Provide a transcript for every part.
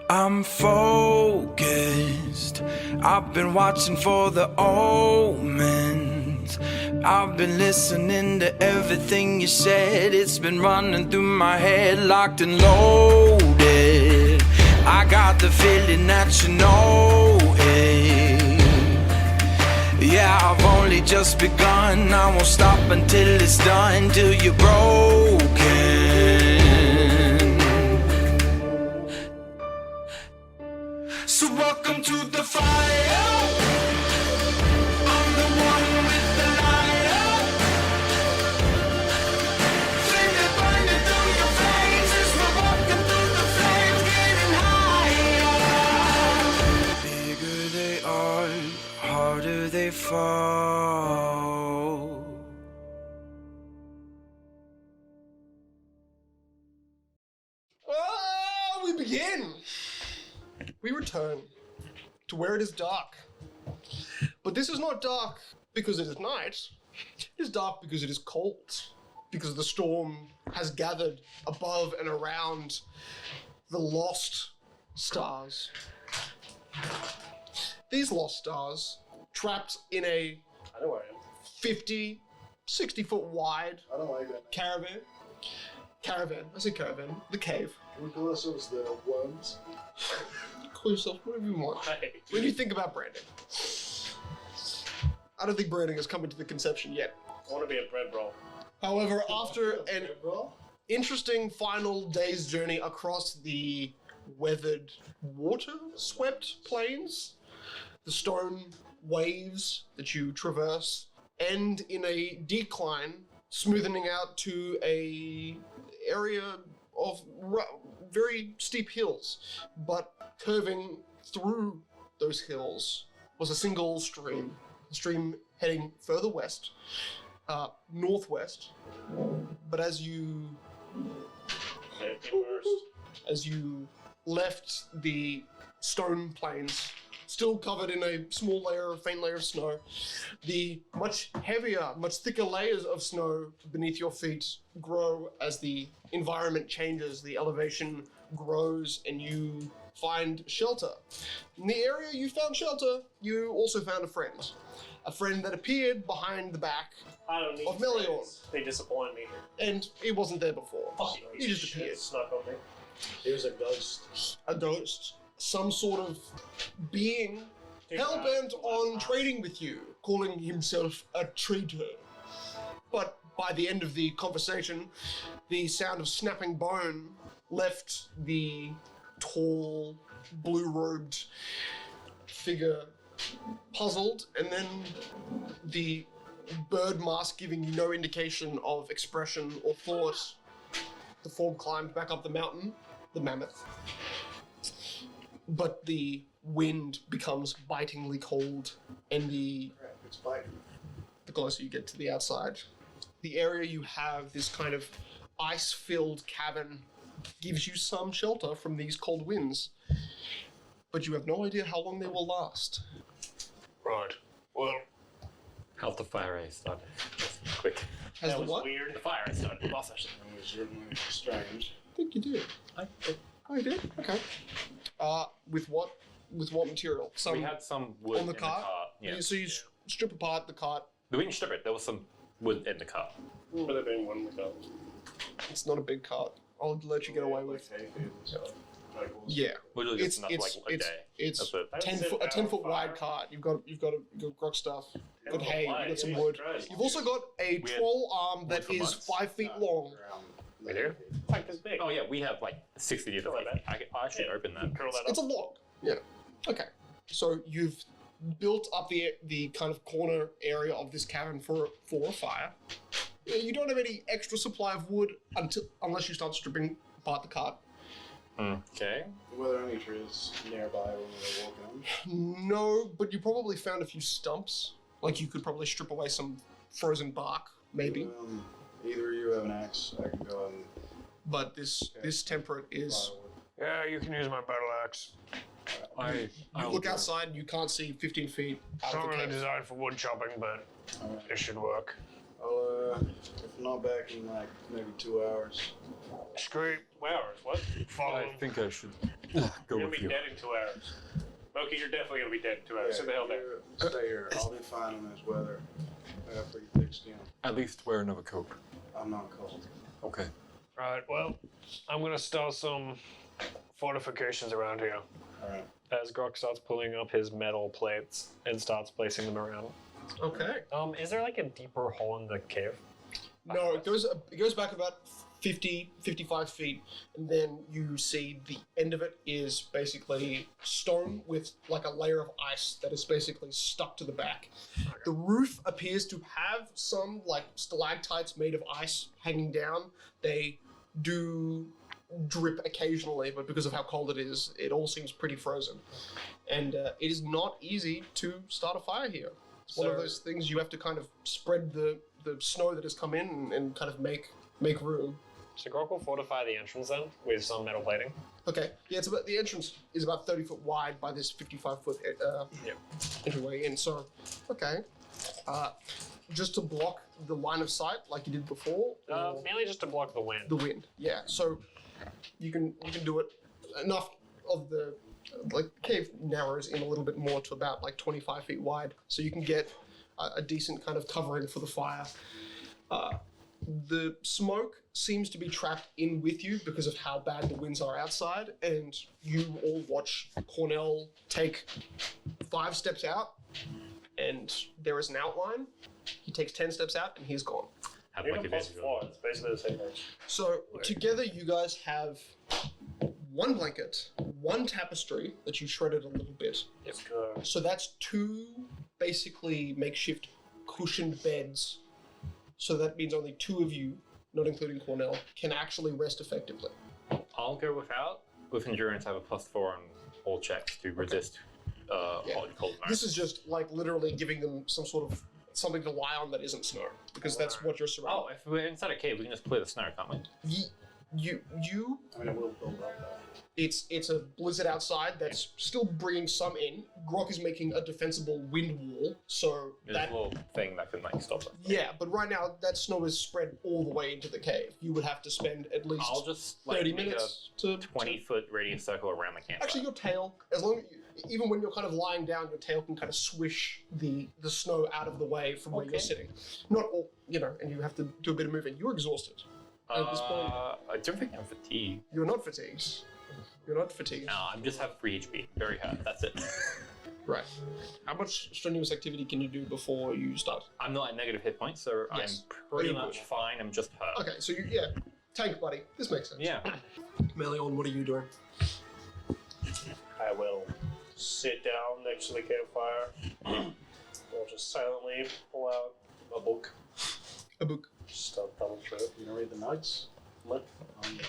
I'm focused. I've been watching for the omens. I've been listening to everything you said. It's been running through my head, locked and loaded. I got the feeling that you know it. Yeah, I've only just begun. I won't stop until it's done, till you're broken. So welcome to the fire. I'm the one with the lighter. Flame that burning through your veins as we're walking through the flames, getting higher. Bigger they are, harder they fall. Oh, we begin. We return to where it is dark. But this is not dark because it is night. It is dark because it is cold. Because the storm has gathered above and around the lost stars. These lost stars, trapped in a 50, 60 foot wide caravan. I say caravan. The cave. Can we call ourselves the worms? Call yourself whatever you want. When you think about branding. I don't think branding has come into the conception yet. I want to be a bread roll. However, after an interesting final day's journey across the weathered, water-swept plains, the stone waves that you traverse end in a decline, smoothing out to a area of very steep hills, but curving through those hills was a single stream, a stream heading further west, northwest. But as you left the stone plains, still covered in a faint layer of snow, the much heavier, much thicker layers of snow beneath your feet grow as the environment changes, the elevation grows, and you find shelter. In the area you found shelter, you also found a friend. A friend that appeared behind the back I don't need of Meliorn. friends. They disappoint me. And he wasn't there before. He just Shit appeared. snuck on me. He was a ghost. A ghost, some sort of being, hell-bent on trading with you, calling himself a traitor. But by the end of the conversation, the sound of snapping bone left the tall, blue-robed figure puzzled, and then the bird mask giving you no indication of expression or thought. The form climbed back up the mountain, the mammoth. But the wind becomes bitingly cold, and It's biting. the closer you get to the outside, the area you have, this kind of ice-filled cavern, gives you some shelter from these cold winds. But you have no idea how long they will last. Right. Well, How's the fire race started? Just quick. Has That the was what? weird. The fire race started last session. It was certainly strange. I think you did. Oh, you did? Okay. With what material? We had some wood on the in cart? the cart. Yeah. So you strip apart the cart. We didn't strip it. There was some wood in the cart. But there being one without. It's not a big cart. I'll let you get away with. Yeah. Literally just enough like a day. It's That's it. 10 foot wide cart. You've got grog stuff. You've got hay. You've got some wood. You've also got a troll arm that for is months. 5 feet long. We do? Like this big. Oh yeah, we have like 60 liters. Like that. I actually opened that. Curl that It's up. a log. Yeah. Okay. So you've built up the kind of corner area of this cavern for a fire. Yeah, you don't have any extra supply of wood unless you start stripping apart the cart. Okay. Were there any trees nearby when we were walking on? No, but you probably found a few stumps. Like you could probably strip away some frozen bark, maybe. Either you have an axe, I can go and But this temperate is. yeah, you can use my battle axe. You look outside, you can't see 15 feet It's out not of the really cave. designed for wood chopping, but it should work. I'll, if not back in like maybe 2 hours. Scrape. Hours, what? Follow. I think I should Go You're gonna with be you. dead in 2 hours. Moki, you're definitely gonna be dead in 2 hours. Sit the hell down. you stay here. I'll be fine in this weather. I got pretty thick skin. At least wear another coat. I'm not cold. Okay. Right, well, I'm gonna start some fortifications around here. Alright. As Grok starts pulling up his metal plates and starts placing them around. Okay. Is there like a deeper hole in the cave? No, it goes back about 50, 55 feet, and then you see the end of it is basically stone with like a layer of ice that is basically stuck to the back. The roof appears to have some like stalactites made of ice hanging down. They do drip occasionally, but because of how cold it is, it all seems pretty frozen. And it is not easy to start a fire here. It's one of So- those things you have to kind of spread the snow that has come in and kind of make room. So Grok will fortify the entrance then with some metal plating. Okay, yeah, it's about the entrance is about 30 foot wide by this 55-foot entryway in. So, okay, just to block the line of sight like you did before. or Mainly just to block the wind. the wind, yeah. So you can do it enough of the like cave narrows in a little bit more to about like 25 feet wide, so you can get a decent kind of covering for the fire. The smoke seems to be trapped in with you because of how bad the winds are outside, and you all watch Cornell take 5 steps out, and there is an outline. He takes 10 steps out, and he's gone. Have You're like in plus advantage 4. It's basically the same thing. So together, you guys have 1 blanket, 1 tapestry that you shredded a little bit. Let's go. So that's 2 basically makeshift cushioned beds. So that means only 2 of you, not including Cornell, can actually rest effectively. I'll go without. With endurance, I have a +4 on all checks to resist hot cold nights. This is just like literally giving them some sort of something to lie on that isn't snow, because that's what you're surrounded. Oh, if we're inside a cave, we can just clear the snow, can't we? You I mean, it will build up though. it's a blizzard outside that's still bringing some in. Grok is making a defensible wind wall, so There's that a little thing that can like stop us. yeah. But right now that snow is spread all the way into the cave. You would have to spend at least I'll just like 30 make minutes to a 20-foot radius circle around the campfire. Actually, your tail, as long even when you're kind of lying down, your tail can kind of swish the snow out of the way from where you're Okay. sitting. Not all, and you have to do a bit of moving. You're exhausted. At this point, I don't think I'm fatigued. you're not fatigued. You're not fatigued. No, I just have 3 HP. Very hurt. That's it. Right. How much strenuous activity can you do before you start? I'm not at negative hit points, so Yes. I'm pretty You're much fine. I'm just hurt. Okay, so tank buddy. This makes sense. Yeah. Melion, what are you doing? I will sit down next to the campfire. I'll just silently pull out a book. A book. Start thumbing through it. You gonna read the notes? Look.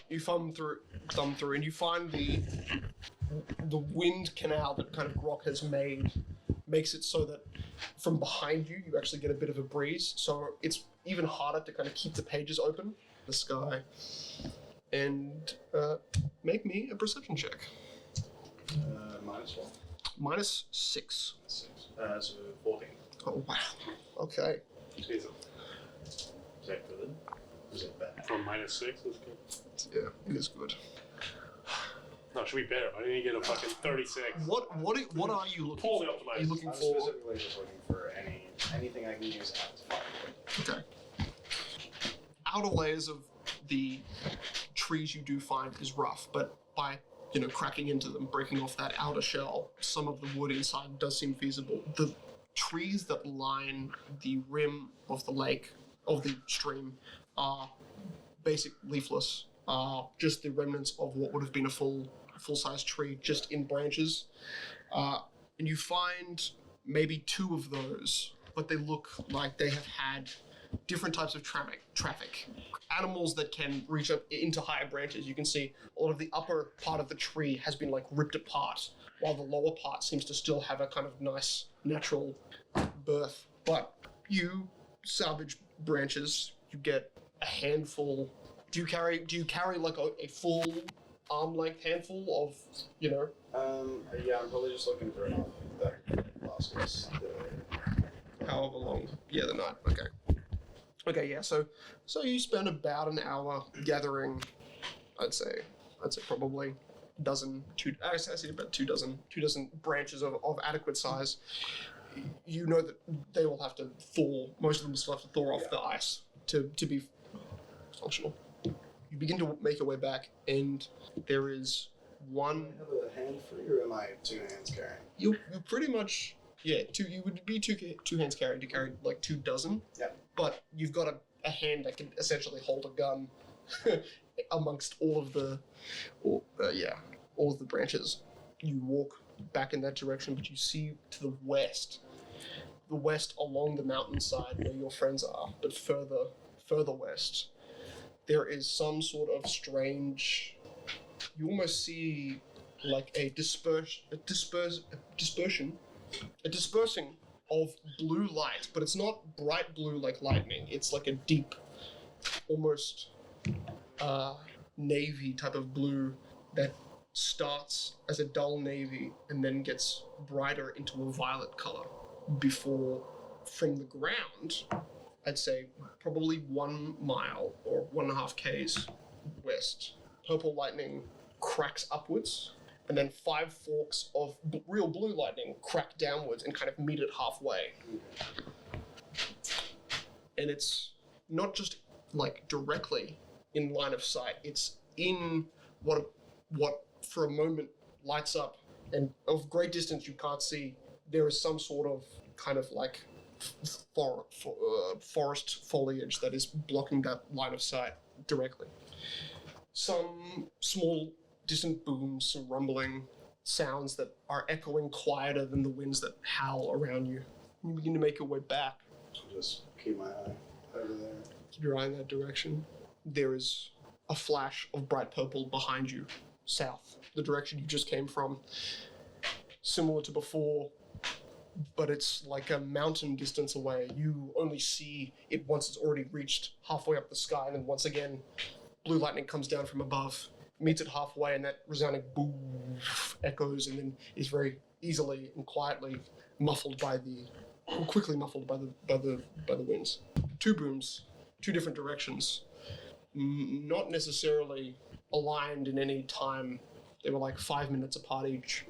You thumb through, and you find the wind canal that kind of Grok has made makes it so that from behind you, you actually get a bit of a breeze. So it's even harder to kind of keep the pages open. The sky, and make me a perception check. -1. -6. 6. So 14. Oh wow. Okay. Is that good? Is it bad? For -6, that's good. Yeah, it is good. No, it should be better. I didn't get a fucking 36. What are you looking Fully for? optimized. Are you looking I'm for? specifically just looking for anything I can use as firewood. Okay. Outer layers of the trees you do find is rough, but by cracking into them, breaking off that outer shell, some of the wood inside does seem feasible. The trees that line the rim of the lake, of the stream, are basic leafless, are just the remnants of what would have been a full-size tree, just in branches. And you find maybe 2 of those, but they look like they have had different types of traffic. Animals that can reach up into higher branches. You can see all of the upper part of the tree has been like ripped apart, while the lower part seems to still have a kind of nice natural birth. But you salvage branches, you get a handful. Do you carry like a full arm-length handful of, Yeah, I'm probably just looking for enough that lasts us. however long? Yeah, the night. Okay. Okay, yeah. So you spend about an hour gathering. I'd say probably I say about two dozen branches of adequate size. You know that they will have to thaw. Most of them still have to thaw off the ice to be functional. You begin to make your way back, and there is one. I have a hand free, or am I two hands carrying? You pretty much two. You would be two hands carrying to carry like 2 dozen. Yeah. But you've got a hand that can essentially hold a gun amongst all of the branches. You walk back in that direction, but you see to the west along the mountainside where your friends are, but further west, there is some sort of strange. You almost see like a dispersing of blue light, but it's not bright blue like lightning. It's like a deep, almost navy type of blue that starts as a dull navy and then gets brighter into a violet color before, from the ground, I'd say probably 1 mile or 1.5 k's west, purple lightning cracks upwards, and then 5 forks of real blue lightning crack downwards and kind of meet it halfway. And it's not just like directly in line of sight, it's in what for a moment lights up, and of great distance you can't see. There is some sort of kind of like forest foliage that is blocking that line of sight directly. Some small distant booms, some rumbling sounds that are echoing quieter than the winds that howl around you. You begin to make your way back. Just keep my eye over there. Keep your eye in that direction. There is a flash of bright purple behind you, south, the direction you just came from. Similar to before, but it's like a mountain distance away. You only see it once it's already reached halfway up the sky, and then once again, blue lightning comes down from above, meets it halfway, and that resounding boom echoes, and then is very easily and quietly quickly muffled by the winds. 2 booms, 2 different directions, not necessarily aligned in any time. They were like 5 minutes apart each.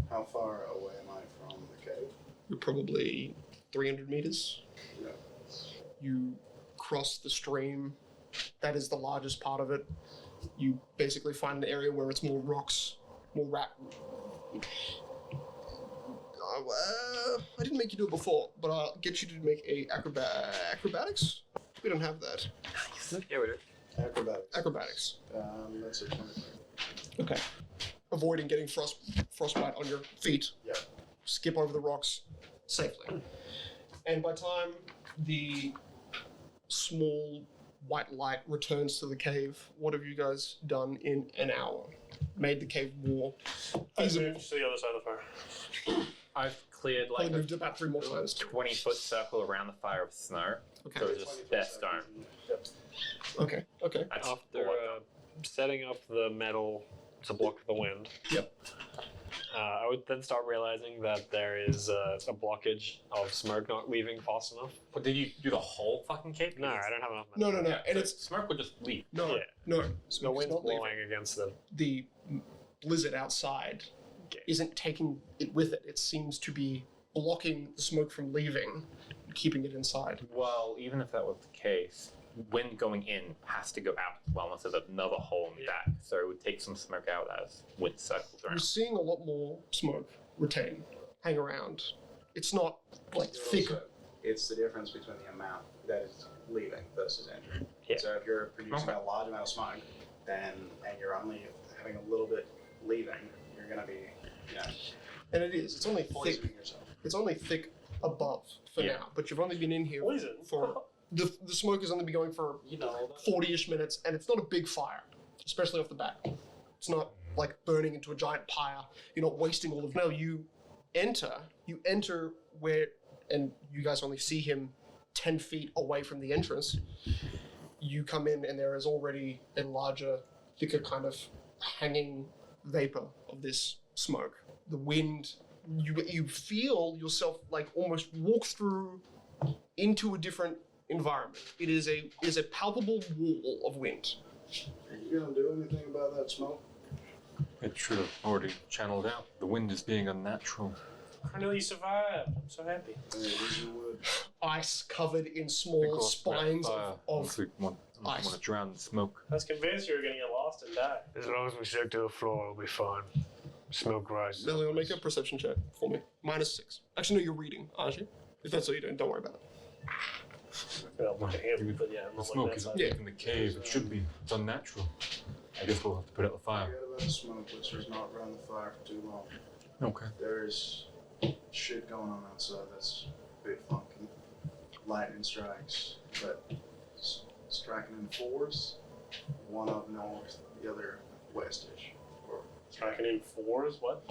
How far away am I from the cave? You're probably 300 meters. Yeah. You cross the stream. That is the largest part of it. You basically find an area where it's more rocks, more I didn't make you do it before, but I'll get you to make a acrobatics. We don't have that. Yeah, we do. Acrobatics. Acrobatics. That's a 23. Okay. Avoiding getting frostbite on your feet. Yeah. Skip over the rocks safely. And by the time the small white light returns to the cave, what have you guys done in an hour? Made the cave more I feasible. moved to the other side of the fire. I've cleared Probably like moved a about 3 more times. 20-foot circle around the fire of snow. Okay. So it's just bare stone. Okay. That's After all I've done. setting up the metal to block the wind, Yep. I would then start realizing that there is a blockage of smoke not leaving fast enough. But did you do the whole fucking cave? No, I don't have enough No, metal. no, no. And it's Smoke would just leave. no, Yeah. no. The Smoke is wind's not leaving. blowing against the The blizzard outside gate. isn't taking it with it. It seems to be blocking the smoke from leaving, and keeping it inside. Well, even if that was the case, wind going in has to go out as well, unless there's another hole in the back. So it would take some smoke out as wind circles You're around. seeing a lot more smoke hang around. It's not like thick. It's the difference between the amount that is leaving versus entering. Yeah. So if you're producing a large amount of smoke, and you're only having a little bit leaving, you're going to be, And it is. It's only thick. poisoning yourself. It's only thick above for Yeah. now. But you've only been in here Poison. for the smoke has only been going for You know, 40-ish minutes, and it's not a big fire, especially off the bat. It's not like burning into a giant pyre. You're not wasting all of. No, you enter where, and you guys only see him 10 feet away from the entrance. You come in, and there is already a larger, thicker kind of hanging vapor of this smoke. The wind, you feel yourself like almost walk through into a different environment. It is a palpable wall of wind. are you going to do anything about that smoke? It should have already channeled out. The wind is being unnatural. Cornel, you survived. I'm so happy. Ice covered in small Because spines fire, of unless we want ice. to drown in smoke. I was convinced you were going to get lost and die. As long as we stick to the floor, we'll be fine. Smoke rises. Lily, will make a perception check for me. -6. Actually, no, you're reading, aren't you? If that's what you're doing, don't worry about it. Well, look at him, but yeah, I'm The not smoke like is that up side. in the cave. It should be. It's unnatural. I guess we'll have to put out the fire. Forget about the smoke. Let's just not run the fire for too long. Okay. There's shit going on outside that's a bit funky. Lightning strikes, but striking in fours. One up north, the other westish. Or Striking in fours, what?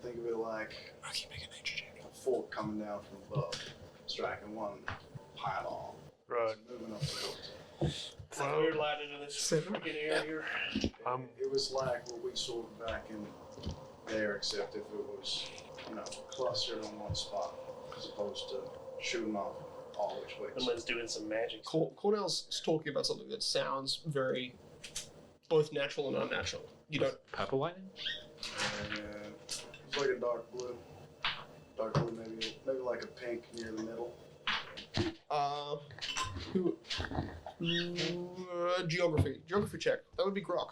think of it like a fork coming down from above, striking one pylon. Right. Moving up the hill. So we're lighting into this freaking area here. It was like what we saw back in there, except if it was, clustered in one spot, as opposed to shooting off all which ways. Someone's doing some magic. Cornell's talking about something that sounds very both natural and unnatural. You don't. Purple lightning? It's like a dark blue. Dark blue, maybe like a pink near the middle. Geography. Geography check. That would be Grok.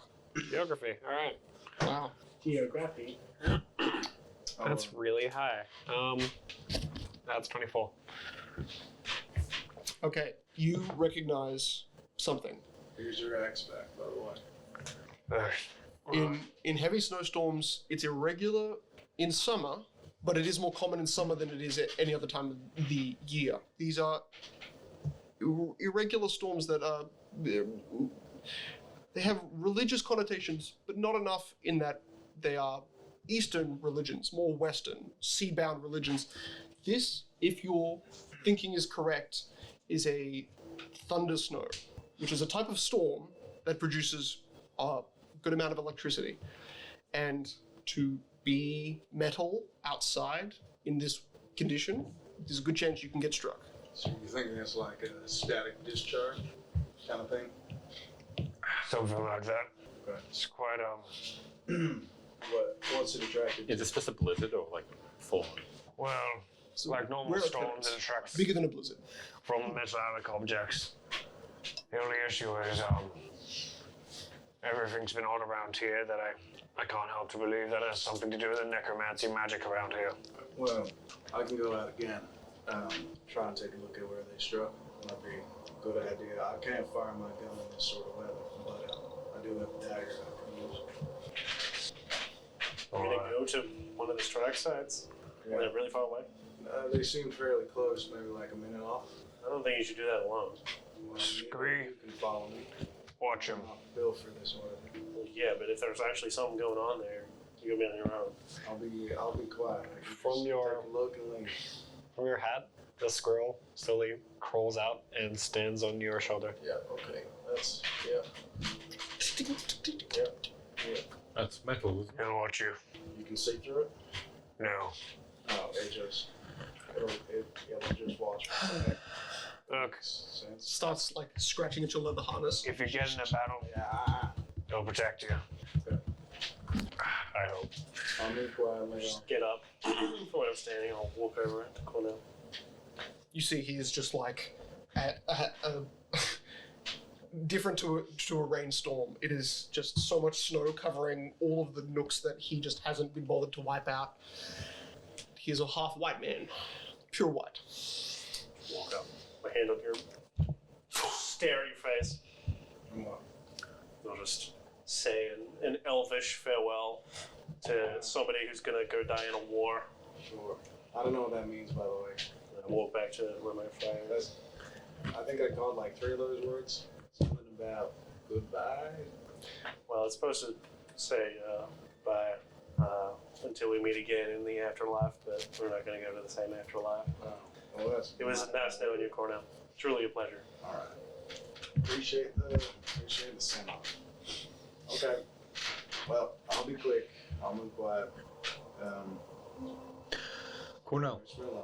Geography. All right. Wow. Geography. That's really high. That's 24. Okay, you recognize something. Here's your axe back, by the way. In heavy snowstorms, it's irregular in summer, but it is more common in summer than it is at any other time of the year. These are irregular storms that are they have religious connotations, but not enough in that they are Eastern religions, more Western, sea-bound religions. This, if your thinking is correct, is a thunder snow, which is a type of storm that produces a good amount of electricity. And to be metal outside in this condition, there's a good chance you can get struck. So you're thinking it's like a static discharge kind of thing? Something like that. Okay. It's quite What's it attracted to? Is this just a blizzard or like full? well, So like normal where it storms, occurs. it attracts Bigger than a blizzard. from metallic objects. The only issue is everything's been odd around here that I can't help to believe that it has something to do with the necromancy magic around here. Well, I can go out again. Try and take a look at where they struck. Might be a good idea. I can't fire my gun in this sort of weather, but I do have a dagger I can use. We're gonna go to one of the strike sites. Yeah. They're really far away. They seem fairly close, maybe like a minute off. I don't think you should do that alone. Well, Scree. you can follow me. Watch him. I'm not built for this weather. Well, yeah, but if there's actually something going on there, you're gonna be on your own. I'll be quiet. I can From just your- take a look and leave. From your hat, the squirrel slowly crawls out and stands on your shoulder. Yeah. Okay. That's yeah. That's metal, isn't it? He'll watch you. You can see through it. No. Oh, it'll just watch. Look, Sense. Starts like scratching at your leather harness. if you get in a battle, Yeah. he'll protect you. Okay. I hope. I'll move quietly. Just get up. From where I'm standing, I'll walk over to Cornell. You see, he is just like different to a rainstorm. It is just so much snow covering all of the nooks that he just hasn't been bothered to wipe out. He is a half white man, pure white. Walk up. My hand up here. Stare at your face. What? I'll just say an elvish farewell to somebody who's gonna go die in a war. Sure. I don't know what that means, by the way. And I walk back to where my fire is. I think I caught like 3 of those words. Something about goodbye. Well, it's supposed to say bye until we meet again in the afterlife, but we're not going to go to the same afterlife. Oh, well, that's. It was nice knowing you, Cornell. Truly a pleasure. All right. Appreciate the send off. Okay. Well, I'll be quick. I'll move quiet. Cornell, Bismillah.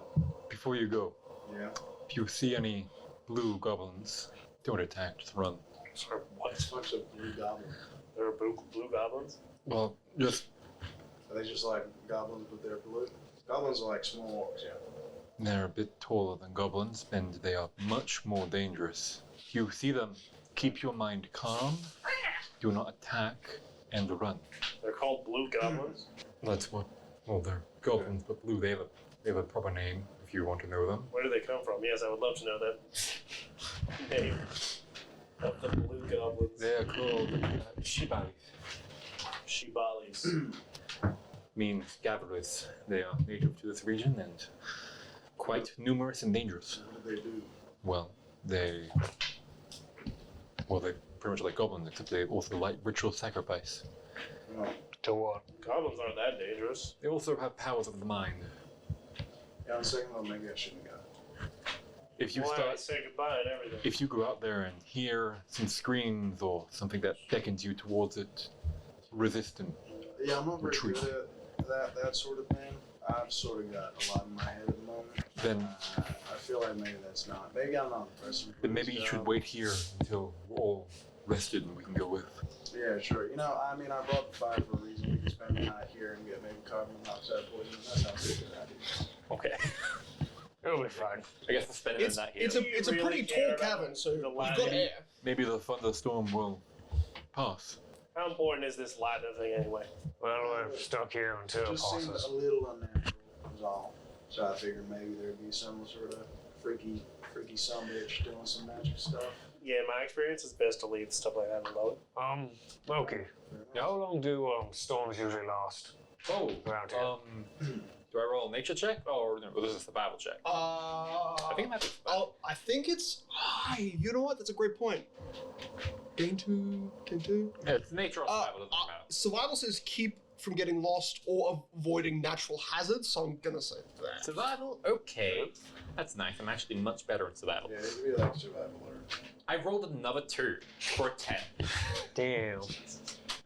before you go, Yeah. if you see any blue goblins, don't attack, just run. Sorry, what? Bunch of blue goblins. There are blue goblins? Well, just Are they just like goblins, but they're blue? Goblins are like small orcs, yeah. they're a bit taller than goblins, and they are much more dangerous. You see them, keep your mind calm, do not attack, and run. They're called blue goblins. That's what. Well, they're goblins, but blue. They have a proper name if you want to know them. Where do they come from? Yes, I would love to know that name of the blue goblins. They are called Shibari. Shibalis. Means gatherers. They are native to this region and quite numerous and dangerous. What do they do? Well, they're pretty much like goblins, except they also like ritual sacrifice. No. To what? Goblins aren't that dangerous. They also have powers of the mind. Yeah, on second level, maybe I shouldn't have got it. If you Why start, say goodbye and everything? if you go out there and hear some screams or something that beckons you towards it, resist and Yeah, I'm not very Retreat. good at that sort of thing. I've sort of got a lot in my head at the moment. then I feel like maybe that's not. Maybe I'm not the person. for then maybe this you should job. wait here until we're all rested and we can go with. Yeah, sure. You know, I mean, I brought the fire for a reason. We can spend the night here and get maybe carbon monoxide poisoning. That sounds like a good idea. Okay. It'll be fine. I guess we're spending It's the night here. it's a Really pretty care tall about cabin, so the you've light. got air. Maybe the thunderstorm will pass. How important is this ladder thing anyway? Well, we're stuck here until It it just seemed passes. a little unnatural, was all. So I figured maybe there'd be some sort of freaky sumbitch doing some magic stuff. Yeah, in my experience, it's best to leave stuff like that alone. Okay. How long do storms usually last Oh, around here? do I roll a nature check or no, this is a survival check? I think it might be survival. I think it's. You know what? That's a great point. Gain two. Yeah, it's nature or survival, doesn't matter. Survival says keep from getting lost or avoiding natural hazards, so I'm gonna say that. Survival, okay. That's nice. I'm actually much better at survival. Yeah, it'd be like survival alert. I rolled another 2 for a 10. Damn.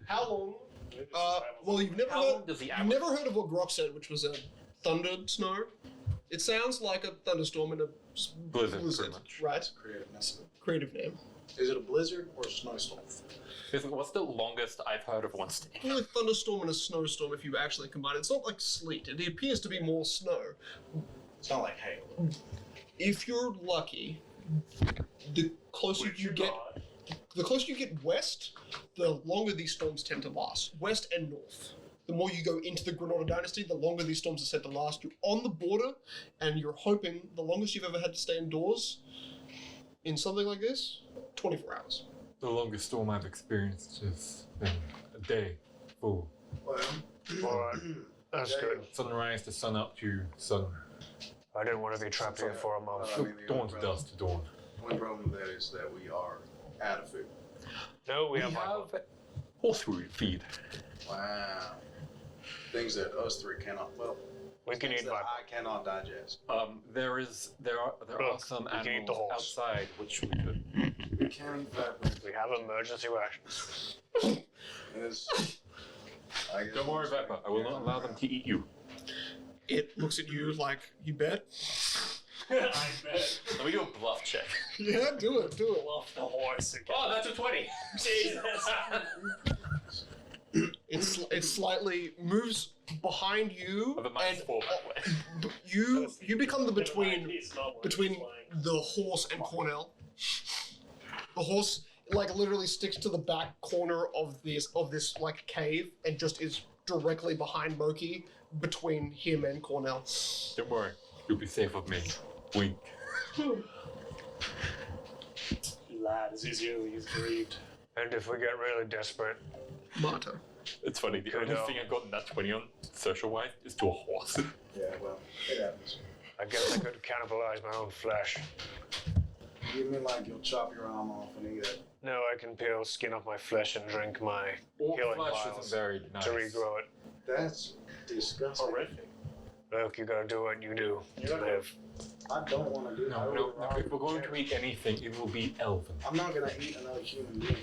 How long? Maybe survival's Well, you've never How heard. long does the You've average? never heard of what Grok said, which was a thundered snow. It sounds like a thunderstorm in a Blizzard, pretty much. right? Creativeness. Creative name. Is it a blizzard or a snowstorm? Basically, what's the longest I've heard of one stick? Probably a thunderstorm and a snowstorm if you actually combine it. It's not like sleet. It appears to be more snow. It's not like hail. If you're lucky, the closer Which you you're get, not. the closer you get west, the longer these storms tend to last. West and north. The more you go into the Granada Dynasty, the longer these storms are said to last. You're on the border, and you're hoping the longest you've ever had to stay indoors in something like this, 24 hours. The longest storm I've experienced has been a day full. Well, Alright. That's Yeah, good. Sunrise to sun up to sun. I didn't want to be trapped here for a month. I mean, the Dawn only to problem- dusk to dawn. The only problem with that is that we are out of food. No, we We have like have horse feed. Wow. Things that us three cannot. Well, we can things eat that viper. I cannot digest. There are Look, some we can eat the animals horse. outside which we could. We can't eat that. We have emergency rations. Don't worry, Viper. I will not allow them to eat you. It looks at you like, you bet? I bet. Let me do a bluff check. Yeah, do it. Love the horse again. Oh, that's a 20. Jesus. It slightly moves behind you, Of a and -4, by the way. you become the between He's not between flying. the horse and Cornell. The horse like literally sticks to the back corner of this like cave and just is directly behind Moki, between him and Cornell. Don't worry. You'll be safe with me. Wink. He lied as he's grieved. And if we get really desperate, Marta. It's funny. The Good only on. thing I've gotten that 20 on social-wise is to a horse. Yeah, well, it happens. I guess I could cannibalize my own flesh. You mean like you'll chop your arm off and eat it? No, I can peel skin off my flesh and drink my Orc healing flesh vials isn't very nice. to regrow it. That's disgusting. Horrific. Look, you gotta do what you do You're to not live. I don't want to do that. No. If we're going to eat anything, it will be elven. I'm not gonna eat another human being.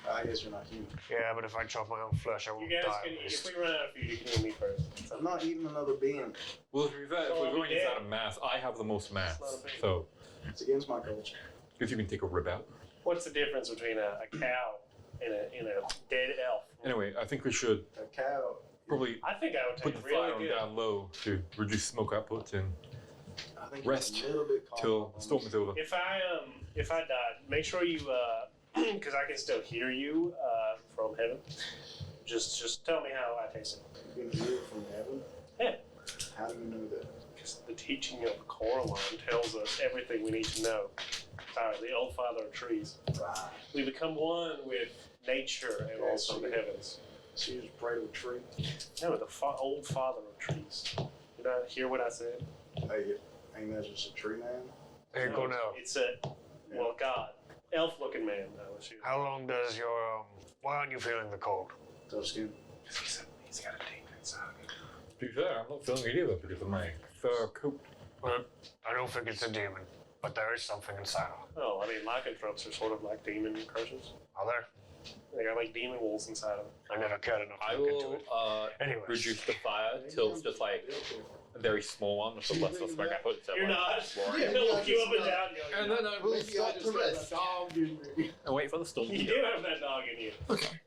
I guess you're not human. Yeah, but if I chop my own flesh, I You won't guys die. can at eat. least. If we run out of food, you can eat me first. I'm not eating another being. Well, if we're Oh, going yeah. inside a mass, I have the most mass. not a big- So, It's against my culture. if you can take a rib out. What's the difference between a cow and a dead elf? Anyway, I think we should A cow. probably I think I would put take the really fire good. down low to reduce smoke output and I think Rest it's a little bit calm till on the storm this. is over. If I die, make sure you because I can still hear you from heaven. Just tell me how I taste it. You can hear it from heaven? Yeah. How do you know that? Because the teaching of Coraline tells us everything we need to know. The old father of trees. Right. We become one with nature and also the heavens. So you just pray to a tree? No, the old father of trees. Did I hear what I said? Hey, ain't that just a tree man? Hey, No, Cornell. It's well, God. Elf-looking man, I was shooting. How long does your why aren't you feeling the cold? Tough skin. He's got a demon inside of him. To be fair, I'm not feeling it either because of my fur coat. Well, I don't think it's a demon, but there is something inside of it. Oh, I mean, lycanthropes are sort of like demon curses. Are there? They got like demon wolves inside of them. I never cared enough I to look into will it. Anyways. reduce the fire till it's just like a very small one with less of smoke output. So You're like, not. roaring. Yeah. He'll look you up and down. And then I will start to rest. And wait for the storm to You go. do have that dog in you.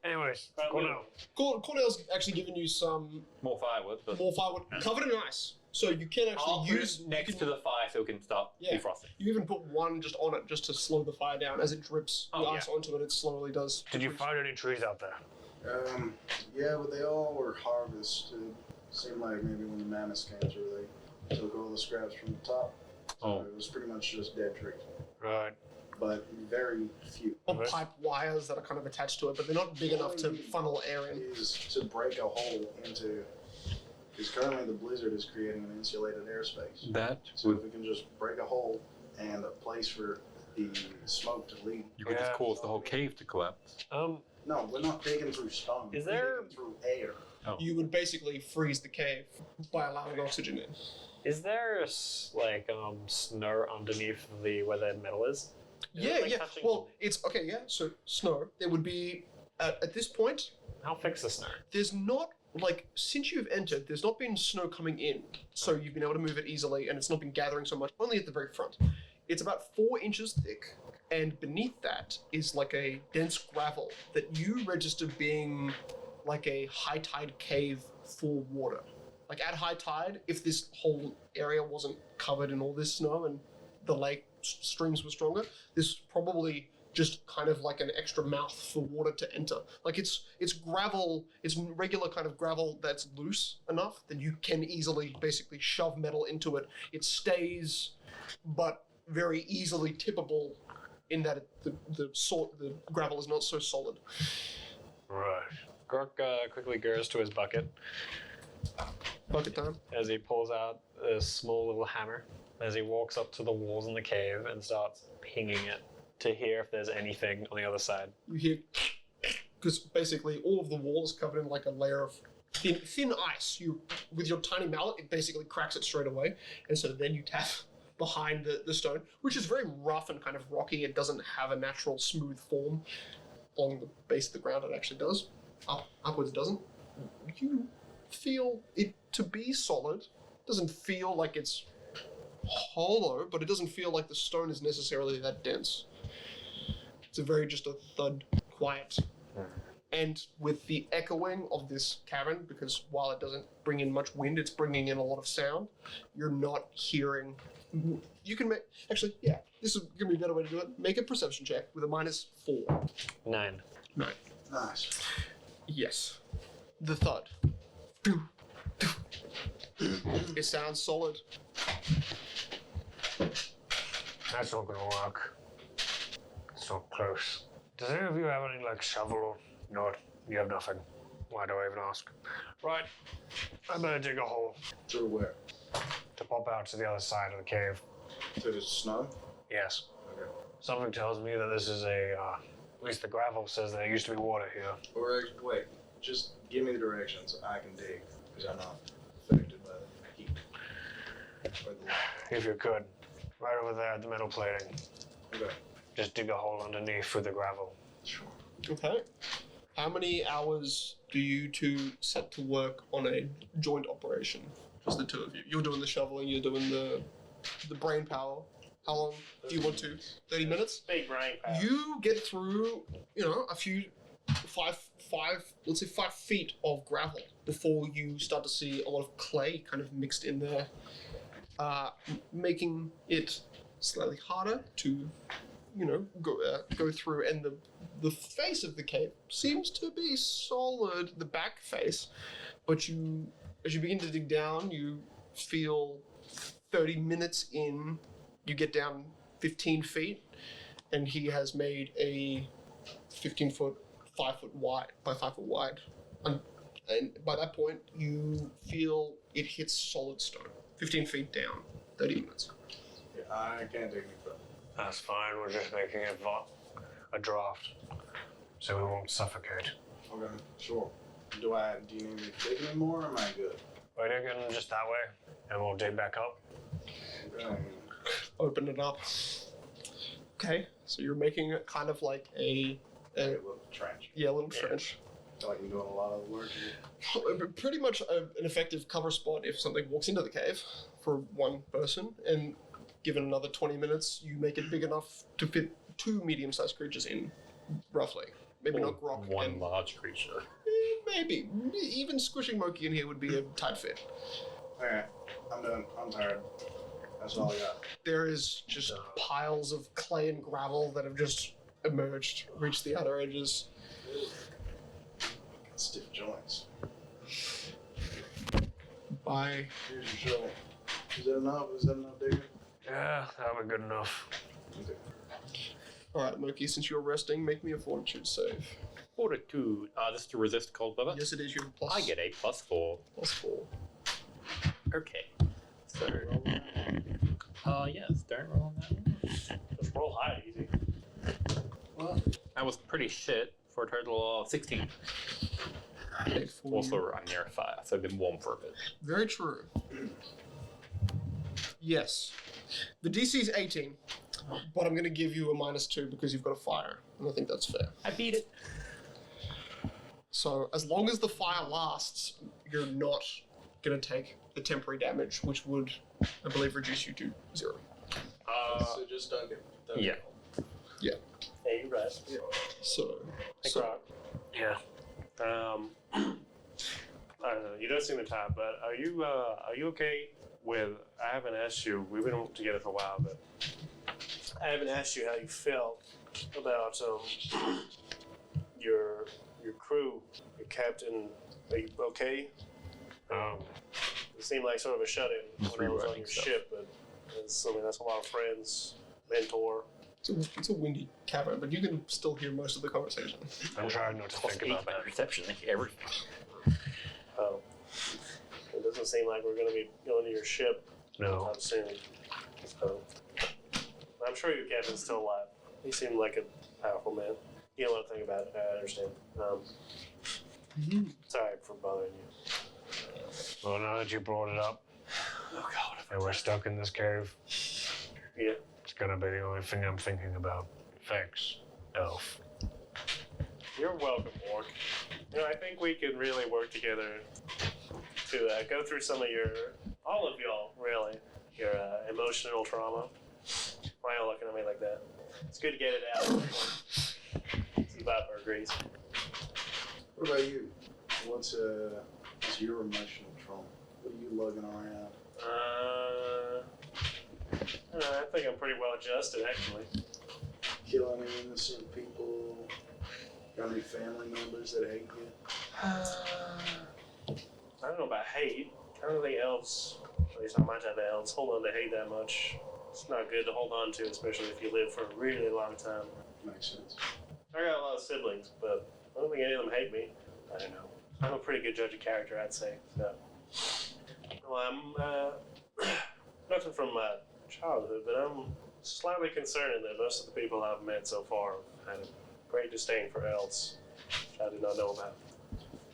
Anyways, Right, Cornell. Cornell's actually given you some More firewood, but more firewood covered in ice, so you can I'll actually put use it next to the fire so it can start Yeah. defrosting. You even put one just on it just to slow the fire down as it drips the Oh, ice onto it. It slowly does. Did you find any trees out there? Yeah, but they all were harvested. Seemed like maybe when the mammoths came through, they took all the scraps from the top. So Oh. it was pretty much just dead trees. Right. But very few. Or pipe wires that are kind of attached to it, but they're not big enough to funnel air in. Is to break a hole into. Because currently the blizzard is creating an insulated airspace. That So if would we can just break a hole and a place for the smoke to leave. you could just Yeah. cause the whole cave to collapse. No, we're not digging through stone. Is we're there- digging through air. You would basically freeze the cave by allowing oxygen in. Is there snow underneath the where the metal is? Is Yeah, it, like, yeah. touching- Well, it's okay. Yeah. So snow. There would be at this point. How thick's the snow? There's not like since you've entered. There's not been snow coming in, so you've been able to move it easily, and it's not been gathering so much. Only at the very front. It's about 4 inches thick, and beneath that is like a dense gravel that you register being like a high tide cave for water. Like at high tide, if this whole area wasn't covered in all this snow and the lake streams were stronger, this is probably just kind of like an extra mouth for water to enter. Like it's gravel, it's regular kind of gravel that's loose enough that you can easily basically shove metal into it. It stays, but very easily tippable in that the gravel is not so solid. Right. Grok quickly goes to his bucket Bucket time. as he pulls out a small little hammer as he walks up to the walls in the cave and starts pinging it to hear if there's anything on the other side. You hear, because basically all of the walls covered in like a layer of thin ice. You with your tiny mallet, it basically cracks it straight away, and so then you tap behind the stone, which is very rough and kind of rocky. It doesn't have a natural smooth form along the base of the ground. It actually does. Upwards it doesn't. You feel it to be solid. Doesn't feel like it's hollow, but it doesn't feel like the stone is necessarily that dense. It's just a thud, quiet. And with the echoing of this cavern, because while it doesn't bring in much wind, it's bringing in a lot of sound, you're not hearing. You can make. Actually, yeah, this is going to be a better way to do it. Make a perception check with a -4. 9. Nice. Yes. The thud. It sounds solid. That's not gonna work. It's not close. Does any of you have any shovel? No, you have nothing. Why do I even ask? Right. I better dig a hole Through where? to pop out to the other side of the cave. Through the snow? Yes. Okay. Something tells me that this is at least the gravel says there used to be water here. Or wait, just give me the directions. I can dig, because I'm not affected by the heat. Or the light. If you could. Right over there at the metal plating. Okay. Just dig a hole underneath through the gravel. Sure. Okay. How many hours do you two set to work on a joint operation? Just the two of you. You're doing the shoveling, you're doing the brain power. How long do you want to? 30 minutes? Big brain power. You get through, a few, let's say 5 feet of gravel before you start to see a lot of clay kind of mixed in there, making it slightly harder to, go through. And the face of the cave seems to be solid, the back face, but as you begin to dig down, you feel 30 minutes in, you get down 15 feet, and he has made a 15-foot, 5-foot wide by 5-foot wide. And by that point, you feel it hits solid stone. 15 feet down, 30 minutes. Yeah, I can't take any further. That's fine. We're just making it a draft, so we won't suffocate. Okay, sure. Do you need me to dig anymore, or am I good? We're digging just that way, and we'll dig back up. Okay. Open it up. Okay, so you're making it kind of like a little trench. little trench. I feel like I'm doing a lot of the work. Pretty much an effective cover spot if something walks into the cave for one person, and given another 20 minutes, you make it big enough to fit 2 medium-sized creatures in, roughly. Maybe not Grok. One large creature. Maybe. Even squishing Moki in here would be a tight fit. Okay, I'm done. I'm tired. That's all I got. There is just piles of clay and gravel that have just emerged, reached the outer edges. Stiff joints. By Here's your shovel. Is that enough? Is that enough, David? Yeah, that'll be good enough. Okay. Alright, Moki, since you're resting, make me a fortitude save. Fortitude. This is to resist cold weather. Yes, it is your plus. I get a +4. plus 4. Okay. So. Yes. Don't roll on that one. Just roll high, easy. That was pretty shit for a total of 16. Okay, for Also, you. I'm near fire, so I've been warm for a bit. Very true. Yes. The DC is 18, but I'm going to give you a -2 because you've got a fire, and I think that's fair. I beat it. So as long as the fire lasts, you're not going to take the temporary damage, which would, I believe, reduce you to 0. So just dug it. Yeah. Hey, you rest. So, Hey, so Grok. Yeah. I don't know. You don't seem the type, but are you okay with? I haven't asked you. We've been together for a while, but I haven't asked you how you felt about your crew, your captain. Are you okay? It seemed like sort of a shut-in when I was on your Rewriting stuff. ship, but that's a lot of friends, mentor. it's a windy cavern, but you can still hear most of the conversation. I'm trying not to think about that. Perception. Thank you, everything. It doesn't seem like we're going to be going to your ship No. anytime soon. So, I'm sure your captain's still alive. He seemed like a powerful man. You don't want to think about it. I understand. Sorry for bothering you. Well, now that you brought it up, Oh God. and we're stuck in this cave, Yeah. it's gonna be the only thing I'm thinking about. Thanks, Elf. You're welcome, Orc. I think we can really work together to go through some of all of y'all, really, your emotional trauma. Why are you looking at me like that? It's good to get it out. See, Viper agrees. What about you? What's your emotional trauma? What are you lugging around? I think I'm pretty well adjusted, actually. Killing innocent people? Got any family members that hate you? I don't know about hate. I don't think elves, at least not my type of elves, hold on to hate that much. It's not good to hold on to, especially if you live for a really long time. Makes sense. I got a lot of siblings, but I don't think any of them hate me. I don't know. I'm a pretty good judge of character, I'd say. So, well, I'm nothing from my childhood, but I'm slightly concerned that most of the people I've met so far have had a great disdain for elves, which I did not know about.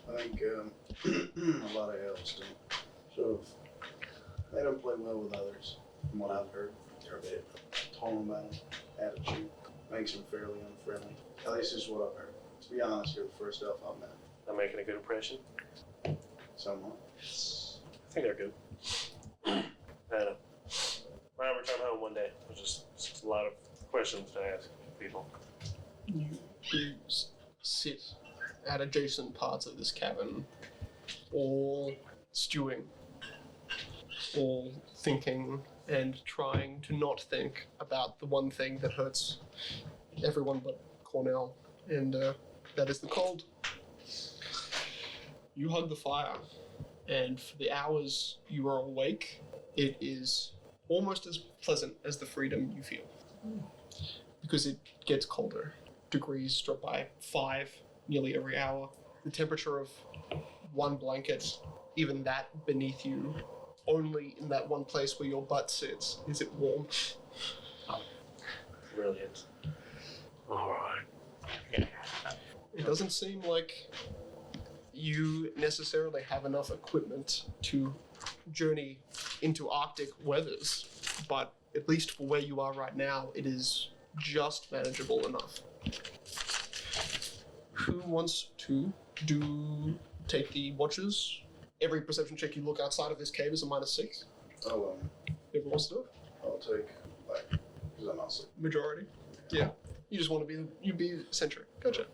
I think a lot of elves don't. So they don't play well with others, from what I've heard. They're a bit tone about them, attitude makes them fairly unfriendly. At least this is what I've heard. To be honest, you're the first elf I've met. I'm making a good impression. Somewhat. I think they're good. I don't know. When I return home one day, there's just a lot of questions to ask people. You sit at adjacent parts of this cavern, all stewing, all thinking and trying to not think about the one thing that hurts everyone but Cornell, and that is the cold. You hug the fire, and for the hours you are awake, it is almost as pleasant as the freedom you feel. Because it gets colder. Degrees drop by 5 nearly every hour. The temperature of one blanket, even that beneath you, only in that one place where your butt sits is it warm. Brilliant. Alright. It doesn't seem like you necessarily have enough equipment to journey into Arctic weathers, but at least for where you are right now, it is just manageable enough. Who wants to take the watches? Every perception check you look outside of this cave is a -6. Everyone wants to do it? I'll take, like, because I'm not sleeping. Majority? Yeah. You just want to be sentry. Gotcha.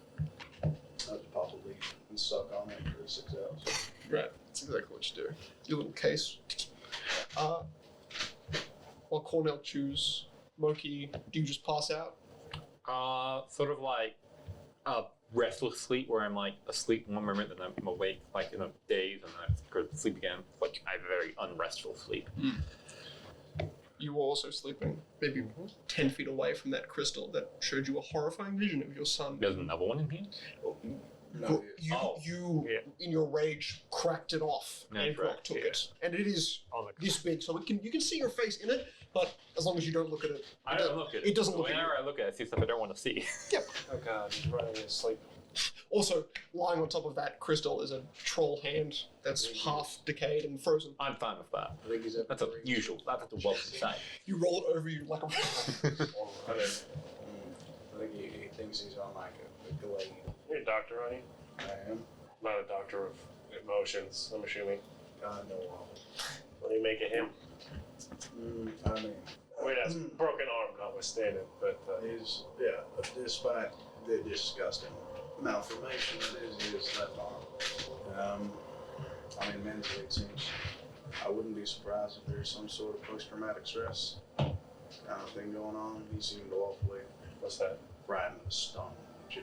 I'll just pop a leaf and suck on it for 6 hours. Right. That's exactly what you do. Your little case. While Cornell chews, Moki, do you just pass out? Sort of like a restless sleep where I'm like asleep one moment and I'm awake like in a daze and then I go to sleep again. Like I have a very unrestful sleep. You were also sleeping, maybe 10 feet away from that crystal that showed you a horrifying vision of your son. There's another one in here? No, You Yeah. in your rage, cracked it off, Yeah, and correct, took yeah. it. And it is On the this big, so you can see your face in it, but as long as you don't look at it, I don't look at it. It doesn't look at Whenever you. I look at it, I see stuff I don't want to see. Oh god, he's running his sleep. Also, lying on top of that crystal is a troll hand that's half decayed and frozen. I'm fine with that. I think he's at That's a usual. That's a welcome sight. You roll it over you like a. I think he thinks he's on like a glade. You're a doctor, aren't you? I am. Not a doctor of emotions, I'm assuming. God, no. What do you make of him? I mean, Wait, that's broken arm notwithstanding, but despite the disgusting malformation that is his left arm. I mean, mentally it seems, I wouldn't be surprised if there's some sort of post-traumatic stress kind of thing going on. He seemed awfully what's that? frightened of stone, which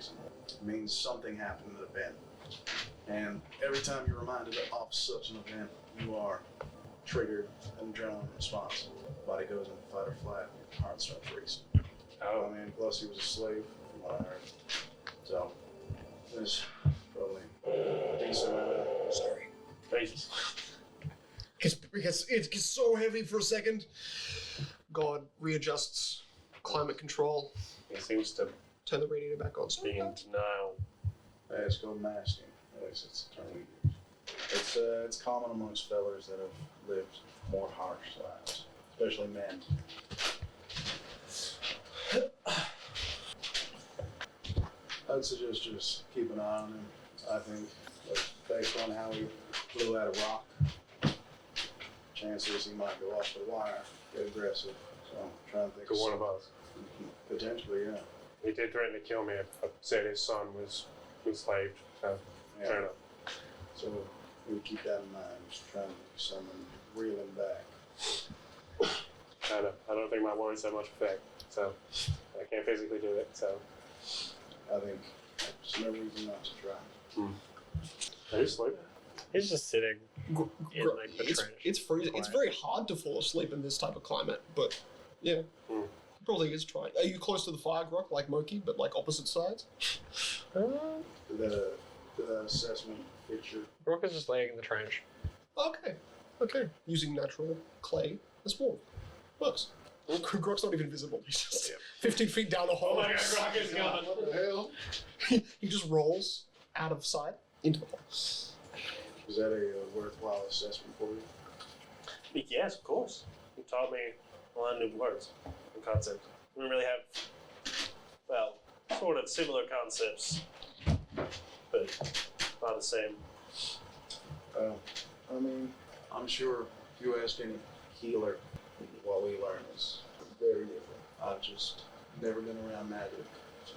means something happened at the event. And every time you're reminded of such an event, you are triggered an adrenaline response. Body goes into fight or flight, heart starts racing. Oh, I mean, plus he was a slave, from what I heard. So, there's probably a decent amount of... Sorry. Jesus. Because it gets so heavy for a second. God readjusts climate control. He seems to Turn the radiator back on. be in denial. Hey, it's called masking. At least it's the term we use. It's common amongst fellers that have lived more harsh lives, especially men. I'd suggest just keep an eye on him. I think, like, based on how he flew out of rock, chances he might go off the wire, get aggressive. So I'm trying to think. To one of us. Potentially, yeah. He did threaten to kill me if I said his son was enslaved. So, fair enough. So we keep that in mind. Just trying to summon, reel him back. I don't think my words have much effect. So, I can't physically do it. So, I think there's no reason not to try. are you sleeping? He's just sitting in like the trench. It's freezing. It's very hard to fall asleep in this type of climate, but yeah. Probably is trying. Are you close to the fire, Grok, like Moki, but like opposite sides? Did that assessment feature? Brooke is just laying in the trench. Okay. Using natural clay as warm. Works. Grok's not even visible. He's just 15 feet down the hole. Oh my god, Grok is gone. What the hell? He just rolls out of sight into the hole. Is that a worthwhile assessment for you? Yes, of course. He taught me a lot of new words and concepts. We really have, well, sort of similar concepts, but not the same. I mean, I'm sure if you ask any healer, what we learn is very different. I've just never been around magic, so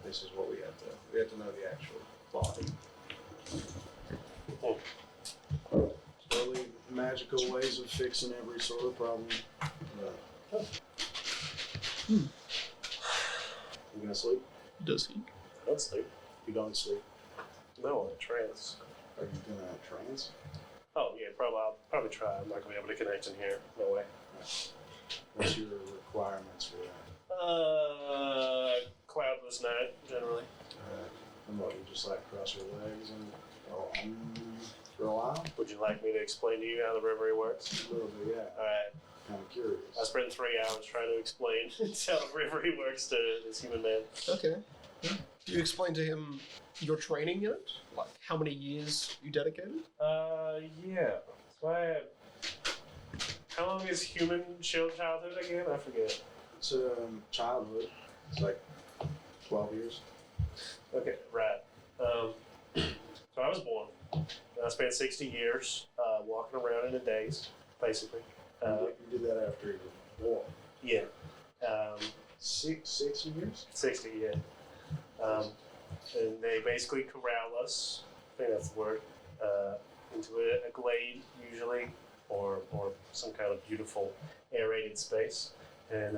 this is what we have to know the actual body. Slowly magical ways of fixing every sort of problem. You gonna sleep? Does he? Don't sleep. You don't sleep. No, I'm in a trance. Are you gonna trance? Oh, yeah, I'll probably try. I'm not going to be able to connect in here. No way. What's your requirements for that? Cloudless night, generally. And what, you just like cross your legs and go for a while? Would you like me to explain to you how the reverie works? A little bit, yeah. Alright. Kind of curious. I spent 3 hours trying to explain how the reverie works to this human man. Okay. Yeah. Do you explain to him your training in it? Like how many years you dedicated? Yeah. So how long is human childhood again? I forget. It's childhood. It's like 12 years. Okay, right. So I was born. And I spent 60 years walking around in a daze, basically. You did that after you were born. Yeah. 6 years? 60, yeah. And they basically corral us, I think that's the word, into a glade usually, or some kind of beautiful aerated space. And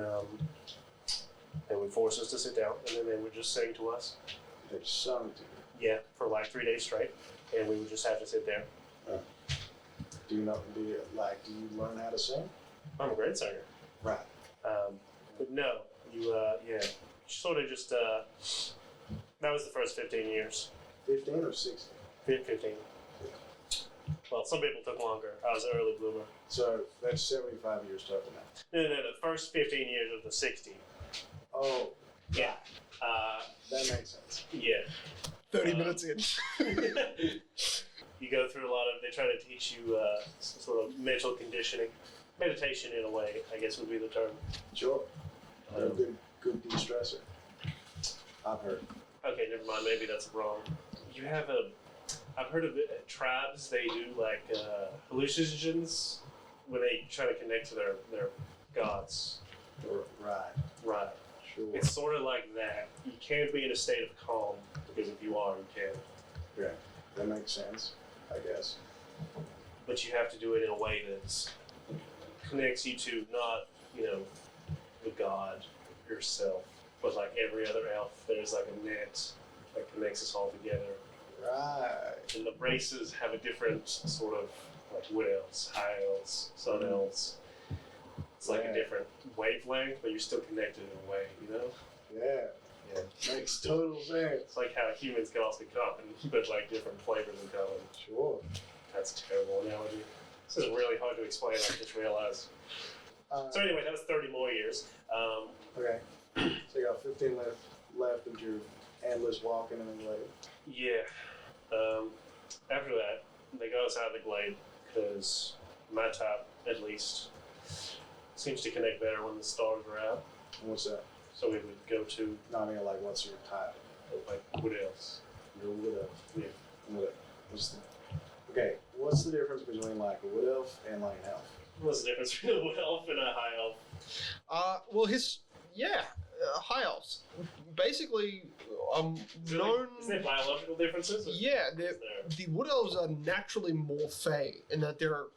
they would force us to sit down, and then they would just sing to us. They sung to you. Yeah, for like 3 days straight, and we would just have to sit there. Do you learn how to sing? I'm a great singer. Right. But no, you sort of just, that was the first 15 years. 15 or 16? 15. Well, some people took longer. I was an early bloomer. So that's 75 years total now. No, the first 15 years of the 60. Oh, Yeah. that makes sense. Yeah. 30 minutes in. You go through a lot of, they try to teach you some sort of mental conditioning. Meditation, in a way, I guess would be the term. Sure. A good de-stressor. I've heard. Okay, never mind. Maybe that's wrong. You have I've heard of it, tribes, they do like hallucinations when they try to connect to their gods. Right. Right. Sure. It's sort of like that. You can't be in a state of calm, because if you are, you can. Yeah. That makes sense, I guess. But you have to do it in a way that connects you to not, the god yourself, but like every other elf, there's like a net that connects us all together. Right. And the races have a different sort of like wood elves, high elves, sun elves. It's like a different wavelength, but you're still connected in a way, Yeah. Makes total sense. It's like how humans can also come, but like different flavors in common. Sure. That's a terrible analogy. This is really hard to explain, I just realized. So anyway, that was 30 more years. Okay. So you got 15 left into your endless walking in the glade. Yeah. After that, they got us out of the glade because my type, at least, seems to connect better when the stars are out. What's that? So we would go to No, I mean, like, what's your type? like wood elves. You're a wood elf. Yeah. What's the difference between like a wood elf and like an elf? What's the difference between a wood elf and a high elf? High elves. Basically, known. Is there biological differences? Yeah, the wood elves are naturally more fey in that they're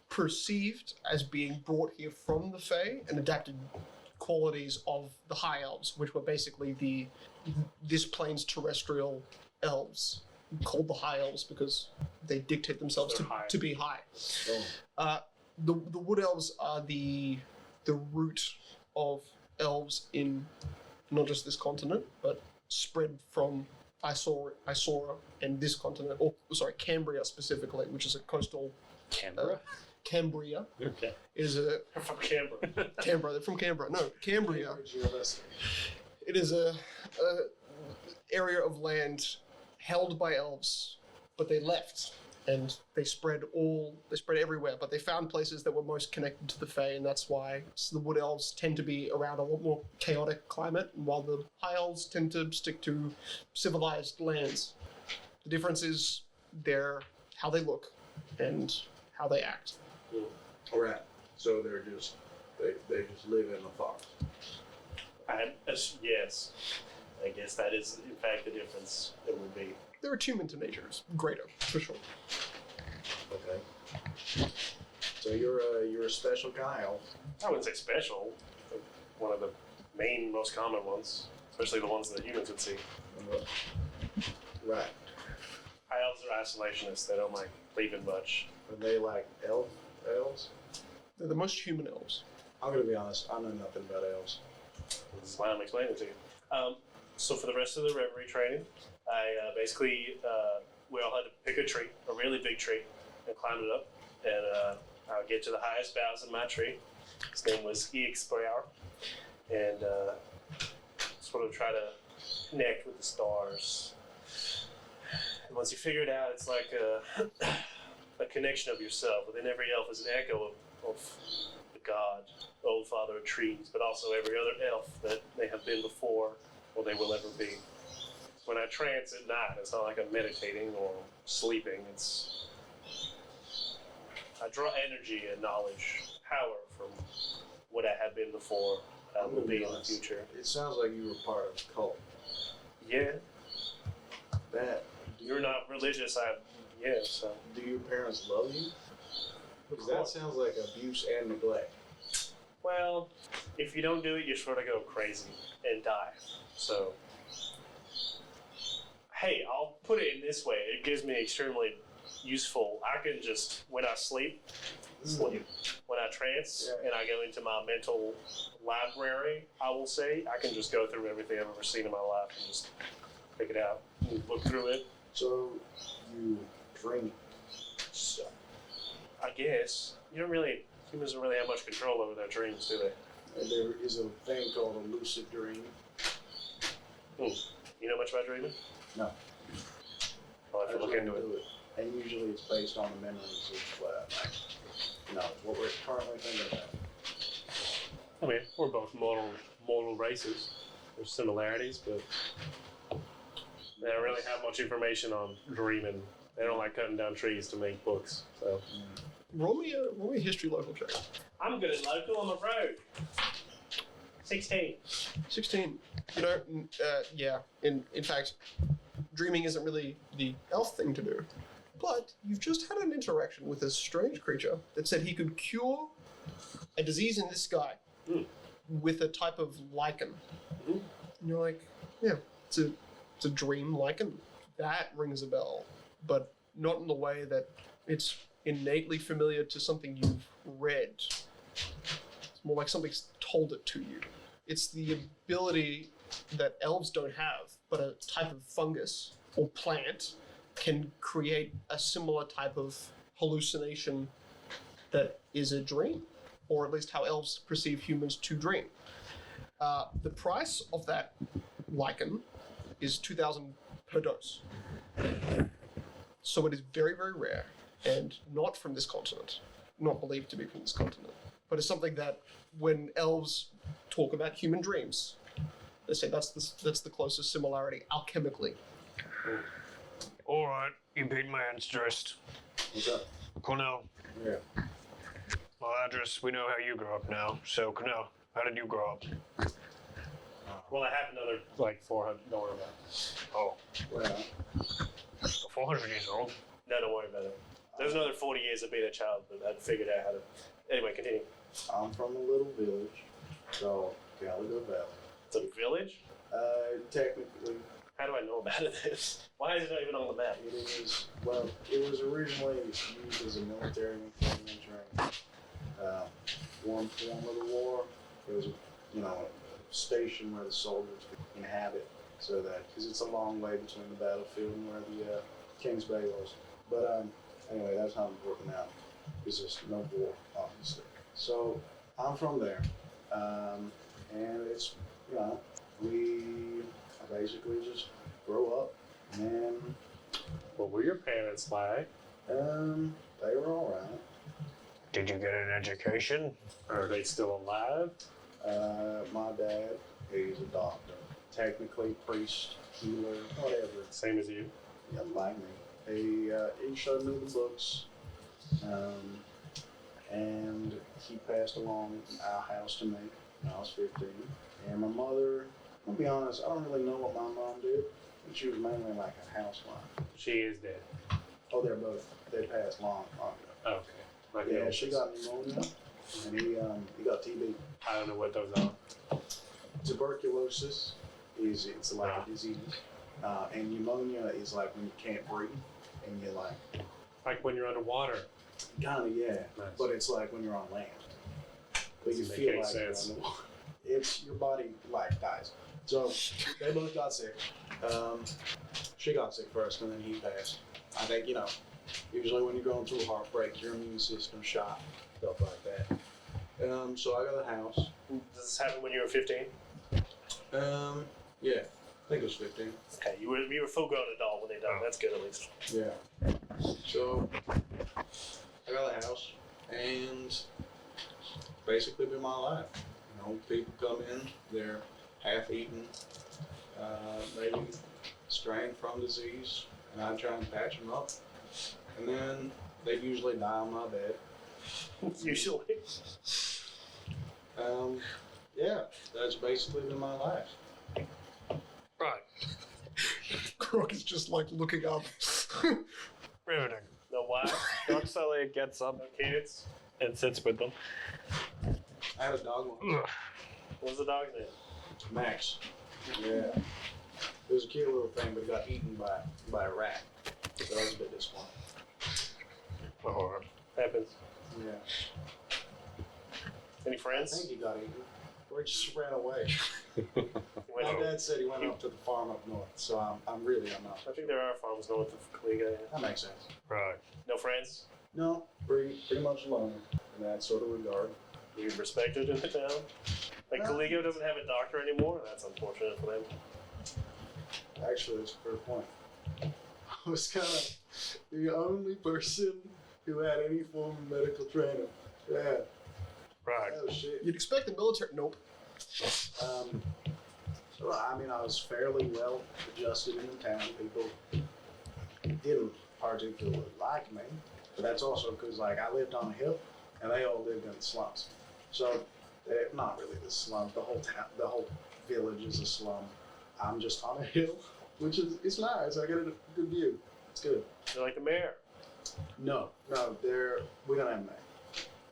perceived as being brought here from the fey and adapted qualities of the high elves, which were basically this plane's terrestrial elves, called the high elves because they dictate themselves to be high. The wood elves are the root of elves in not just this continent, but spread from Isora and this continent, Cambria specifically, which is a coastal Cambria. Okay. Is From Canberra. Canberra. They're from Canberra. No, Cambria. Cambridge University. It is a area of land held by elves, but they left and they spread everywhere. But they found places that were most connected to the Fae, and that's why the wood elves tend to be around a lot more chaotic climate, while the high elves tend to stick to civilized lands. The difference is how they look and how they act. Right. So they're just they just live in the forest. Yes. I guess that is, in fact, the difference. It would be. Their attunement to nature is greater, for sure. Okay. So you're a special guy, elf. I wouldn't say special, but one of the main, most common ones, especially the ones that humans would see. Right. High elves are isolationists. They don't like leaving much. Are they like elves? They're the most human elves. I'm gonna be honest. I know nothing about elves. That's why I'm explaining it to you. So for the rest of the reverie training, I basically we all had to pick a tree, a really big tree, and climb it up. And I would get to the highest boughs of my tree. His name was Eexpower, and sort of try to connect with the stars. And once you figure it out, it's like a connection of yourself. Within every elf is an echo of the god, the old father of trees, but also every other elf that they have been before or they will ever be. When I trance at night, it's not like I'm meditating or sleeping. I draw energy and knowledge, power from what I have been before, will be in the future. It sounds like you were part of a cult. Yeah, That. you're not religious. So. Do your parents love you? Because that sounds like abuse and neglect. Well, if you don't do it, you sort of go crazy and die. So, hey, I'll put it in this way. It gives me extremely useful. I can just, when I sleep, when I trance, and I go into my mental library, I will say, I can just go through everything I've ever seen in my life and just pick it out and look through it. So you drink stuff. I guess. Humans don't really have much control over their dreams, do they? And there is a thing called a lucid dream. You know much about dreaming? No. I'll have to look into it. And usually it's based on the memories of what we're currently thinking about. I mean, we're both mortal races. There's similarities, but they don't really have much information on dreaming. They don't like cutting down trees to make books. So Roll me a history local check. I'm good at local. I'm a rogue. 16. 16. You know, yeah. In fact, dreaming isn't really the elf thing to do. But you've just had an interaction with a strange creature that said he could cure a disease in this guy with a type of lichen. And you're like, yeah, it's a dream lichen. That rings a bell, but not in the way that it's innately familiar to something you've read. It's more like something's told it to you. It's the ability that elves don't have, but a type of fungus or plant can create a similar type of hallucination that is a dream, or at least how elves perceive humans to dream. The price of that lichen is 2,000 per dose. So it is very, very rare, and not from this continent, not believed to be from this continent, but it's something that when elves talk about human dreams, they say that's the closest similarity alchemically. All right, you beat my interest. What's up? Cornell, Yeah. well, Adris, we know how you grew up now. So, Cornell, how did you grow up? Well, I have another, 400. Don't worry about it. Oh, Well, 400 years old. No, don't worry about it. There's another 40 years of being a child, but I figured out how to. Anyway, continue. I'm from a little village called Gallagher Valley. It's a village? Technically, How do I know about this? Why is it not even on the map? it was originally used as a military encampment during one form of the war. It was, a station where the soldiers could inhabit, so that, because it's a long way between the battlefield and where the King's Bay was. But anyway, that's how I'm working out, because there's no war, obviously. So I'm from there, and it's, I basically just grow up, and then What were your parents like? they were all right. Did you get an education? Are they still alive? My dad, he's a doctor, technically priest, healer, whatever. Same as you. Yeah, like me. He showed me the books, and he passed along our house to me when I was 15. And my mother, I'll be honest, I don't really know what my mom did. And she was mainly like a housewife. She is dead. Oh, they passed long ago. Okay. Like Yeah, she got pneumonia, and he got TB. I don't know what those are. Tuberculosis it's like a disease, and pneumonia is like when you can't breathe, and you're Like when you're underwater. kind of Nice. but it's like when you're on land, but you Doesn't make feel any like sense. you're underwater. It's your body like dies. So they both got sick. She got sick first, and then he passed. I think usually when you're going through heartbreak, your immune system shot, stuff like that. So I got a house. Does this happen when you were 15? Yeah, I think it was 15. Okay, you were full grown adult when they died. That's good at least. Yeah. So I got a house, and basically been my life. People come in, they're half-eaten, maybe strained from disease, and I try and patch them up. And then they usually die on my bed. Usually. Yeah, that's basically been my life. Right. Croc is just like looking up. Riveting. No wife, Roxelia gets up no kids. and sits with them. I had a dog once, Ugh. What was the dog's name? Max. Yeah. It was a cute little thing, but it got eaten by a rat. So I was a bit disappointed. Oh, Happens. Yeah. Any I friends? think he got eaten. Or he just ran away. You went My home. dad said he went up to the farm up north, so I'm not. I think there are farms north of Caliga. That makes sense. right. No friends? No, pretty much alone in that sort of regard. You respected in the town? Like Caligo doesn't have a doctor anymore? That's unfortunate for them. Actually, that's a fair point. I was kind of the only person who had any form of medical training. Yeah. Right. Oh shit. You'd expect the military. Nope. Well, I mean, I was fairly well adjusted in the town. People didn't particularly like me, but that's also because I lived on a hill, and they all lived in the slums. So, not really the slums. The whole town, the whole village is a slum. I'm just on a hill, which is it's nice. I get a good view. It's good. They're like the mayor. No, we don't have that.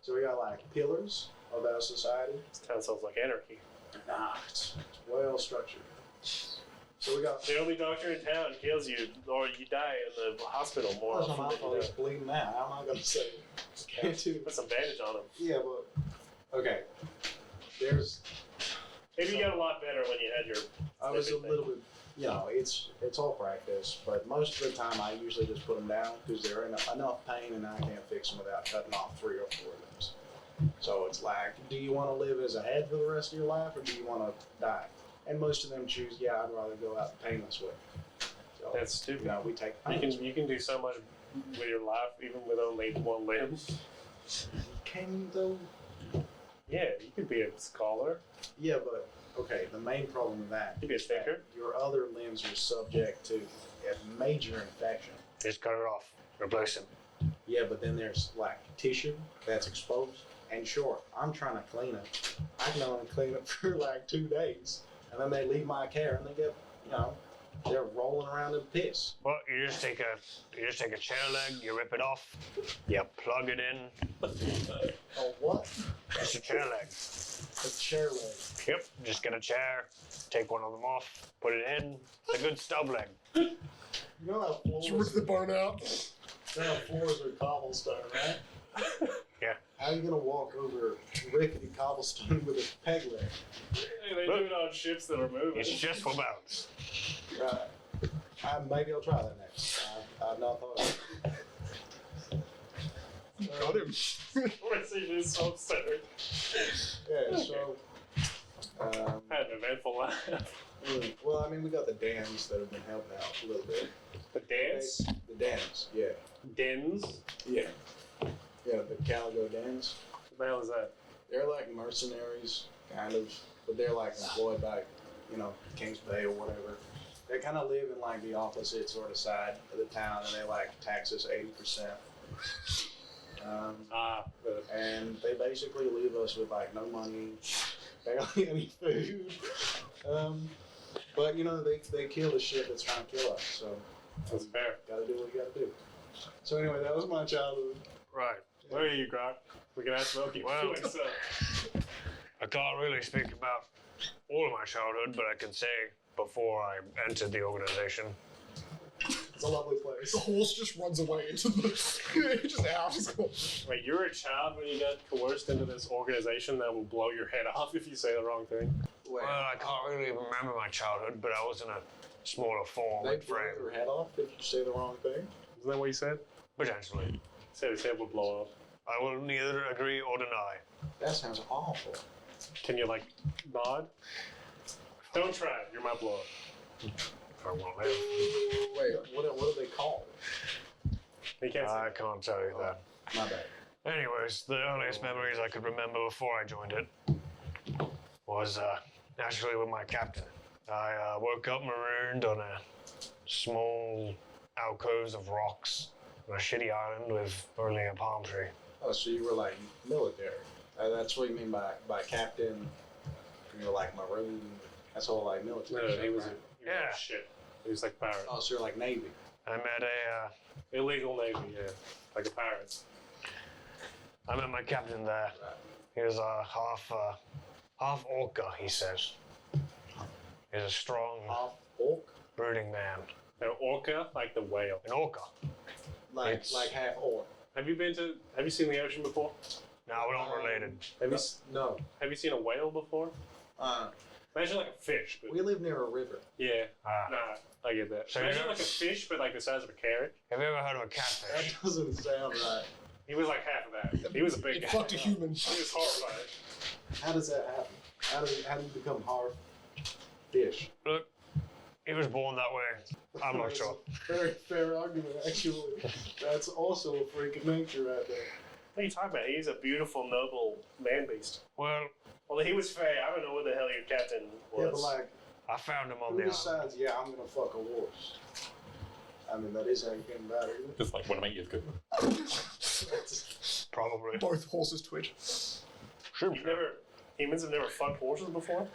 So we got pillars of our society. This town sounds like anarchy. Nah, it's well structured. So we got. The only doctor in town kills you, or you die in the hospital more That's not my often fault. than He's you bleeding out. How am I gonna say? know. Can't do. Put some bandage on him. Yeah, but okay. There's. Maybe you got a lot better when you had your. I was a snippet little bit. It's all practice, but most of the time I usually just put them down because they're in enough pain and I can't fix them without cutting off 3 or 4 limbs. So it's do you want to live as a head for the rest of your life or do you want to die? And most of them choose, I'd rather go out the painless way. So, That's stupid. we take the You painless can do so much with your life, even with only one limb. Can you though? Yeah, you could be a scholar. Yeah, but okay, the main problem with that You could be a is that thinker. your other limbs are subject to a major infection. Just cut it off. Replace him. Yeah, but then there's tissue that's exposed. And sure, I'm trying to clean it. I can only clean it for 2 days. And then they leave my care and they get, they're rolling around in piss. Well, you just take a chair leg, you rip it off, you plug it in. Oh, what? Just a chair leg. A chair leg. Yep. Just get a chair, take one of them off, put it in. It's a good stub leg. You know how Just rip floors, the bone out. floors are cobblestone, right? Yeah. How are you going to walk over rickety cobblestone with a peg leg? They do it on ships that are moving. It's just for bounce. Right. Maybe I'll try that next. I've not thought of it. Got him. Conversation is so absurd. Yeah, so. I had an eventful life. Well, I mean, we got the dams that have been helping out a little bit. The dance? The dams, yeah. Dens? Yeah. Yeah, the Caligo dams. What the hell is that? They're like mercenaries, kind of, but they're employed by, Kings Bay or whatever. They kind of live in the opposite sort of side of the town, and they tax us 80%. And they basically leave us with no money, barely any food. But you know, they kill the shit that's trying to kill us. So That's fair. gotta do what you gotta do. So anyway, that was my childhood. Right. Where are you, Grok? We can ask Smokey. Well- What's up? I can't really speak about all of my childhood, but I can say before I entered the organization. It's a lovely place. The horse just runs away into the just out. Wait, you were a child when you got coerced into this organization that will blow your head off if you say the wrong thing? Well, I can't really remember my childhood, but I was in a smaller form They with blow frame. your head off if you say the wrong thing. Isn't that what you said? Potentially. You said his head would blow off. I will neither agree or deny. That sounds awful. Can you, like, nod? Don't try it. You're my blow up. If I want to live. Wait, what are they called? You can't say I that. can't tell you that. My bad. Anyways, the earliest memories I could remember before I joined it was naturally with my captain. I woke up marooned on a small alcoves of rocks on a shitty island with only a palm tree. Oh, so you were like military. That's what you mean by captain. You were like maroon. That's all like military. No, stuff, he was right? Yeah. shit. He was like a pirate. Oh, so you're like Navy. I met Illegal Navy, yeah. Like a pirate. I met my captain there. Right. He was half orca, he says. He's a strong, Half orc, brooding man. An orca, like the whale. An orca. like half orc. Have you seen the ocean before? No, we're not related. No. Have you seen a whale before? Imagine like a fish, but We live near a river. yeah. Ah. Nah, I get that. So Imagine you're- like a fish, but like the size of a carrot. Have you ever heard of a That catfish? doesn't sound right. He was like half of that. He was a big It guy. fucked a human. He was horrified. How does that happen? How do you become half fish? Look, he was born that way. I'm not sure. Very fair argument, actually. That's also a freak of nature right there. What are you talking about? He's a beautiful, noble man beast. Well, Well, he was fair. I don't know what the hell your captain was. Yeah, but like, I found him on who the island. decides, yeah, I'm gonna fuck a horse? I mean, that is how you came about it, isn't Just like one of my ears go. it? Probably. Both horses twitch. Sure. Humans have never fucked horses before?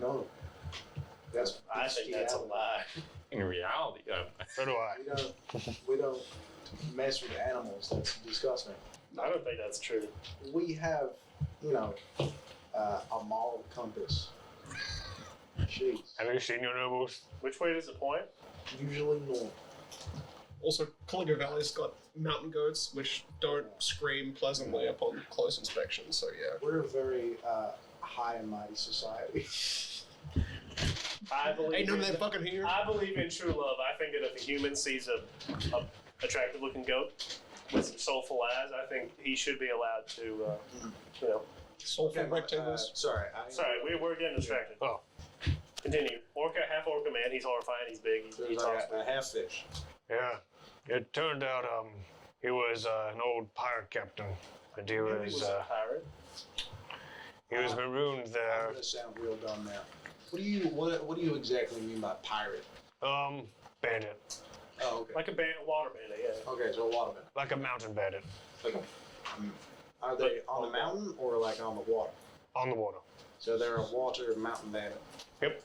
No. That's I think that's a lie. In reality, So do I. we don't mess with animals. That's disgusting. I don't think that's true. We have, a moral compass. Jeez. Have you seen your nobles? Which way does it point? Usually north. Also, Collinger Valley's got mountain goats, which don't scream pleasantly upon close inspection, so yeah. We're a very high and mighty society. I believe. Ain't none of in- that fucking here. I believe in true love. I think that if a human sees a attractive looking goat with some soulful eyes, I think he should be allowed to, Soulful rectangles. Sorry. Sorry, we're getting distracted. Oh. Continue. Orca, half orca man. He's horrifying. He's big. He There's talks. like a half fish. Yeah. It turned out he was an old pirate captain, and he He was a pirate. marooned I'm there. gonna sound real dumb now. What do you exactly mean by pirate? Bandit, Oh, okay. Like a water bandit, yeah. Okay, so a lot of it. like a mountain bandit Okay. Are they on the mountain or like on the water? on the water. So they're a water mountain bandit. Yep.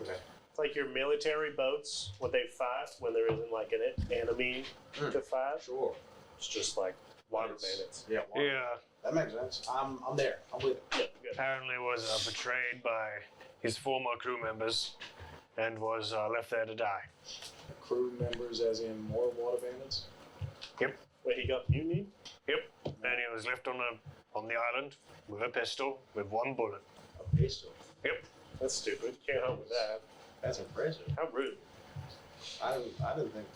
Okay. It's like your military boats when they fight, when there isn't like an enemy to fight. Sure. It's just like water It's- bandits. Yeah. Water. Yeah. That makes sense. I'm there. I'm with it. Yeah, good. Apparently was betrayed by his former crew members, and was left there to die. Crew members, as in more water bandits. Wait, he got mutinied? Yep. And he was left on the island with a pistol with one bullet. A pistol. Yep. That's stupid. Can't help with that. That's impressive. How rude. I didn't think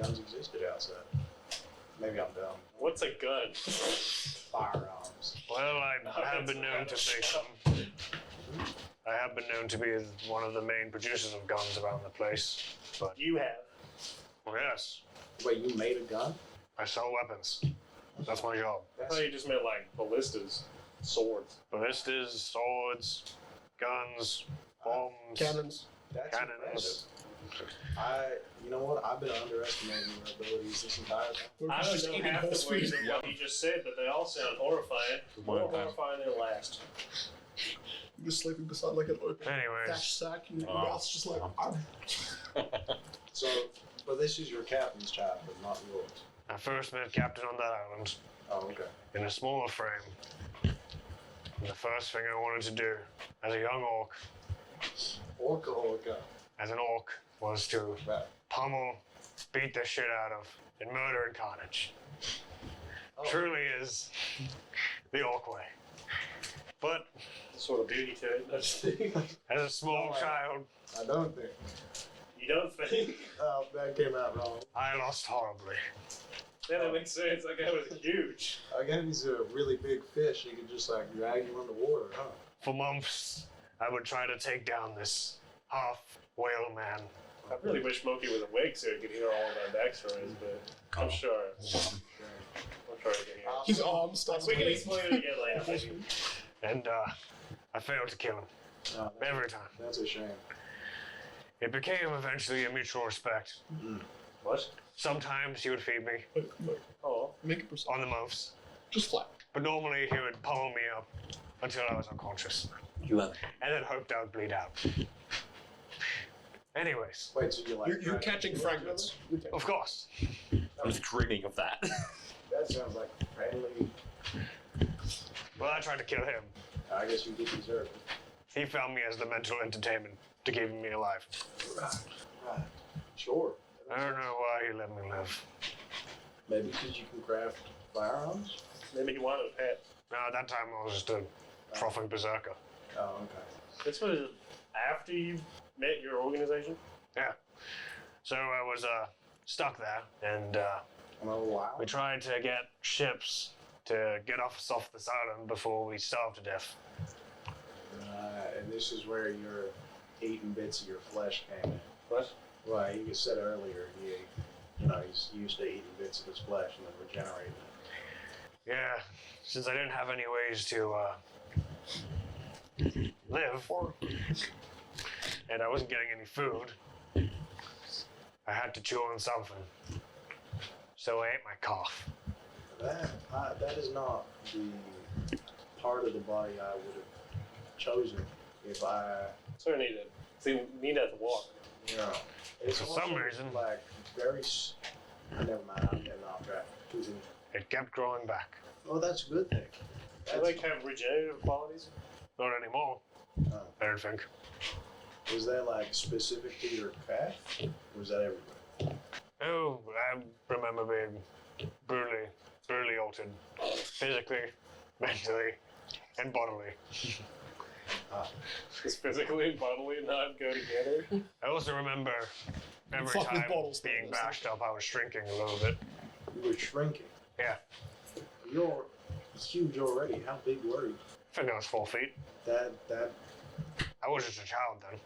guns existed outside. Maybe I'm dumb. What's a gun? Firearms. Well, I have been known to make some. I have been known to be one of the main producers of guns around the place. But You have. yes, Wait, you made a gun? I sell weapons. That's my job. I thought you just meant like ballistas, swords. Ballistas, swords, guns, bombs, Cannons. That's cannons. impressive. You know what? I've been underestimating your abilities this entire time. We're I just don't know eating half horse the words feet. of what he just said, but they all sound horrifying. More horrifying than last. You're sleeping beside like an open Anyways. thatch sack, and your mouth's just like. So, but this is your captain's child, but not yours. I first met Captain on that island Oh, okay. in a smaller frame. And the first thing I wanted to do as a young orc, Orca. as an orc, was to Right. pummel, beat the shit out of, and murder and carnage. Oh. Truly is the orc way. But Sort of beauty to it. That's as a small Oh, child, I don't think. you don't think? Oh, that came out wrong. I lost horribly. Yeah, that makes sense. That guy was huge. I guess he's a really big fish. He could just like drag you underwater, huh? For months, I would try to take down this half whale man. I really wish Smokey was awake so he could hear all of our backstories, but I'm sure. I'm sure he can hear. His arm starts. We can bleeding. explain it again later. Maybe. And I failed to kill him No, every time. that's a shame. It became eventually a mutual respect. What? Sometimes he would feed me Oh. Make a percent. on the mouths, Just flat. but normally he would pummel me up until I was unconscious, You have and then hoped I would bleed out. Anyways, Wait, so you like? You're catching fragments. of course, I was dreaming of that. That sounds like friendly. well, I tried to kill him. I guess you did deserve it. He found me as the mental entertainment to keep me alive. Right. Sure. I don't know why he let me live. Maybe because you can craft firearms. Maybe he wanted a pet. No, at that time I was just a frothing berserker. Oh, okay. This was after you met your organization? Yeah. So I was stuck there, and Oh wow. we tried to get ships to get us off this island before we starved to death. And this is where your eating bits of your flesh came in. What? Well, you said earlier he's used to eating bits of his flesh and then regenerating it. Yeah, since I didn't have any ways to live, and I wasn't getting any food, I had to chew on something. So I ate my cough. That is not the part of the body I would have chosen if I, Sort of needed. See, need that to walk. It's For some also, reason. like never mind. I'm getting off track. Continue. It kept growing back. Oh, that's a good thing. Do you like have regenerative qualities? Not anymore, Oh. I don't think. Was that like specific to your calf, or was that everywhere? Oh, I remember being brutally altered. Physically, mentally, and bodily. Does physically and bodily not go together? I also remember every Fuck with time bottles, though, being that's bashed up, I was shrinking a little bit. You were shrinking. Yeah, You're huge already. How big were you? I think I was 4 feet. That I was just a child then.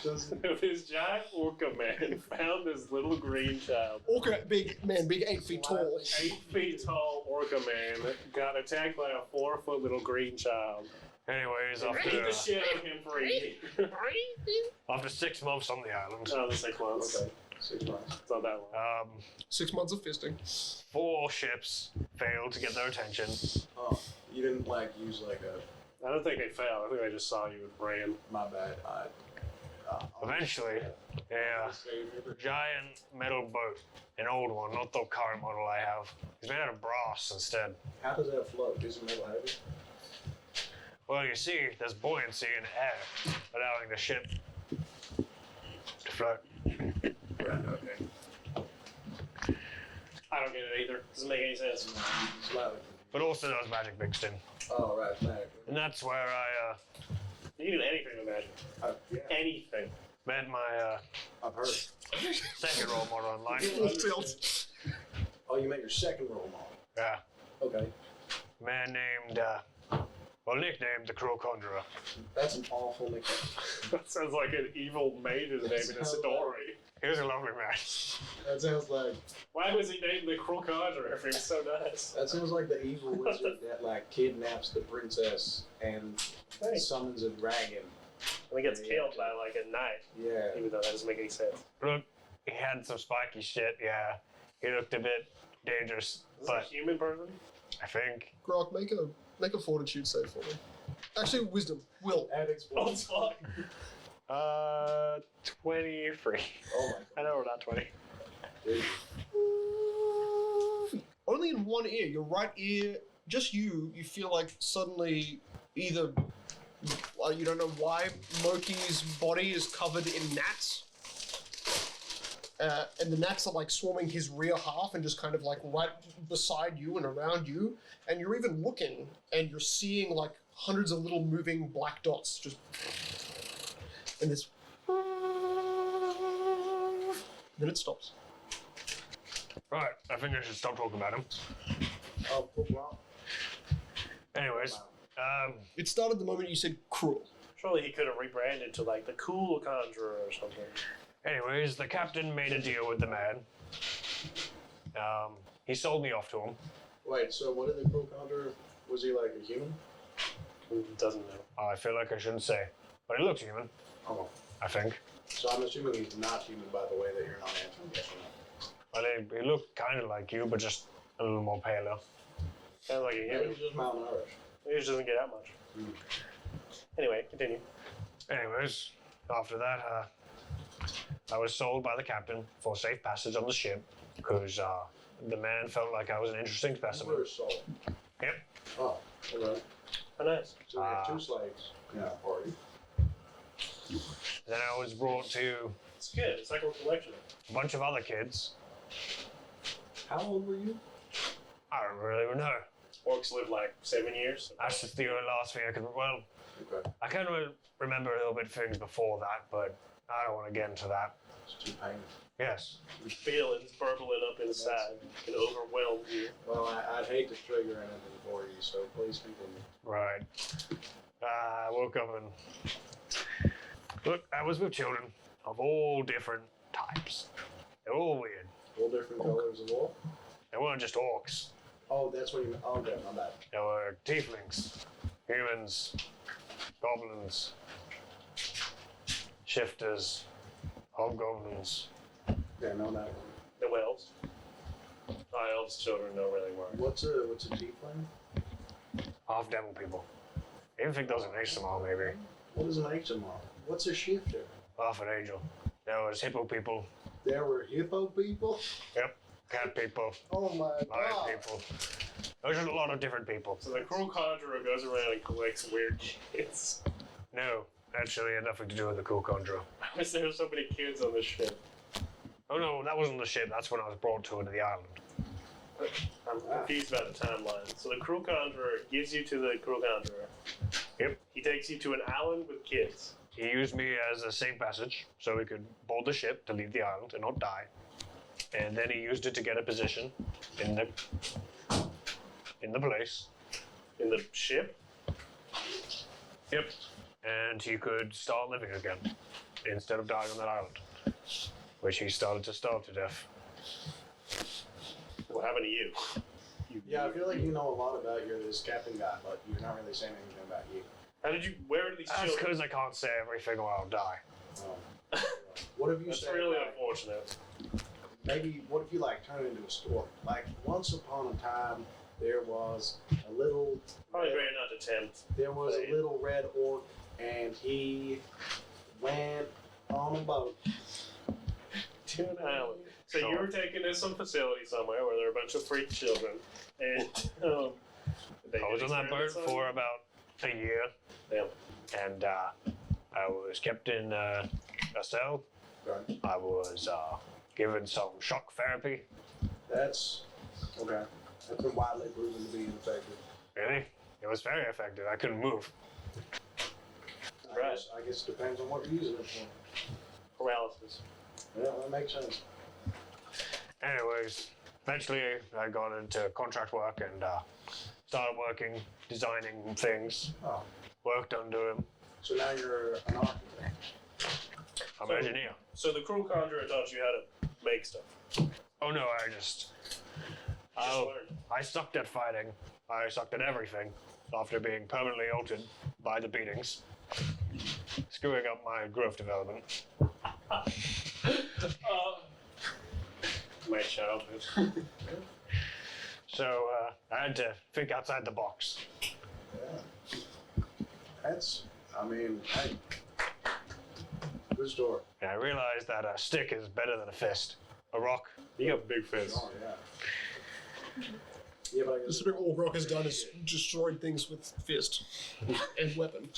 doesn't. If this giant orca man found this little green child, Orca, big 8 feet tall. 8 feet tall orca man got attacked by a 4-foot little green child. Anyways, Beat the shit out of him for a year. after 6 months on the island, Oh, the 6 months. Okay, 6 months. It's not that long. 6 months of fisting. 4 ships failed to get their attention. Oh, you didn't like use like a. I don't think they failed. I think they just saw you and ran. My bad. Eventually, a giant metal boat, an old one, not the current model I have. It's made out of brass instead. How does that float? Isn't metal heavy? Well, you see, there's buoyancy in air, allowing the ship to float. Right. Okay. I don't get it either. Doesn't make any sense. Slightly. But also there's magic mixed in. Oh right, magic. And that's where I You can do anything with magic. Yeah, Anything. met my I've heard. second role model in life. Full tilt. Oh, you met your second role model. Yeah, Okay. a man named, nicknamed the Cruel Conjurer. That's an awful nickname. That sounds like an evil mage's name in a story. He was a lovely man. That sounds like Why was he named the Cruel Conjurer if he was so nice? that sounds like the evil wizard that like kidnaps the princess and summons a dragon. And he gets killed by like a knife, Yeah. even though that doesn't make any sense. Look, he had some spiky shit, yeah. He looked a bit dangerous, Is this a but human person? I think Grok, make a fortitude save for me. Actually, wisdom. Will. Add Oh, explosion. it's fine. 23. Oh my I know we're not 20. dude. Only in one ear, your right ear, just you feel like suddenly either, you don't know why, Moki's body is covered in gnats. And the gnats are like swarming his rear half and just kind of like right beside you and around you. And you're even looking and you're seeing like hundreds of little moving black dots just. And this. Then it stops. Right, I think I should stop talking about him. Oh, well. Anyways, It started the moment you said cruel. Surely he could have rebranded to like the Cool Conjurer or something. anyways, the captain made a deal with the man. He sold me off to him. Wait, so what did the Crow Conjurer? Was he like a human? Who doesn't know? I feel like I shouldn't say, but he looks human, Oh. I think. So I'm assuming he's not human by the way that you're not answering yes or no. Well, he looked kind of like you, but just a little more paler. Kind of like a Maybe human. he's just malnourished. He just doesn't get out much. Anyway, continue. Anyways, after that, I was sold by the captain for safe passage on the ship because the man felt like I was an interesting specimen. Super soul. Yep. Oh, okay. Oh, nice. So we have two slaves in our party. Then I was brought to It's good. It's like a collection. a bunch of other kids. How old were you? I don't really know. Orcs live like 7 years. That's just the last thing I can. Well, Okay. I can remember a little bit things before that, but I don't want to get into that. It's too painful. Yes. Feelings burbling up inside can overwhelm you. Well, I'd hate to trigger anything for you, so please continue. Right. I woke up and look. I was with children of all different types. They're all weird. All different colors of wool? They weren't just orcs. Oh, that's what you meant. Oh, okay, my bad. There were tieflings, humans, goblins, shifters, hobgoblins. Okay, know that one. No elves. High elves children don't really work. What's a tiefling? Half devil people. I even think those are HMR maybe. What is an HMR? What's a shifter? Half an angel. There was hippo people. There were hippo people? Yep. Cat people. Oh my Lion god. people. There's just a lot of different people. So the Cruel Conjurer goes around and collects weird kids. No, actually had nothing to do with the cool conjurer. Why was there so many kids on the ship? Oh no, that wasn't the ship. That's when I was brought to the island. I'm confused about the timeline. So the Cruel Conjurer gives you to the Cruel Conjurer. Yep. He takes you to an island with kids. He used me as a safe passage so we could board the ship to leave the island and not die. And then he used it to get a position in the place. In the ship? Yep. And he could start living again instead of dying on that island, which he started to starve to death. What happened to you? Yeah, I feel like you know a lot about this captain guy, but you're not really saying anything about you. How did you? Where are these That's children? because I can't say everything or I'll die. What if you That's say really like, unfortunate. maybe what if you like turn it into a story? Like once upon a time there was a little Probably better not to tempt. there was a little red orc and he went on a boat. To an island. So Sure. you were taken to some facility somewhere where there were a bunch of freak children, and they I was did on that boat experiments on for you? about a year, Damn. and I was kept in a cell. Right. I was given some shock therapy. That's okay. That's been widely proven to be ineffective. Really? It was very effective. I couldn't move. Right. I guess it depends on what you're using it for. Paralysis. Yeah, that makes sense. Anyways, eventually I got into contract work and started working, designing things. Oh. Worked under him. So now you're an architect. I'm So- an engineer. So the Cruel Conjurer taught you how to make stuff. Oh no, I just learned. I sucked at fighting. I sucked at everything after being permanently altered by the beatings, screwing up my growth development. My childhood. So I had to think outside the box. Yeah. That's, I mean, hey, good story. And I realized that a stick is better than a fist. A rock. You got big fist. Oh, yeah. Yeah, but I guess This is what all Rock has done is destroyed things with fist and weapon.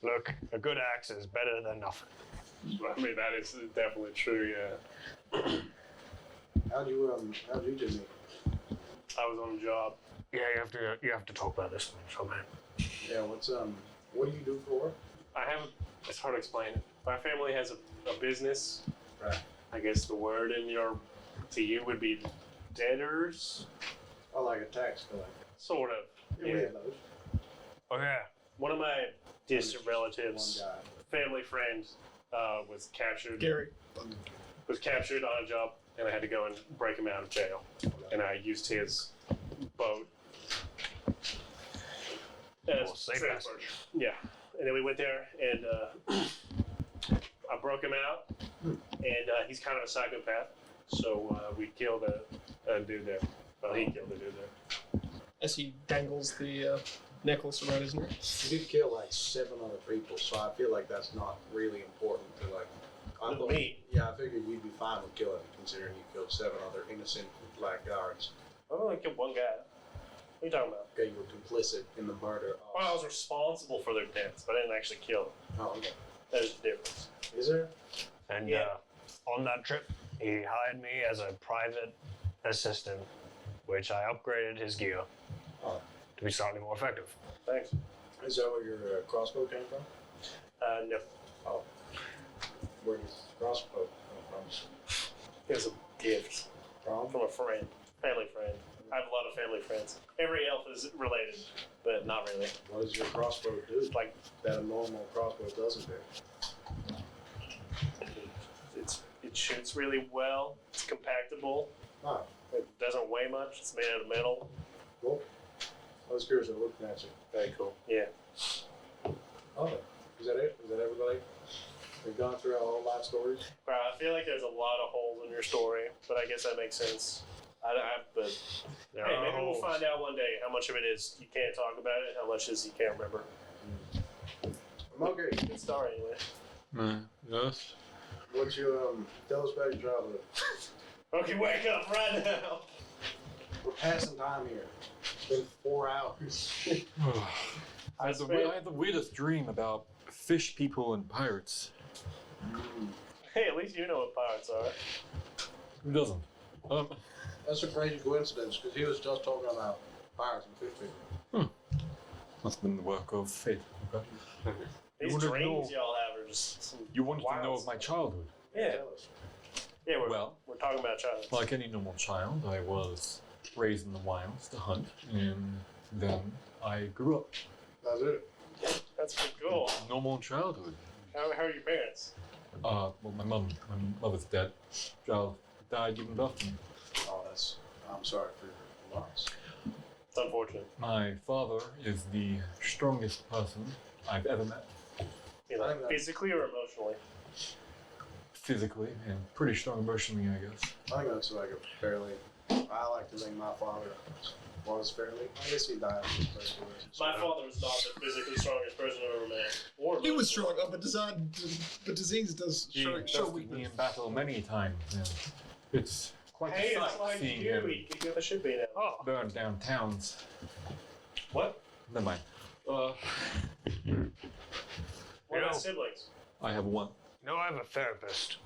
Look, a good axe is better than nothing. I mean, that is definitely true, yeah. how'd you do me? I was on a job. Yeah, you have to talk about this one, so man. Yeah, what do you do for work? It's hard to explain. My family has a business. Right. I guess the word to you would be debtors? Oh, like a tax collector. Sort of. Yeah, we have those. Oh yeah. One of my distant relatives, One family friend, was captured. Gary. Was captured on a job, and I had to go and break him out of jail. And I used his boat as safe transport. Yeah, and then we went there, and I broke him out, and he's kind of a psychopath. So we killed a dude there. Well, he killed a dude there. As he dangles the necklace around his neck. You did kill like 7 other people, so I feel like that's not really important to like. I thought, Me? yeah, I figured you'd be fine with killing, considering you killed 7 other innocent black guards. I only killed one guy. What are you talking about? Okay, you were complicit in the murder of. Well, I was responsible for their deaths, but I didn't actually kill them. Oh, okay. There's the difference. Is there? And Yeah. on that trip, he hired me as a private assistant, which I upgraded his gear Oh. to be slightly more effective. Thanks. Is that where your crossbow came from? No, Oh. Where does the crossbow come it was a gift from? from a friend, family friend. I have a lot of family friends. Every elf is related, but not really. What does your crossbow do? It's like That a normal crossbow doesn't do. it shoots really well. It's compactable. Oh, It doesn't weigh much. It's made out of metal. cool. I was curious of looking at you. Very cool. Yeah. Oh, is that it? Is that everybody? We've gone through our whole life stories. Well, I feel like there's a lot of holes in your story, but I guess that makes sense. But There hey, are maybe we'll holes. find out one day how much of it is you can't talk about it, how much is you can't remember. I'm okay. Good story anyway. Yes. What's your tell us about your childhood? Okay, wake up right now. We're passing time here. It's been 4 hours. I had the weirdest dream about fish people and pirates. Hey, at least you know what pirates are. Who doesn't? That's a crazy coincidence because he was just talking about pirates and fish people. Must have been the work of fate. Okay. These wanted to dreams know- y'all have are just some You wanted wild to know of stuff. my childhood. Yeah, Tell us. yeah. Well- We're talking about childhood. Like any normal child, I was raised in the wilds to hunt, and then I grew up. That's it. That's pretty cool. Normal childhood. How are your parents? Well, my mother's dead. Child died giving birth to me. Oh, I'm sorry for your loss. It's unfortunate. My father is the strongest person I've ever met. You know, physically or emotionally? Physically, and pretty strong emotionally, I guess. I think that's like a fairly. I like to think my father was fairly. I guess he died. My father was not the physically strongest person I've ever met. Or He was strong, but disease does He show bested me weakness. in battle many times, and it's quite Hey, a it's sight like seeing you. him He could get the shit beat out. Oh, burn down towns. What? Never mind. What You about know- siblings? I have one. no, I have a therapist.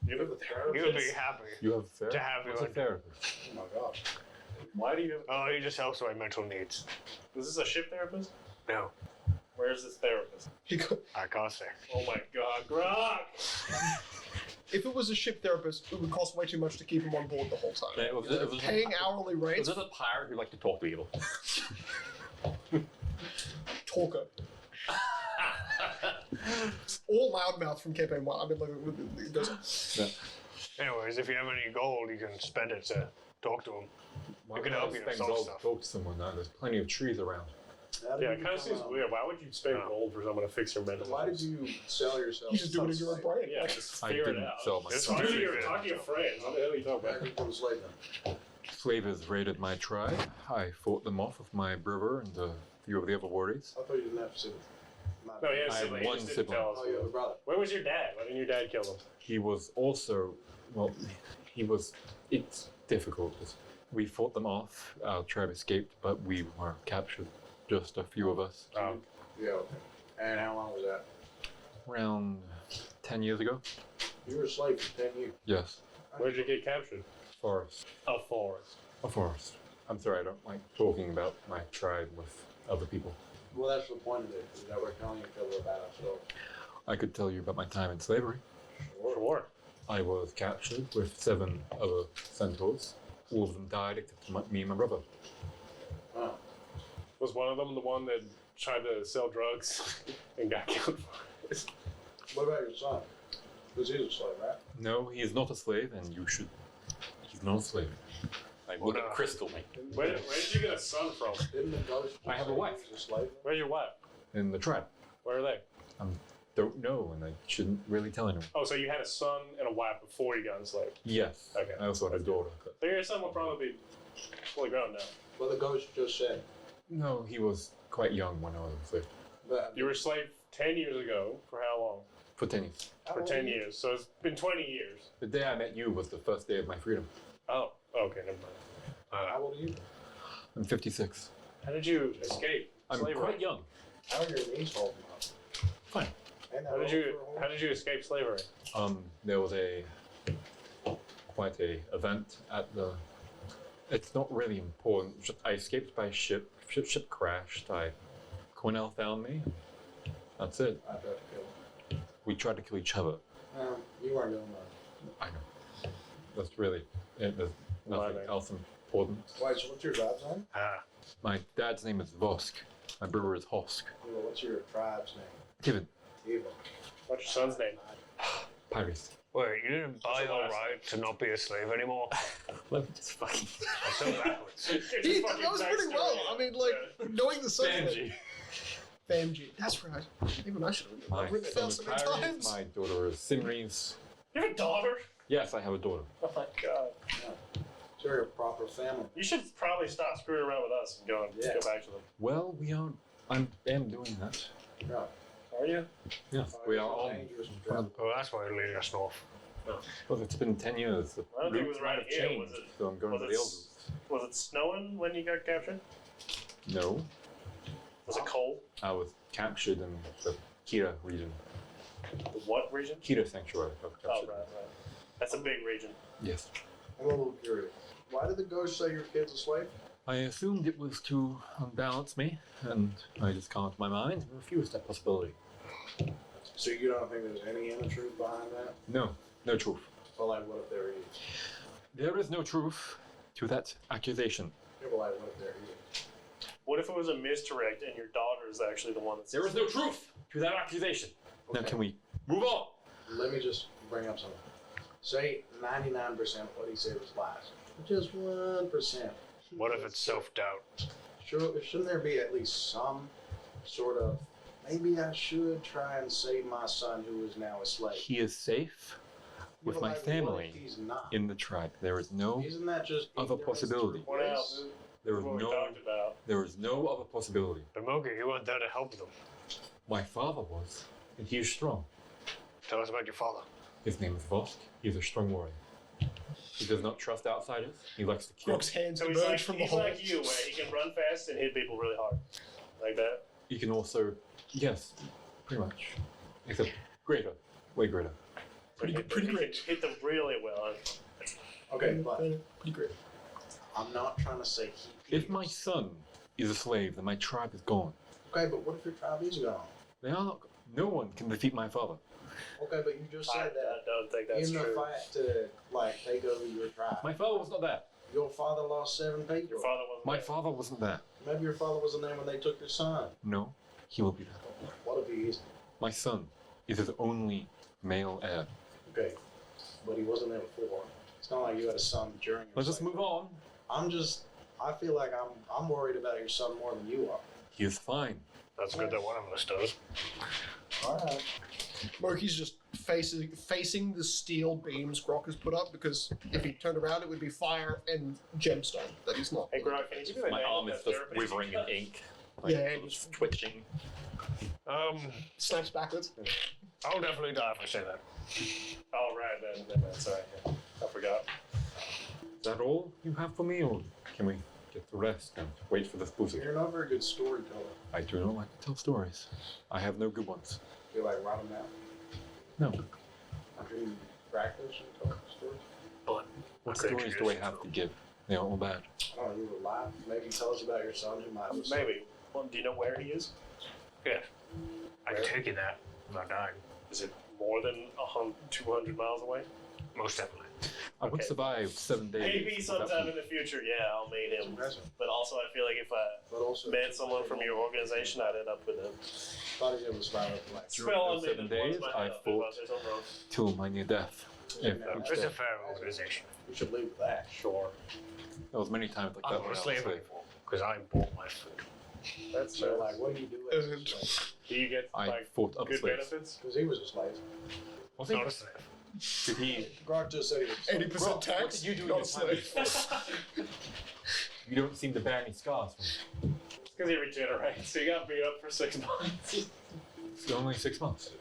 You have a therapist? He would be happy. You have a therapist? To have What's your- a therapist? Oh my god. Why do you have? Oh, he just helps my mental needs. Is this a ship therapist? No, Where's this therapist? He could, I can't say. Oh my god, Grok! if it was a ship therapist, it would cost way too much to keep him on board the whole time. Paying hourly rates, a pirate who liked to talk to people? talker. All loudmouth from Campaign 1. I mean, look, it goes. Anyways, if you have any gold, you can spend it to talk to him. Why You can would I help you spend solve gold stuff. to talk to someone now? There's plenty of trees around. How did Yeah, you it kind of become, seems weird. Why would you spend No. gold for someone to fix your mental? Why did you sell yourself? You just do it in your own brain. Yeah, just I figure it didn't out. sell Just myself. talk to your friends. What the hell are you talking How about? did you become a slave then? slavers raided my tribe. I fought them off with my brother and a few of the other warriors. I thought you didn't have siblings. No, he has I have siblings. He one just didn't sibling. tell us. Oh, you have a brother. Where was your dad? Why didn't your dad kill him? He was also, well, it's difficult. We fought them off. Our tribe escaped, but we were captured. Just a few of us. Yeah, okay. And how long was that? Around 10 years ago? You were a slave for 10 years. Yes. Where'd you get captured? Forest. A forest. A forest. I'm sorry, I don't like talking about my tribe with other people. Well, that's the point of it, is that we're telling each other about ourselves. I could tell you about my time in slavery. Sure. I was captured with 7 other centaurs. All of them died except for me and my brother. Oh. Was one of them the one that tried to sell drugs and got killed for it? What about your son? Because he's a slave, right? No, he is not a slave, and you should. He's not a slave. I look at Crystal, mate. Where did you get a son from? Didn't the ghost I have a say wife. he was a slave? Where's your wife? In the tribe. Where are they? Don't know, and I shouldn't really tell anyone. Oh, so you had a son and a wife before you got enslaved. Yes. Okay. I also had a daughter. But So your son will probably be fully grown now. Well, the ghost just said. no, he was quite young when I was enslaved. But You were a slave 10 years ago. For how long? For 10 years. how For old 10 are you? years. So it's been 20 years. The day I met you was the first day of my freedom. Oh, okay, never mind. How old are you? I'm 56. How did you escape I'm slavery? quite young. How are your knees holding up? Fine. Ain't that How did old you for a How horse? did you escape slavery? There was quite a event at the. It's not really important. I escaped by ship. Ship crashed. Cornell found me. That's it. I tried to kill him. We tried to kill each other. You weren't doing that. I know. That's really it. There's nothing Right. else important. Wait, so what's your dad's name? My dad's name is Vosk. My brother is Hosk. Well, what's your tribe's name? Given. Eva. What's your son's name? Pirates. Wait, you didn't buy What's the your last right to not be a slave anymore? Let me just fucking. That's so backwards. He, that was pretty well. I mean, like, knowing the subject. Famji. That's right. Even I should have My written it son down is so many Pirates. times. My daughter is Simri's. You have a daughter? Yes, I have a daughter. Oh my god. So you're a proper family. You should probably stop screwing around with us and go back to them. Well, we are. I am doing that. Yeah. Are you? Yes, we are all. Dangerous and travel. Oh, that's why you're leading us north. Well, it's been 10 years. The I don't think it routes was right might have here, changed, was it? so I'm going Was to it the s- old Was it snowing when you got captured? route. No, Was it cold? I was captured in the Kira region. The what region? Kira Sanctuary. I was Oh, captured. right. That's a big region. Yes. I'm a little curious. Why did the ghost say your kid's a slave? I assumed it was to unbalance me, and I just calmed my mind and refused that possibility. So you don't think there's any inner truth behind that? No truth. Well, like, what if there is? There is no truth to that accusation. Yeah, well, like, what if there is? What if it was a misdirect and your daughter is actually the one that's... There is no truth to that accusation. Now, Okay. can we move on? Let me just bring up something. Say 99% of what he said was lies. Just 1%. What if it's self-doubt? Shouldn't there be at least some sort of, maybe I should try and save my son who is now a slave? He is safe with Yeah, my like, what family if he's not? in the tribe. There is no Isn't that just other ignorance to possibility. What replace? else? there is What we no talked about. there is no other possibility. But Mogi, you weren't there to help them. My father was, and he is strong. Tell us about your father. His name is Vosk. He is a strong warrior. He does not trust outsiders. He likes to kill. Rock's hands So emerge he's from the like hole. you, where he can run fast and hit people really hard. Like that? He can also, yes, pretty much, except greater, way greater. Pretty He good- pretty can great. hit them really well. Okay, but Pretty great. I'm not trying to say he If my son is a slave, then my tribe is gone. Okay, but what if your tribe is gone? They are not. No one can defeat my father. Okay, but you just I said that don't think that's in the true. fight to, like, take over your tribe. My father was not there. Your father lost 7 people. Your father wasn't My there. father wasn't there. Maybe your father wasn't there when they took your son. No, he will be there. What if he is? My son is his only male heir. Okay, but he wasn't there before. It's not like you had a son during your Let's just cycle. move on. I feel like I'm worried about your son more than you are. He is fine. That's good that one of us does. Alright. Moki's just facing the steel beams Grok has put up, because if he turned around, it would be fire and gemstone that he's not. Hey, Grok, can you give me the My name arm of is that just therapy quivering you in got? ink. Yeah, Sort of twitching. Snaps backwards. I'll definitely die if I say that. Oh, right, then that's right. Yeah. I forgot. Is that all you have for me, or can we get the rest and wait for this blizzard? You're not a very good storyteller. I do not like to tell stories. I have no good ones. You like write them down. No. After you practice and tell stories. But What stories do I have to give? They are all bad. I don't know, you were alive. Maybe tell us about your son who might have Maybe. Well, do you know where he is? yeah, I can take you that without dying. Is it more than 200 miles away? Most definitely. I would Okay. survive 7 days. Maybe without sometime in food. the future, yeah, I'll meet him. Impressive. But also, I feel like if I But also, met someone from your organization, I'd end up with him. thought he was about to like. During Spell those on me 7 that blows days, my I head up if fought say something wrong. till my near death. If Yeah, I'm It's a still- fair organization. We should leave with that. Sure. There was many times like I'm that not when a I was slave anymore because I bought my food. That's So nice. like, what do you do as a slave? Do you get I like fought other good slaves. benefits? Because he was a slave. Was he? Not a slave. Did he? Grok just said he was a slave. 80% What tax. did you do in not your a time? slave. You don't seem to bear any scars. Because he regenerates, so you got beat up for 6 months. It's only 6 months.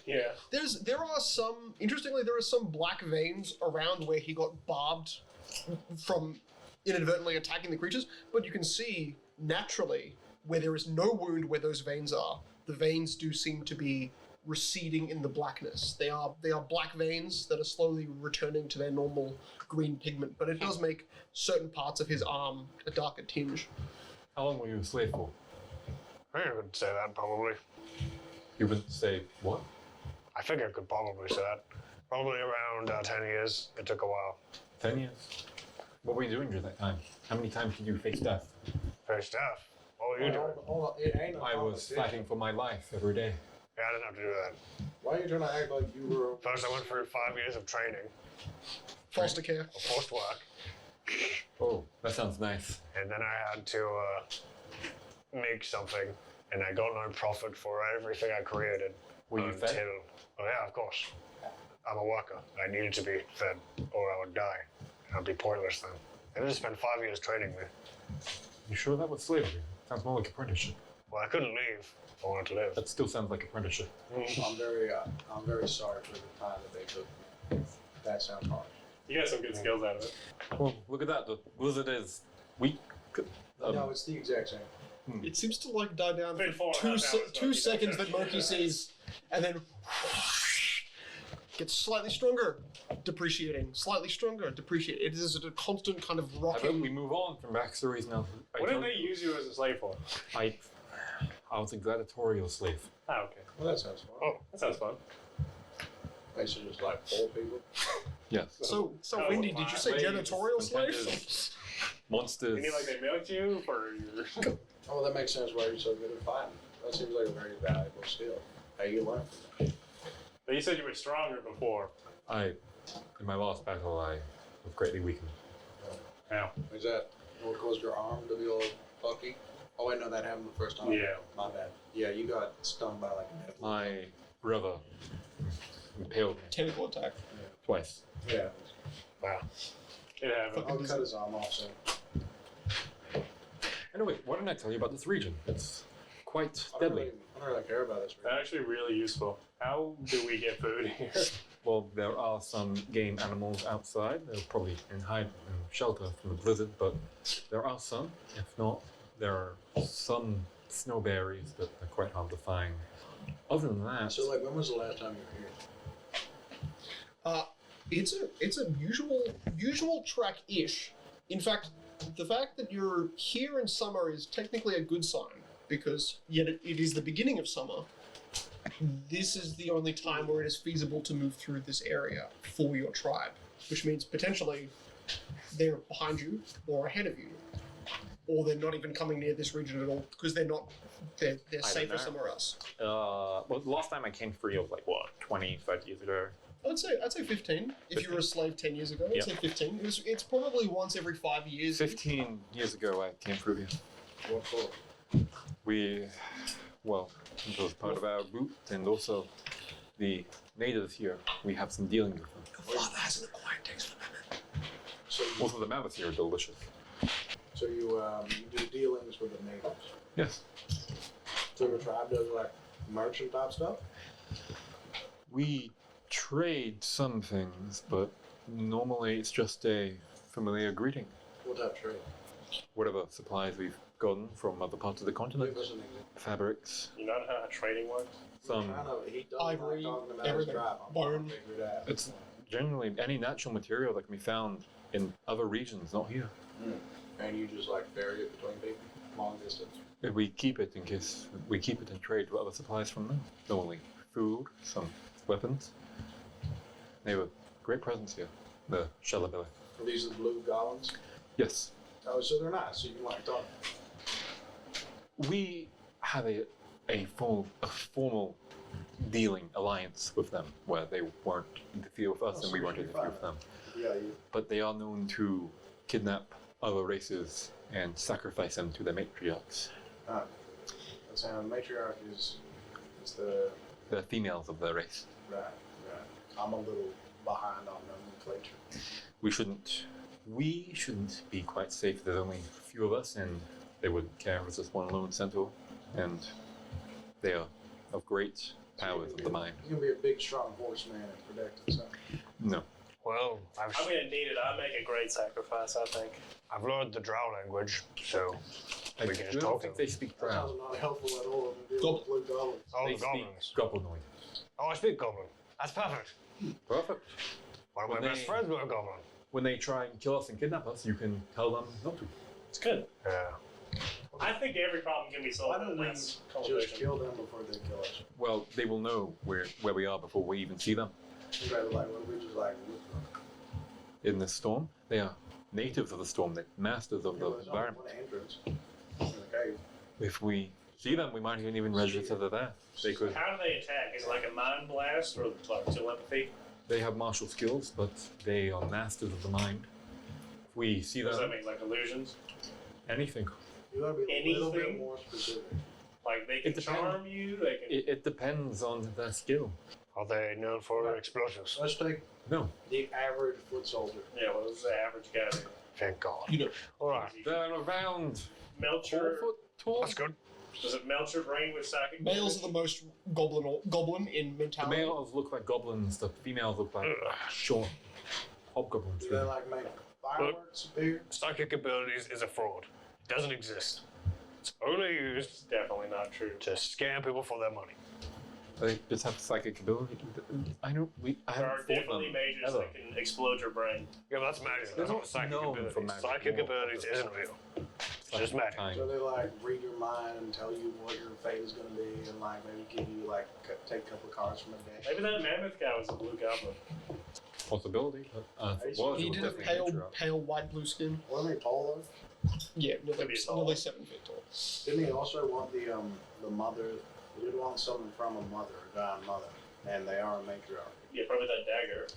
Yeah. There are some, interestingly, there are some black veins around where he got barbed from inadvertently attacking the creatures, but you can see naturally where there is no wound where those veins are. The veins do seem to be receding in the blackness. They are black veins that are slowly returning to their normal green pigment, but it does make certain parts of his arm a darker tinge. How long were you a slave for? I think I could say that probably. You wouldn't say what? I think I could probably say that. Probably around 10 years. It took a while. 10 years. What were you doing during that time? How many times did you face death? First death. What were you doing? Hold on, it ain't a I was competition. fighting for my life every day. Yeah, I didn't have to do that. Why are you trying to act like you were? First, I went through 5 years of training, Foster care. of forced work, Oh, that sounds nice. and then I had to make something, and I got no profit for everything I created. Were you until, fed? Oh yeah, of course. I'm a worker. I needed to be fed, or I would die. I'd be pointless then. And I just spent 5 years training me. You sure that was slavery? Sounds more like apprenticeship. Well, I couldn't leave if I wanted to live. That still sounds like apprenticeship. I'm very sorry for the time that they took. That sounds harsh. You got some good skills out of it. Well, look at that. The blizzard is weak. No, it's the exact same. It seems to like die down Been for 4.5 hours, two Moki, seconds that's that Moki sees, and then gets slightly stronger, depreciating, slightly stronger, depreciating. It is a constant kind of How about we rocking. move on from backstories now? What did they use you as a slave for? I was a gladiatorial slave. Oh, okay. Well, that sounds fun. Oh, that sounds fun. They should just like pull people. Yes. So Oh, Wendy, did you say slaves, janitorial slave? contenders. Monsters. You mean like they milked you for your... Oh, that makes sense why you're so good at fighting. That seems like a very valuable skill. How you learn from that. But you said you were stronger before. In my last battle, I was greatly weakened. Yeah. Is that what caused your arm to be all fucky? Oh wait, no, that happened the first time. Yeah. My bad. Yeah, you got stung by like a devil. My brother impaled me Tentacle attack. twice. Yeah. Wow. It happened. I'll cut his arm off soon. Anyway, why didn't I tell you about this region? It's quite I don't deadly. really care about this. That's actually really useful. How do we get food here? Well, there are some game animals outside. They're probably in hide and shelter from the blizzard, but there are some. If not, there are some snowberries that are quite hard to find. Other than that, So like, when was the last time you were here? It's a usual track-ish. In fact, the fact that you're here in summer is technically a good sign, because yet it is the beginning of summer. This is the only time where it is feasible to move through this area for your tribe, which means potentially they're behind you or ahead of you, or they're not even coming near this region at all because they're safer know. somewhere else. well, the last time I came free, was like, what, 20, 30 years ago? I'd say 15. If you were a slave 10 years ago, I'd Yep. say 15. It's probably once every 5 years. 15 years ago, I came through here. What for? We Well, it was part of our route, and also the natives here. We have some dealings with them. Your father has an acquired taste for mammoth. So you, Also, the mammoths here are delicious. so you do dealings with the natives. Yes. So your tribe does like merchant type stuff. We trade some things, but normally it's just a familiar greeting. What type of trade? Whatever supplies we've gotten from other parts of the continent. Give us an example. Fabrics, You know how trading works? some. I know he doesn't Ivory, like talking about everything. his tribe. I'm Bone. trying to figure it out. It's generally any natural material that can be found in other regions, not here. And you just like vary it between people, long distance. If we keep it in case we keep it and trade with other supplies from them. Normally food, some weapons. They have a great presence here. The Shellabelly. Are these the blue goblins? Yes. Oh, so they're nice. So you can like talk. We have a formal dealing alliance with them where they weren't interfere with us and we weren't interfere with them. Yeah, you. But they are known to kidnap other races and sacrifice them to their matriarchs. That's how matriarch is the The females of the race. right. I'm a little behind on nomenclature. We shouldn't be quite safe. There's only a few of us and they wouldn't care if it's just one lone centaur. And they are of great powers of the mind. He's gonna be a big, strong horseman and protect himself. No. Well, I'm gonna need it. I make a great sacrifice, I think. I've learned the Drow language, so I we can just don't talk to think them. they speak That drow. sounds not helpful at all. If you deal with blue goblins. Oh, They the speak goblins. goblinoid. Oh, I speak goblin. That's perfect. Perfect. One of my When best they- friends were a goblin. When they try and kill us and kidnap us, you can tell them not to. It's good. Yeah. I think every problem can be Why solved don't in we this just conversation. kill them before they kill us? Well, they will know where we are before we even see them. You'd rather like, what if we just like look for them? In this storm, they are natives of the storm, they're masters of Yeah, the there's only environment. one entrance in the cave. If we see them, we might even register they're there. They could. How do they attack? Is it like a mind blast or like telepathy? They have martial skills, but they are masters of the mind. If we see What does that them, mean? Like illusions? anything. You gotta be a little bit Anything? more specific. Like they can It depends. charm you? They can. It depends on their skill. Are they known for Right. explosives? Let's take No, the average foot soldier. Yeah, what does the average guy do? Thank God. You know, All right. they're around Melt 4 your. foot tall. That's good. Does it melt your brain with psychic? males are the most goblin in The mentality. males look like goblins. The females look like short hobgoblins. Do they like make fireworks appear? Psychic abilities is a fraud. It doesn't exist. It's only used It's definitely not true. to scam people for their money. They just have psychic ability. I There are haven't fought definitely them mages ever. that can explode your brain. Yeah, but that's magic. They're That's not not psychic known abilities. for magic. Psychic abilities isn't real. It's just magic. Time. So they like read your mind and tell you what your fate is gonna be, and like maybe give you like take a couple of cards from a deck. Maybe that mammoth guy was a blue goblin. Possibility, but if it was, He it would did have definitely be true. pale white blue skin. Wasn't he tall though? Yeah, Could be tall. nearly 7 feet tall. Didn't he also want the mother? He did want something from a mother, a dying mother, and they are a matriarch. Yeah, probably that dagger.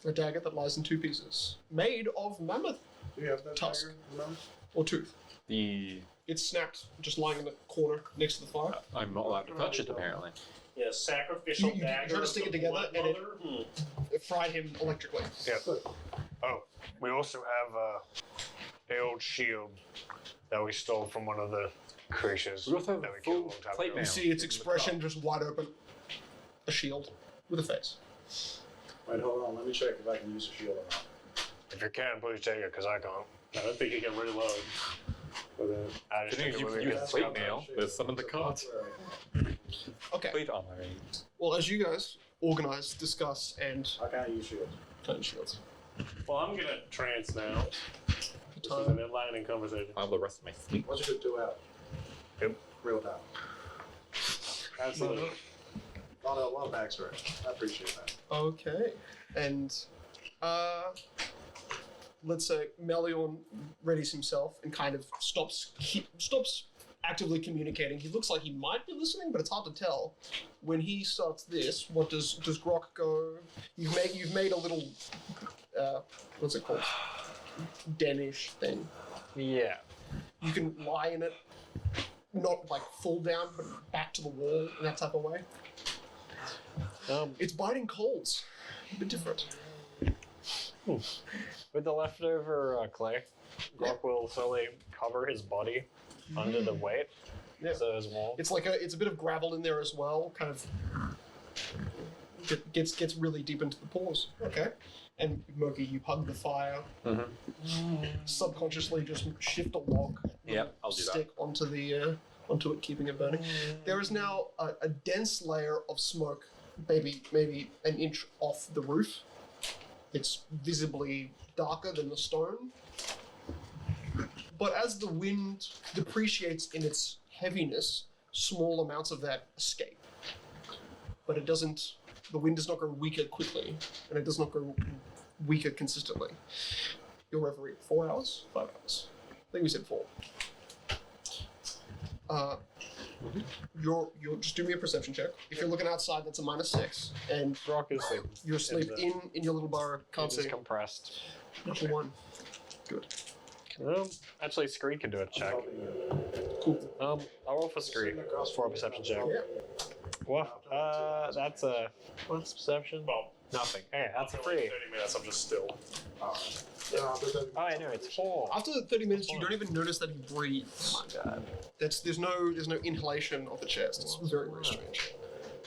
A dagger that lies in 2 pieces, made of mammoth Do you have that Tusk. dagger? Remember? or tooth. The It's snapped, just lying in the corner next to the fire. I'm not allowed to touch it apparently. Yeah, sacrificial You dagger. try to stick of it the together blood and it- mother? It fried him electrically. Yeah. Good. Oh, we also have the old shield that we stole from one of the creatures We also have that a we killed a full long time plate ago. mail. You see its in the expression just wide open. A shield with a face. Wait, hold on. Let me check if I can use a shield or not. If you can, please take it, because I can't. I don't think you can reload. I just If think you it can would use be plate mail, there's some in the cart. Okay. Plate armor. Well, as you guys organize, discuss, and I can't use shields. turn shields. Well, I'm gonna trance now. This is an enlightening conversation. I have the rest of my fleet. What's a good 2 hours? Yep. Real time. Absolutely. A lot of backstory. I appreciate that. Okay. And let's say Meliorn readies himself and kind of stops actively communicating. He looks like he might be listening, but it's hard to tell. When he starts this, what does Grok go? You've made a little what's it called? Den-ish thing. Yeah. You can lie in it not like fall down, but back to the wall in that type of way. It's biting colds, a bit different. With the leftover clay, Grok will slowly cover his body under the weight. Yeah. So as well. It's like it's a bit of gravel in there as well, kind of gets really deep into the pores. Okay. And Moki, you hug the fire. Subconsciously just shift a log. Yep, I'll do that. Stick onto the onto it, keeping it burning. There is now a dense layer of smoke, maybe an inch off the roof. It's visibly darker than the stone. But as the wind depreciates in its heaviness, small amounts of that escape. But it doesn't, the wind does not grow weaker quickly, and it does not grow weaker consistently. Your reverie, 4 hours? 5 hours? I think we said 4. You're just do me a perception check. If you're looking outside, that's a -6, and Grok is asleep. you're asleep in your little bar. Can't It's see. compressed. Natural 1. Good. Actually, Screed can do a check. Cool. I'll roll for Screed for a perception check. Yeah. Well, that's a what's perception? Well, Nothing. Okay, that's a after like 3. 30 minutes, I'm just still. Oh, I know it's 4. After 30 minutes, you don't even notice that he breathes. Oh my god. There's no inhalation of the chest. It's very, very strange.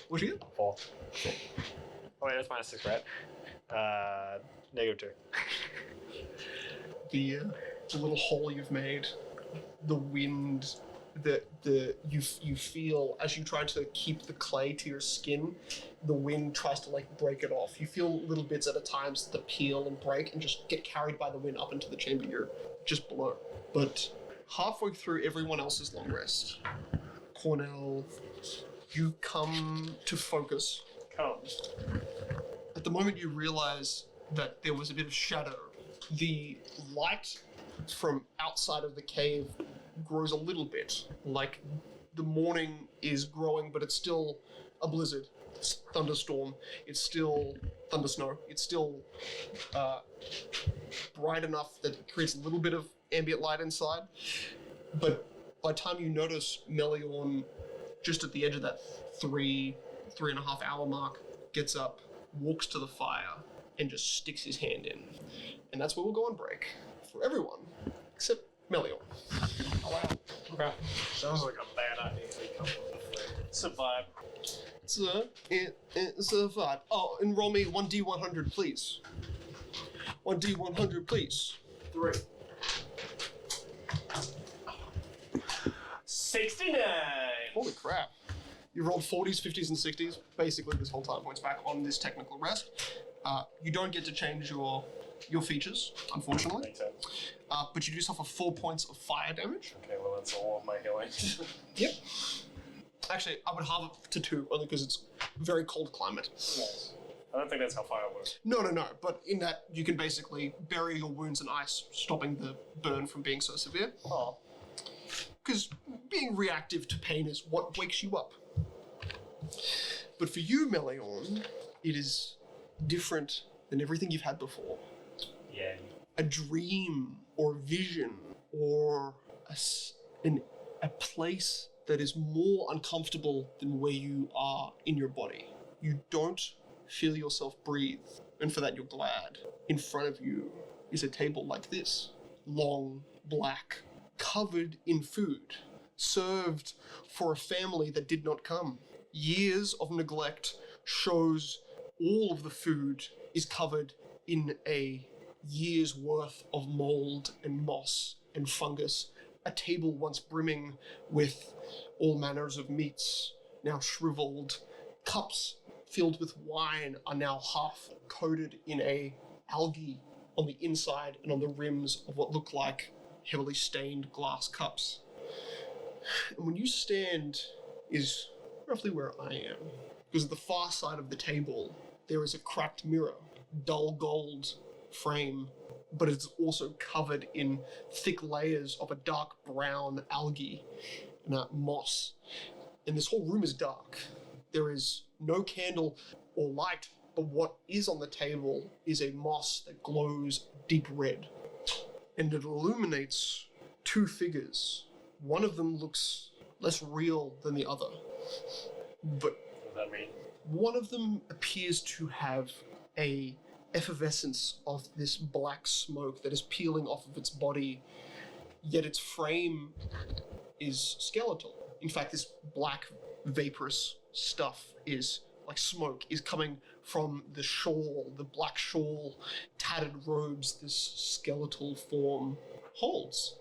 What'd you get? 4. Oh wait, that's -6, right? -2. The little hole you've made, the wind, you feel as you try to keep the clay to your skin, the wind tries to like break it off. You feel little bits at a time that peel and break and just get carried by the wind up into the chamber you're just below. But halfway through everyone else's long rest, Cornell, you come to focus. Come. At the moment you realize that there was a bit of shadow. The light from outside of the cave grows a little bit, like the morning is growing, but it's still a blizzard, it's thunderstorm, it's still thundersnow, it's still bright enough that it creates a little bit of ambient light inside. But by the time you notice Meliorn, just at the edge of that 3.5 hour mark, gets up, walks to the fire, and just sticks his hand in. And that's where we'll go on break for everyone, except Meliorn. Oh wow. Okay. Sounds like a bad idea. Survive. It's a 5. Oh, and roll me 1d100, please. 1d100, please. 3. 69! Holy crap. You rolled 40s, 50s, and 60s, basically this whole time points back on this technical rest. You don't get to change your features, unfortunately. Makes sense. But you do suffer 4 points of fire damage. Okay, well, that's all of my healing. Yep. Actually, I would halve it to 2, only because it's very cold climate. Nice. I don't think that's how fire works. No, but in that you can basically bury your wounds in ice, stopping the burn from being so severe. Oh. Because being reactive to pain is what wakes you up. But for you, Meliorn, it is different than everything you've had before. Yeah. A dream or vision or a place that is more uncomfortable than where you are in your body. You don't feel yourself breathe, and for that you're glad. In front of you is a table like this, long, black, covered in food, served for a family that did not come. Years of neglect shows all of the food is covered in a year's worth of mold and moss and fungus. A table once brimming with all manners of meats, now shriveled. Cups filled with wine are now half coated in a algae on the inside and on the rims of what look like heavily stained glass cups. And when you stand is roughly where I am, because at the far side of the table there is a cracked mirror, dull gold frame, but it's also covered in thick layers of a dark brown algae and moss. And this whole room is dark. There is no candle or light, but what is on the table is a moss that glows deep red. And it illuminates 2 figures. One of them looks less real than the other. But What does that mean? one of them appears to have a effervescence of this black smoke that is peeling off of its body, yet its frame is skeletal. In fact, this black vaporous stuff is like smoke is coming from the shawl, the black shawl, tattered robes this skeletal form holds.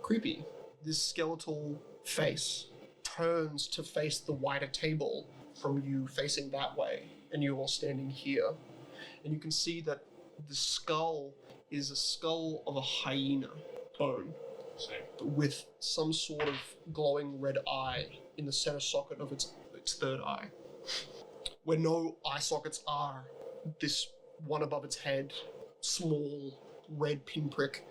Creepy. This skeletal face turns to face the wider table from you facing that way, and you are standing here. And you can see that the skull is a skull of a hyena bone, with some sort of glowing red eye in the center socket of its third eye. Where no eye sockets are, this one above its head, small red pinprick,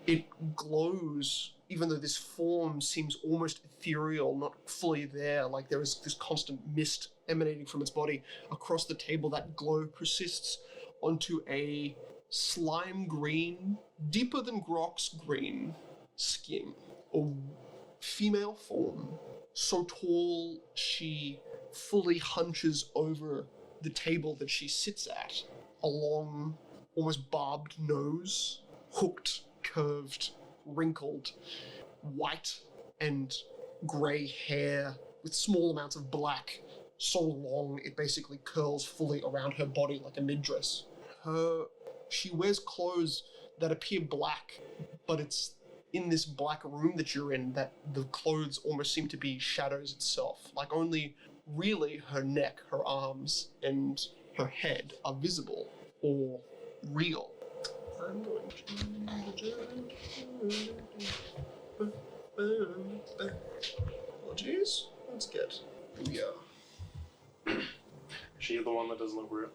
it glows, even though this form seems almost ethereal, not fully there, like there is this constant mist emanating from its body. Across the table, that glow persists onto a slime green, deeper than Grok's green skin. A female form, so tall she fully hunches over the table that she sits at. A long, almost barbed nose, hooked, curved, wrinkled, white and grey hair with small amounts of black, so long it basically curls fully around her body like a mid-dress. She wears clothes that appear black, but it's in this black room that you're in that the clothes almost seem to be shadows itself. Like only really her neck, her arms, and her head are visible or real. I'm going to... Apologies. Let's get... Here we are. She the one that doesn't look real.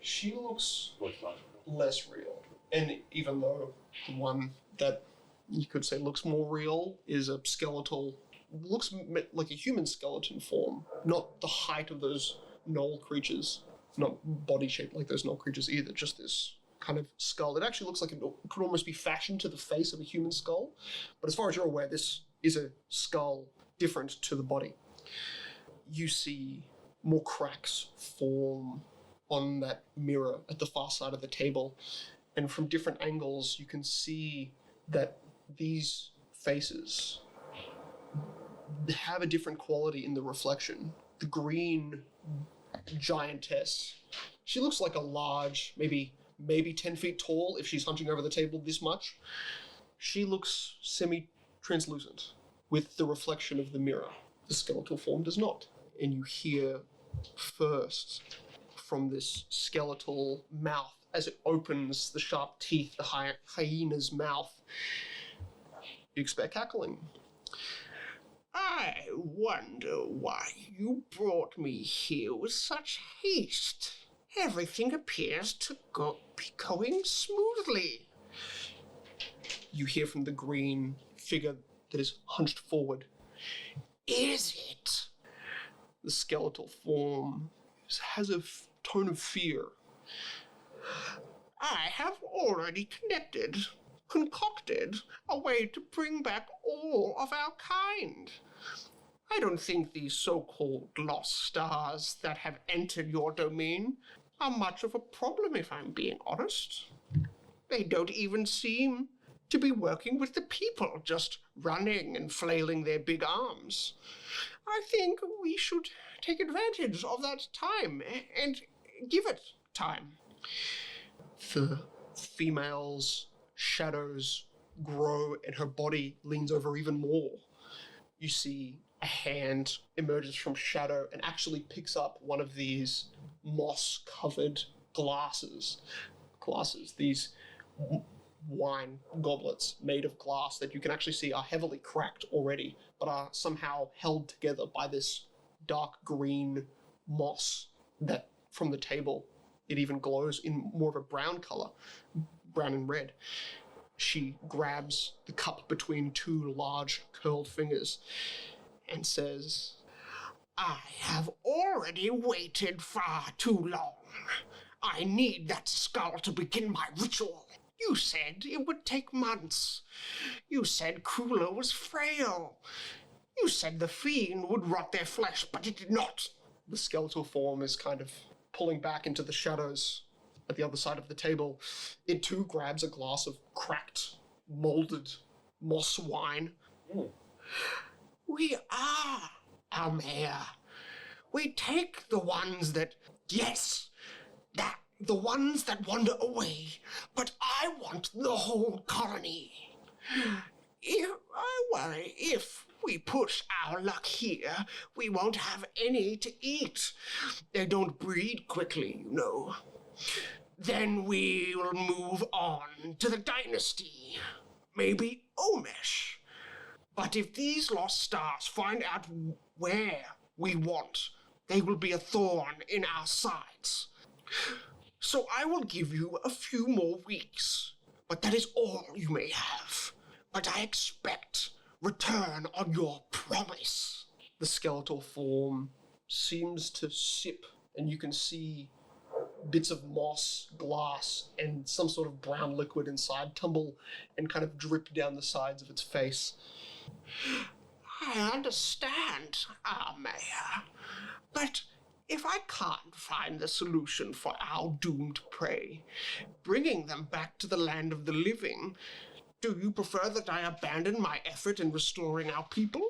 She looks Looks like less real. And even though the one that you could say looks more real is a skeletal, looks like a human skeleton form, not the height of those gnoll creatures, not body shaped like those gnoll creatures either, just this kind of skull. It actually looks like it could almost be fashioned to the face of a human skull, but as far as you're aware, this is a skull different to the body. You see more cracks form on that mirror at the far side of the table, and from different angles you can see that these faces have a different quality in the reflection. The green giantess, she looks like a large, maybe 10 feet tall if she's hunching over the table this much. She looks semi-translucent with the reflection of the mirror. The skeletal form does not. And you hear first from this skeletal mouth as it opens the sharp teeth, the hyena's mouth. You expect cackling. I wonder why you brought me here with such haste. Everything appears to be going smoothly. You hear from the green figure that is hunched forward. Is it? The skeletal form has a tone of fear. I have already concocted a way to bring back all of our kind. I don't think these so-called lost stars that have entered your domain are much of a problem, if I'm being honest. They don't even seem to be working with the people, just running and flailing their big arms. I think we should take advantage of that time and give it time. The female's shadows grow and her body leans over even more. You see a hand emerges from shadow and actually picks up one of these moss-covered glasses, these wine goblets made of glass that you can actually see are heavily cracked already, but are somehow held together by this dark green moss that from the table, it even glows in more of a brown color, brown and red. She grabs the cup between two large curled fingers and says, I have already waited far too long. I need that skull to begin my ritual. You said it would take months. You said Kula was frail. You said the fiend would rot their flesh, but it did not. The skeletal form is kind of pulling back into the shadows at the other side of the table. It too grabs a glass of cracked, molded moss wine. We are our mayor. We take the ones that, yes, that the ones that wander away, but I want the whole colony. I worry if we push our luck here, we won't have any to eat. They don't breed quickly, you know. Then we will move on to the dynasty. Maybe Omesh. But if these lost stars find out where we want, they will be a thorn in our sides. So I will give you a few more weeks, but that is all you may have. But I expect return on your promise. The skeletal form seems to sip, and you can see bits of moss, glass, and some sort of brown liquid inside tumble and kind of drip down the sides of its face. I understand, our mayor, but if I can't find the solution for our doomed prey, bringing them back to the land of the living, do you prefer that I abandon my effort in restoring our people?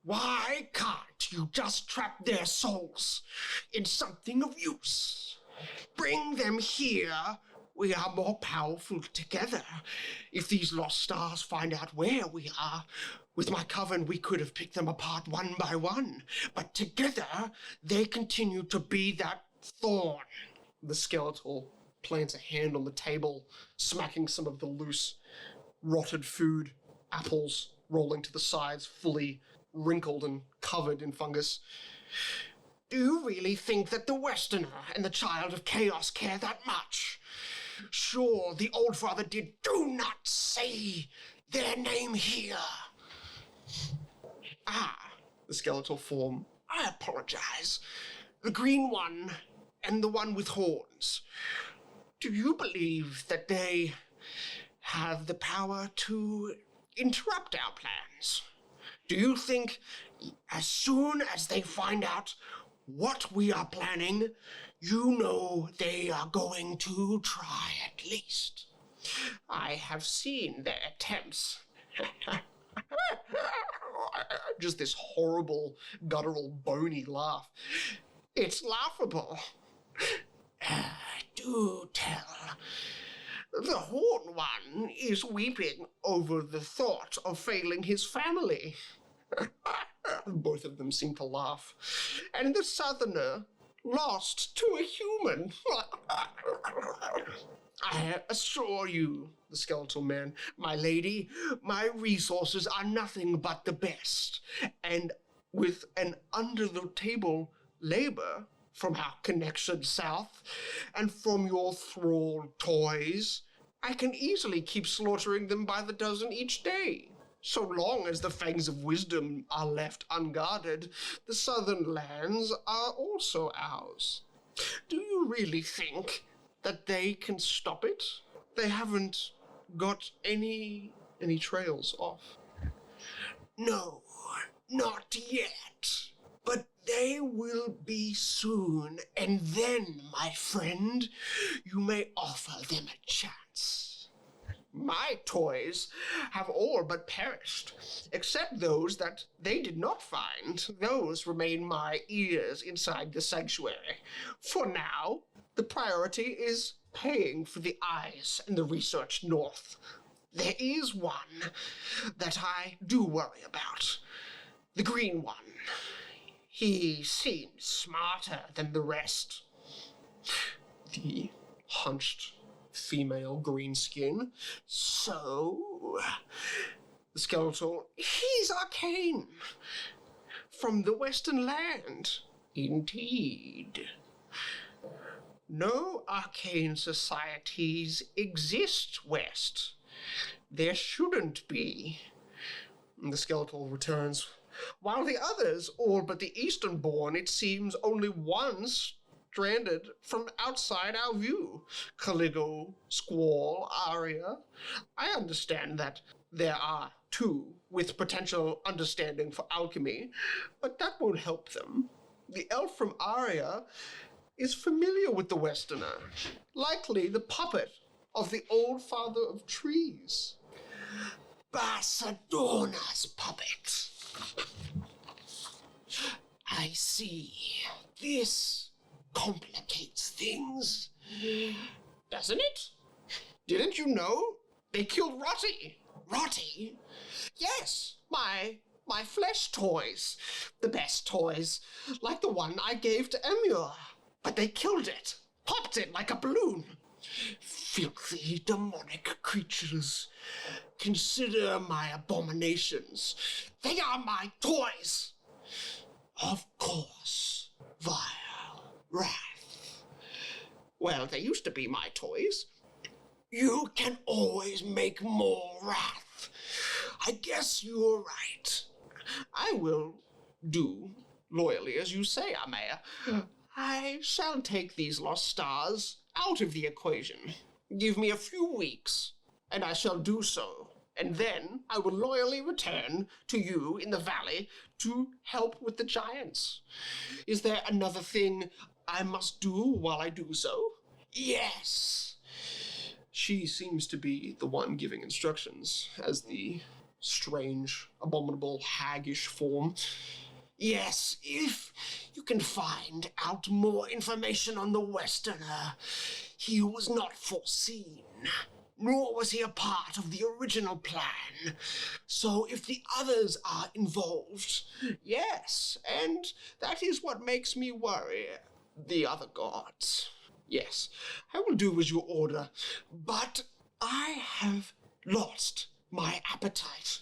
Why can't you just trap their souls in something of use? Bring them here. We are more powerful together. If these lost stars find out where we are, with my coven we could have picked them apart one by one. But together, they continue to be that thorn. The skeletal plants a hand on the table, smacking some of the loose, rotted food, apples rolling to the sides, fully wrinkled and covered in fungus. Do you really think that the Westerner and the Child of Chaos care that much? Sure, the Old Father did. Do not say their name here. The skeletal form. I apologize. The green one and the one with horns. Do you believe that they have the power to interrupt our plans? Do you think as soon as they find out what we are planning, you know they are going to try at least? I have seen their attempts. Just this horrible, guttural, bony laugh. It's laughable. Do tell. The horn one is weeping over the thought of failing his family. Both of them seem to laugh. And the southerner lost to a human. I assure you, the skeletal man, my lady, my resources are nothing but the best. And with an under-the-table labor from our connection south, and from your thrall toys, I can easily keep slaughtering them by the dozen each day. So long as the fangs of wisdom are left unguarded, the southern lands are also ours. Do you really think that they can stop it? They haven't got any trails off. No, not yet. But they will be soon, and then, my friend, you may offer them a chance. My toys have all but perished, except those that they did not find. Those remain my ears inside the sanctuary. For now, the priority is paying for the eyes and the research north. There is one that I do worry about. The green one. He seems smarter than the rest. The hunched female green skin. So, the skeletal, he's arcane. From the Western land. Indeed. No arcane societies exist west. There shouldn't be. And the skeletal returns. While the others, all but the Eastern-born, it seems only one stranded from outside our view. Caligo, Squall, Aria. I understand that there are two with potential understanding for alchemy, but that won't help them. The elf from Aria is familiar with the Westerner, likely the puppet of the old father of trees. Basadona's puppet. I see. This complicates things, doesn't it? Didn't you know? They killed Rotty. Rotty? Yes, my flesh toys. The best toys, like the one I gave to Emur. But they killed it, popped it like a balloon. Filthy, demonic creatures. Consider my abominations. They are my toys. Of course, vile wrath. Well, they used to be my toys. You can always make more wrath. I guess you're right. I will do loyally as you say, Amaya. I shall take these lost stars out of the equation. Give me a few weeks, and I shall do so. And then I will loyally return to you in the valley to help with the giants. Is there another thing I must do while I do so? Yes. She seems to be the one giving instructions as the strange, abominable, haggish form. Yes, if you can find out more information on the Westerner, he was not foreseen, nor was he a part of the original plan. So if the others are involved, yes, and that is what makes me worry. The other gods. Yes, I will do as you order, but I have lost my appetite.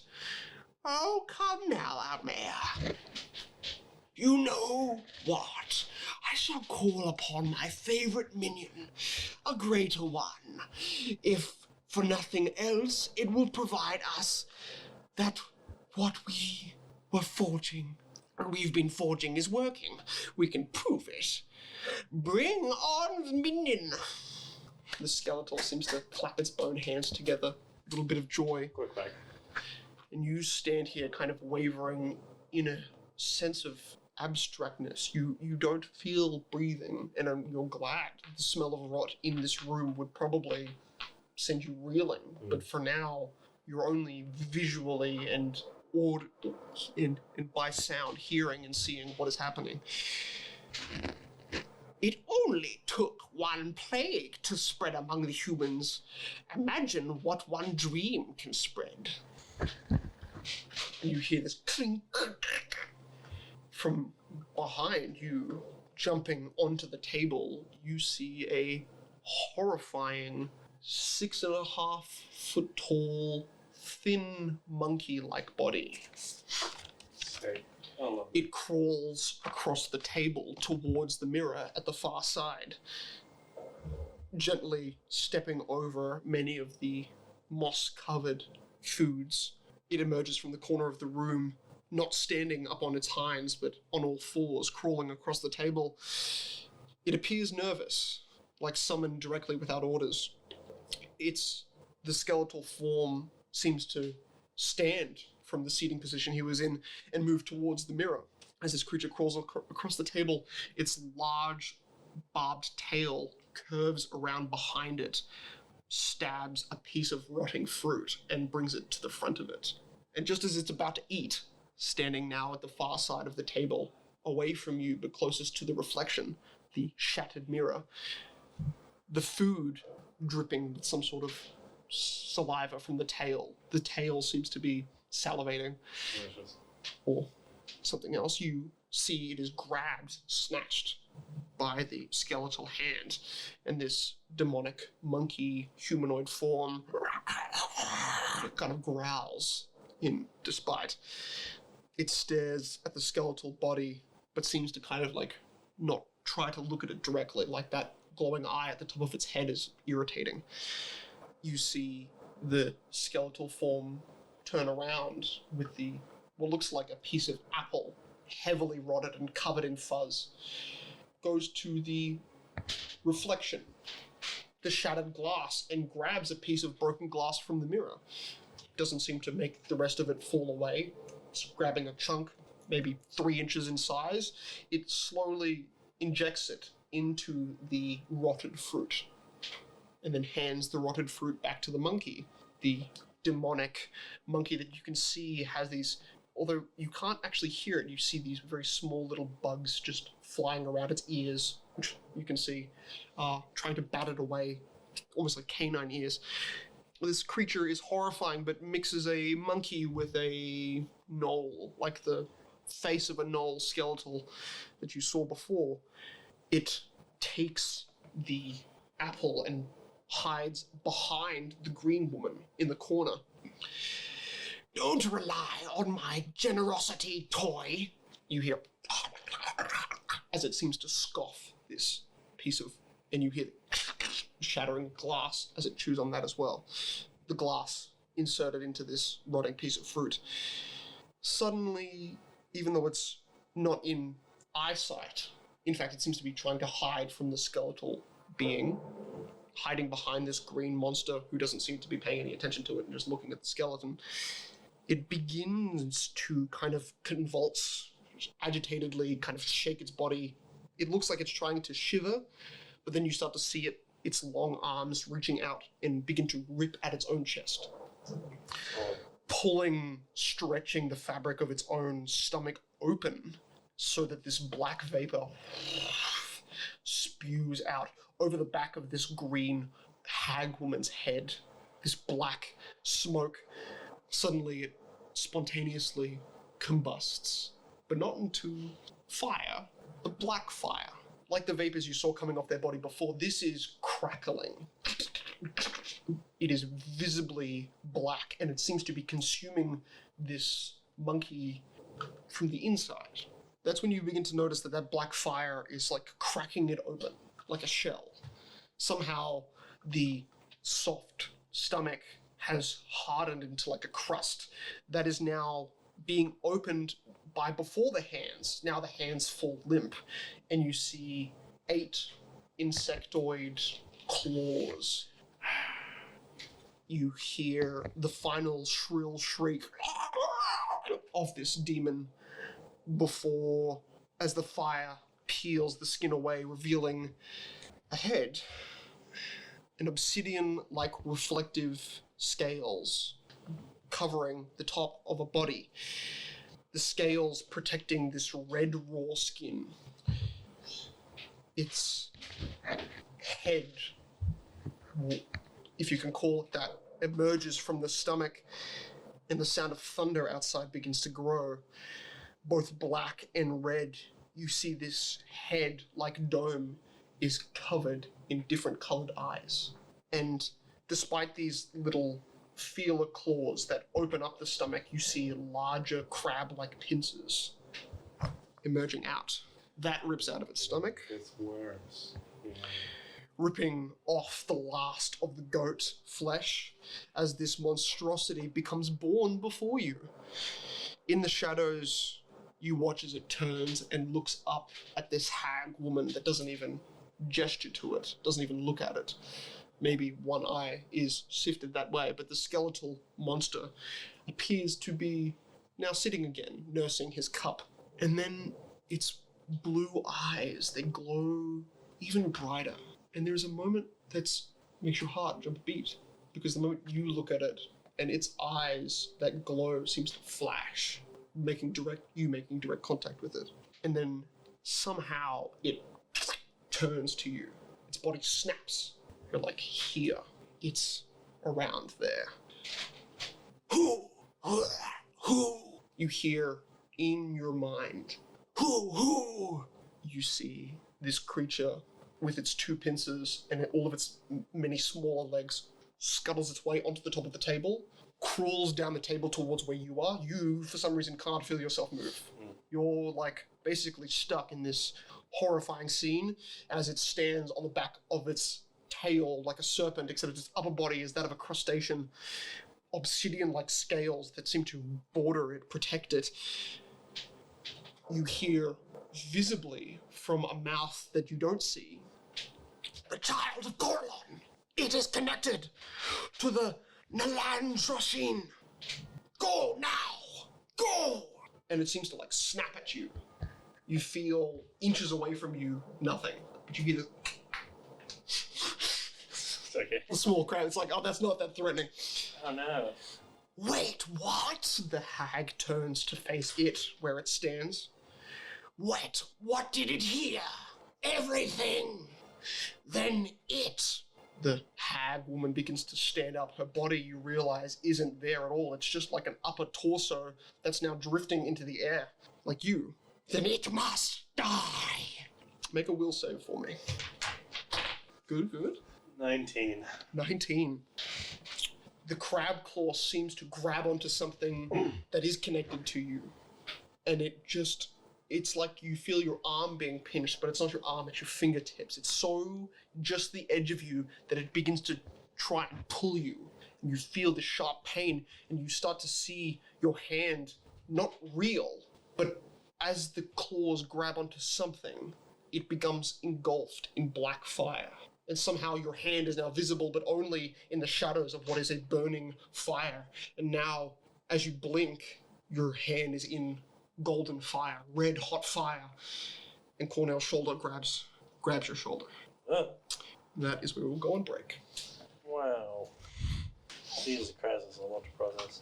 Oh, come now, Almea. You know what? I shall call upon my favorite minion, a greater one. If for nothing else, it will provide us that what we've been forging is working. We can prove it. Bring on the minion. The skeletal seems to clap its bone hands together, a little bit of joy. Quick back. And you stand here kind of wavering in a sense of abstractness. You don't feel breathing, and you're glad. The smell of rot in this room would probably send you reeling, but for now, you're only visually and by sound hearing and seeing what is happening. It only took one plague to spread among the humans. Imagine what one dream can spread. And you hear this clink from behind you. Jumping onto the table, you see a horrifying 6.5 foot tall, thin monkey-like body. It crawls across the table towards the mirror at the far side, gently stepping over many of the moss-covered foods. It emerges from the corner of the room, not standing up on its hinds, but on all fours, crawling across the table. It appears nervous, like summoned directly without orders. The skeletal form seems to stand from the seating position he was in and move towards the mirror. As this creature crawls across the table, its large, barbed tail curves around behind it, stabs a piece of rotting fruit, and brings it to the front of it. And just as it's about to eat, standing now at the far side of the table, away from you but closest to the reflection, the shattered mirror, the food dripping with some sort of saliva from the tail. The tail seems to be salivating. Delicious. Or something else. You see it is grabbed, snatched by the skeletal hand, and this demonic monkey humanoid form kind of growls in despite. It stares at the skeletal body, but seems to kind of like not try to look at it directly, like that glowing eye at the top of its head is irritating. You see the skeletal form turn around with what looks like a piece of apple, heavily rotted and covered in fuzz. goes to the reflection, the shattered glass, and grabs a piece of broken glass from the mirror. Doesn't seem to make the rest of it fall away. It's grabbing a chunk, maybe 3 inches in size. It slowly injects it into the rotted fruit, and then hands the rotted fruit back to the monkey. The demonic monkey that you can see has these, although you can't actually hear it, you see these very small little bugs just flying around its ears, which you can see, trying to bat it away, almost like canine ears. This creature is horrifying, but mixes a monkey with a gnoll, like the face of a gnoll skeletal that you saw before. It takes the apple and hides behind the green woman in the corner. "Don't rely on my generosity, toy," you hear, as it seems to scoff this piece of, and you hear shattering glass as it chews on that as well. The glass inserted into this rotting piece of fruit. Suddenly, even though it's not in eyesight, in fact, it seems to be trying to hide from the skeletal being, hiding behind this green monster who doesn't seem to be paying any attention to it and just looking at the skeleton. It begins to kind of convulse, agitatedly kind of shake its body. It looks like it's trying to shiver, but then you start to see its long arms reaching out and begin to rip at its own chest, pulling, stretching the fabric of its own stomach open so that this black vapor spews out over the back of this green hag woman's head. This black smoke, suddenly it spontaneously combusts, but not into fire, the black fire. Like the vapors you saw coming off their body before, this is crackling. It is visibly black, and it seems to be consuming this monkey from the inside. That's when you begin to notice that black fire is like cracking it open, like a shell. Somehow the soft stomach has hardened into like a crust that is now being opened by before the hands. Now the hands fall limp, and you see 8 insectoid claws. You hear the final shrill shriek of this demon before, as the fire peels the skin away, revealing a head, an obsidian-like reflective scales covering the top of a body. The scales protecting this red raw skin. Its head, if you can call it that, emerges from the stomach, and the sound of thunder outside begins to grow. Both black and red, you see this head, like dome, is covered in different colored eyes. And despite these little feeler claws that open up the stomach, you see larger crab-like pincers emerging out. That rips out of its stomach, It's worse. Yeah. ripping off the last of the goat flesh as this monstrosity becomes born before you. In the shadows, you watch as it turns and looks up at this hag woman that doesn't even gesture to it, doesn't even look at it. Maybe one eye is shifted that way, but the skeletal monster appears to be now sitting again, nursing his cup. And then its blue eyes, they glow even brighter. And there's a moment that makes your heart jump a beat, because the moment you look at it and its eyes, that glow seems to flash, making direct contact with it. And then somehow it turns to you. Its body snaps. You're like, here. It's around there. Who? You hear in your mind, who? You see this creature with its 2 pincers and all of its many smaller legs scuttles its way onto the top of the table, crawls down the table towards where you are. You, for some reason, can't feel yourself move. You're like basically stuck in this horrifying scene as it stands on the back of its tail like a serpent, except its upper body is that of a crustacean. Obsidian-like scales that seem to border it, protect it. You hear visibly from a mouth that you don't see. The child of Corlon. It is connected to the Nalan Troshin. Go now! Go! And it seems to like snap at you. You feel inches away from you, nothing. But you hear the It's okay. small crowd. It's like, oh, that's not that threatening. Oh no. Wait, what? The hag turns to face it where it stands. Wait, what did it hear? Everything! Then it. The hag woman begins to stand up. Her body, you realize, isn't there at all. It's just like an upper torso that's now drifting into the air, like you. Then it must die. Make a will save for me. Good, good. 19. 19. The crab claw seems to grab onto something that is connected to you. And it's like you feel your arm being pinched, but it's not your arm, it's your fingertips. It's so just the edge of you that it begins to try and pull you. And you feel the sharp pain, and you start to see your hand not real, but as the claws grab onto something, it becomes engulfed in black fire. And somehow your hand is now visible, but only in the shadows of what is a burning fire. And now, as you blink, your hand is in golden fire, red hot fire. And Cornell's shoulder grabs your shoulder. Oh, That is where we'll go on break. wow. Jesus Christ, it's a lot to process.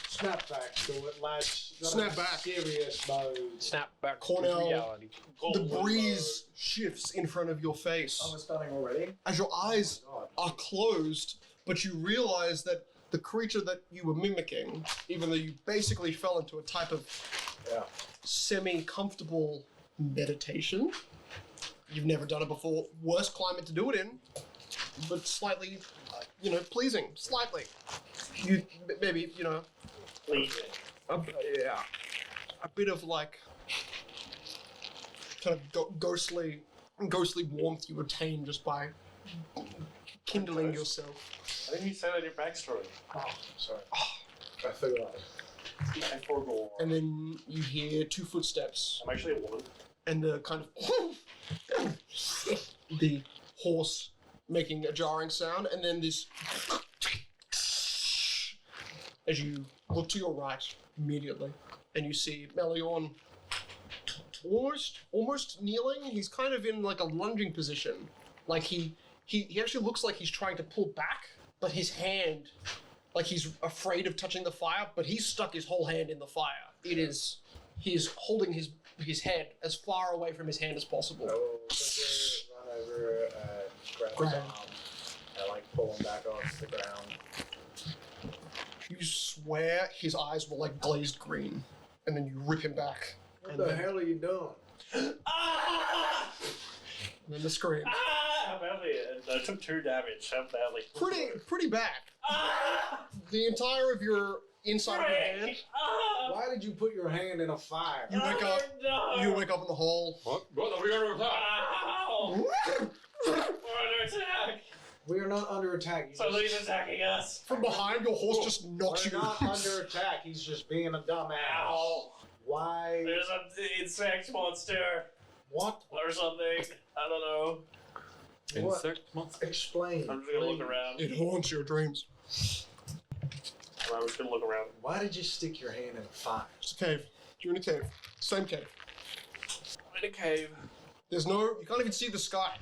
Snap back to it, lads. Snap back. Serious mode. Snap back Cornell. to reality. The breeze shifts in front of your face. Oh, it's starting already? As your eyes God. are closed, but you realize that the creature that you were mimicking, even though you basically fell into a type of Yeah. semi-comfortable meditation, you've never done it before, worst climate to do it in, but slightly, pleasing, slightly. You, maybe, Please. yeah, a bit of like, kind of ghostly warmth you attain just by kindling yourself. I think you said that in your backstory. Oh, sorry. I forgot. I forgot. And then you hear 2 footsteps, I'm actually a woman. and the kind of the horse making a jarring sound, and then this as you look to your right immediately, and you see Meliorn almost kneeling. He's kind of in like a lunging position, like he actually looks like he's trying to pull back, but his hand, like he's afraid of touching the fire, but he's stuck his whole hand in the fire. He's holding his head as far away from his hand as possible. I will quickly run over, grab his arm, and like pull him back off the ground. You swear his eyes were like glazed green, and then you rip him back. What And the then- hell are you doing? Ah! And then the scream. Ah! How badly? I took 2 damage. How badly? Pretty bad. Ah! The entire of your inside of your hand. Ah! Why did you put your hand in a fire? You wake up. No! You wake up in the hall. What are we going to attack? Ow! We're under attack! We are not under attack. Somebody's attacking us. From behind, your horse just knocks We're you. not under attack. He's just being a dumbass. Ow! Why? There's an insect monster What? or something. I don't know. What? Insect monster? Explain. I'm just gonna look please. around. It haunts your dreams. I'm just gonna look around. Why did you stick your hand in a fire? It's a cave. You're in a cave. Same cave. I'm in a cave. You can't even see the sky.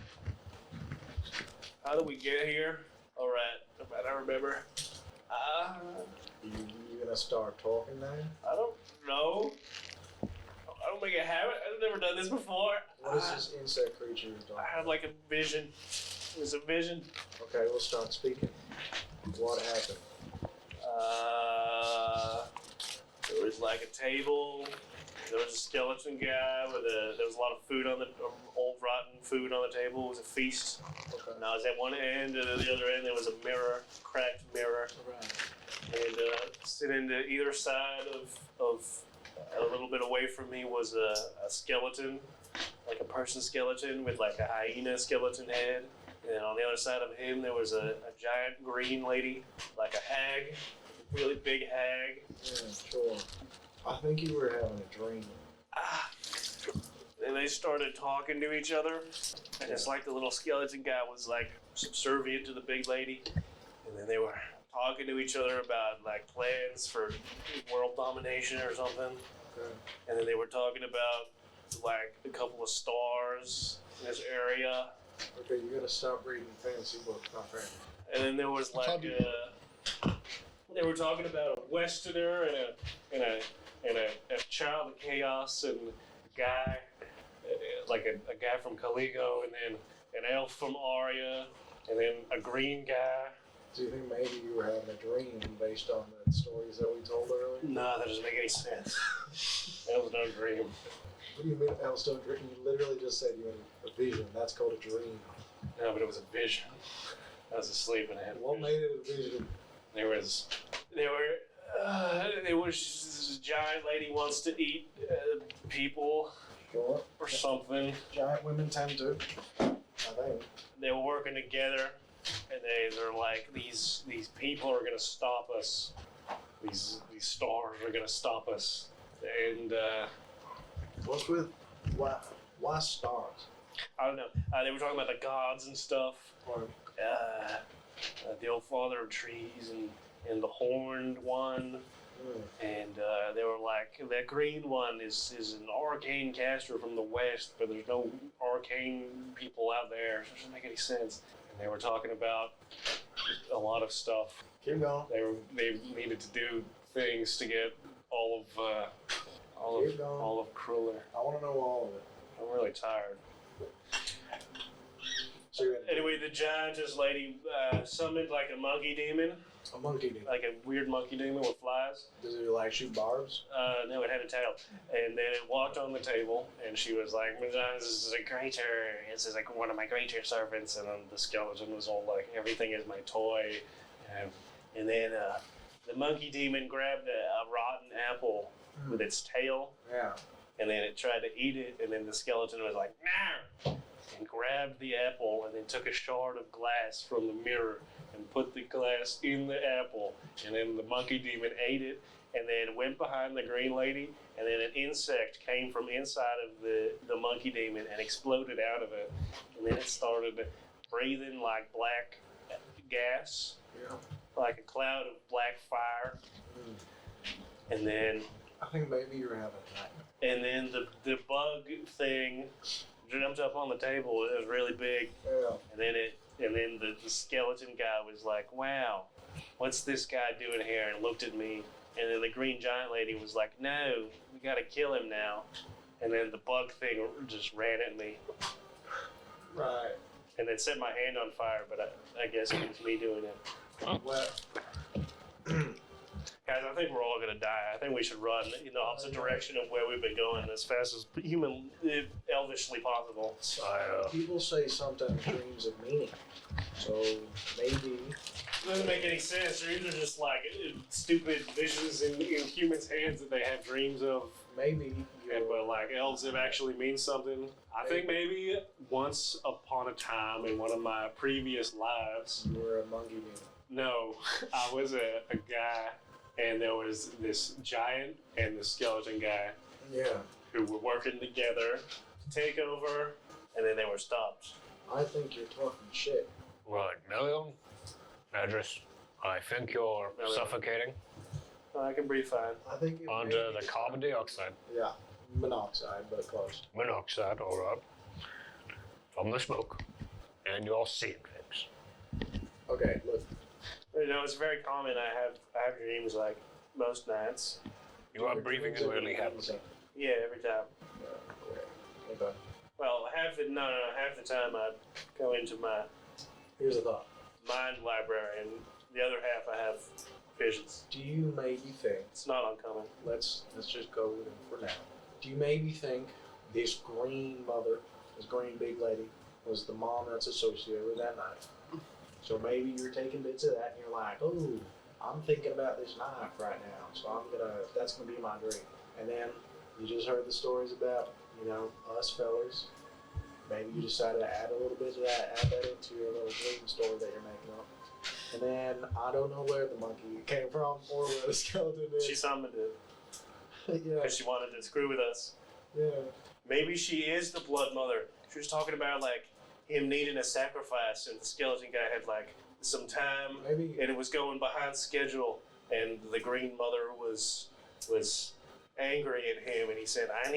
How did we get here? Alright, I remember. You gonna start talking now? I don't know. I don't make a habit. I've never done this before. What is this insect creature you're talking I had like a vision. It was a vision. Okay, we'll start speaking. What happened? There was like a table. There was a skeleton guy with there was a lot of food on the old rotten food on the table. It was a feast. Okay. And I was at one end, and at the other end there was a mirror, cracked mirror. Right. And sitting to either side of a little bit away from me was a skeleton, like a person skeleton with like a hyena skeleton head. And on the other side of him there was a giant green lady, like a hag, a really big hag. Yeah, sure. I think you were having a dream. and they started talking to each other. And it's like the little skeleton guy was like subservient to the big lady. And then they were talking to each other about like plans for world domination or something. Okay. And then they were talking about like a couple of stars in this area. Okay, you gotta stop reading fantasy books, my friend. And then there was like they were talking about a Westerner and a child of chaos and a guy like a guy from Caligo, and then an elf from Aria, and then a green guy. Do you think maybe you were having a dream based on the stories that we told earlier? No, that doesn't make any sense. That was no dream. What do you mean, else don't dream? You literally just said you had a vision. That's called a dream. No, but it was a vision. I was asleep and I had a What vision. made it a vision? There was this giant lady wants to eat people Sure. or something. Giant women tend to. I think. They were working together, and they're like, these people are gonna stop us. These stars are gonna stop us. And What's with why stars? I don't know. They were talking about the gods and stuff. Or The old father of trees and the horned one. And they were like, that green one is an arcane caster from the west, but there's no arcane people out there. So it doesn't make any sense. And they were talking about a lot of stuff. keep going. They needed to do things to get all Keep going. of Kruller. I want to know all of it. I'm really tired. So you're in Anyway, the giantess lady summoned like a monkey demon, a monkey demon. like a weird monkey demon with flies. Does it like shoot barbs? No, it had a tail. And then it walked on the table, and she was like, this is a creature. This is like one of my creature servants. And then the skeleton was all like, everything is my toy. And then the monkey demon grabbed a rotten apple with its tail, Yeah. and then it tried to eat it, and then the skeleton was like, nah! And grabbed the apple, and then took a shard of glass from the mirror and put the glass in the apple, and then the monkey demon ate it, and then went behind the green lady, and then an insect came from inside of the monkey demon and exploded out of it, and then it started breathing like black gas, Yeah. like a cloud of black fire, and then I think maybe you're having a nightmare. and then the bug thing jumped up on the table. It was really big, Yeah. and then the skeleton guy was like, "Wow, what's this guy doing here?" and looked at me. And then the green giant lady was like, "No, we gotta kill him now." And then the bug thing just ran at me, Right. and then set my hand on fire. But I guess it was me doing it. Well, Guys, I think we're all gonna die. I think we should run in the opposite direction of where we've been going as fast as elvishly possible. people say sometimes dreams have meaning. So maybe. It doesn't make any sense. Dreams are just like stupid visions in humans' heads that they have dreams of. Maybe But like elves have actually mean something. I think maybe once upon a time in one of my previous lives, you were a monkey demon. no, I was a guy, and there was this giant and the skeleton guy Yeah. who were working together to take over, and then they were stopped. I think you're talking shit. Right, Million? Idris, I think you're Million. suffocating I can breathe fine. I think it under may the be- carbon dioxide. Yeah. Monoxide, but close. Monoxide, alright. From the smoke. And you're seeing things. Okay, look. You know, it's very common. I have dreams like most nights. You are breathing in really heavily. Yeah, every time. Okay. Well, half the time I go into my Here's a thought. mind library, and the other half I have visions. Do you maybe think It's not uncommon. let's just go with it for now. Do you maybe think this green mother, this green big lady, was the mom that's associated with that knife? So maybe you're taking bits of that and you're like, oh, I'm thinking about this knife right now, so that's gonna be my dream. And then you just heard the stories about, us fellas. Maybe you decided to add a little bit of that, add that into your little dream story that you're making up. And then I don't know where the monkey came from or where the skeleton is. She summoned it Yeah, because she wanted to screw with us. yeah. maybe she is the Blood Mother. She was talking about like him needing a sacrifice, and the skeleton guy had like some time, Maybe. and it was going behind schedule, and the Green Mother was angry at him, and he said, I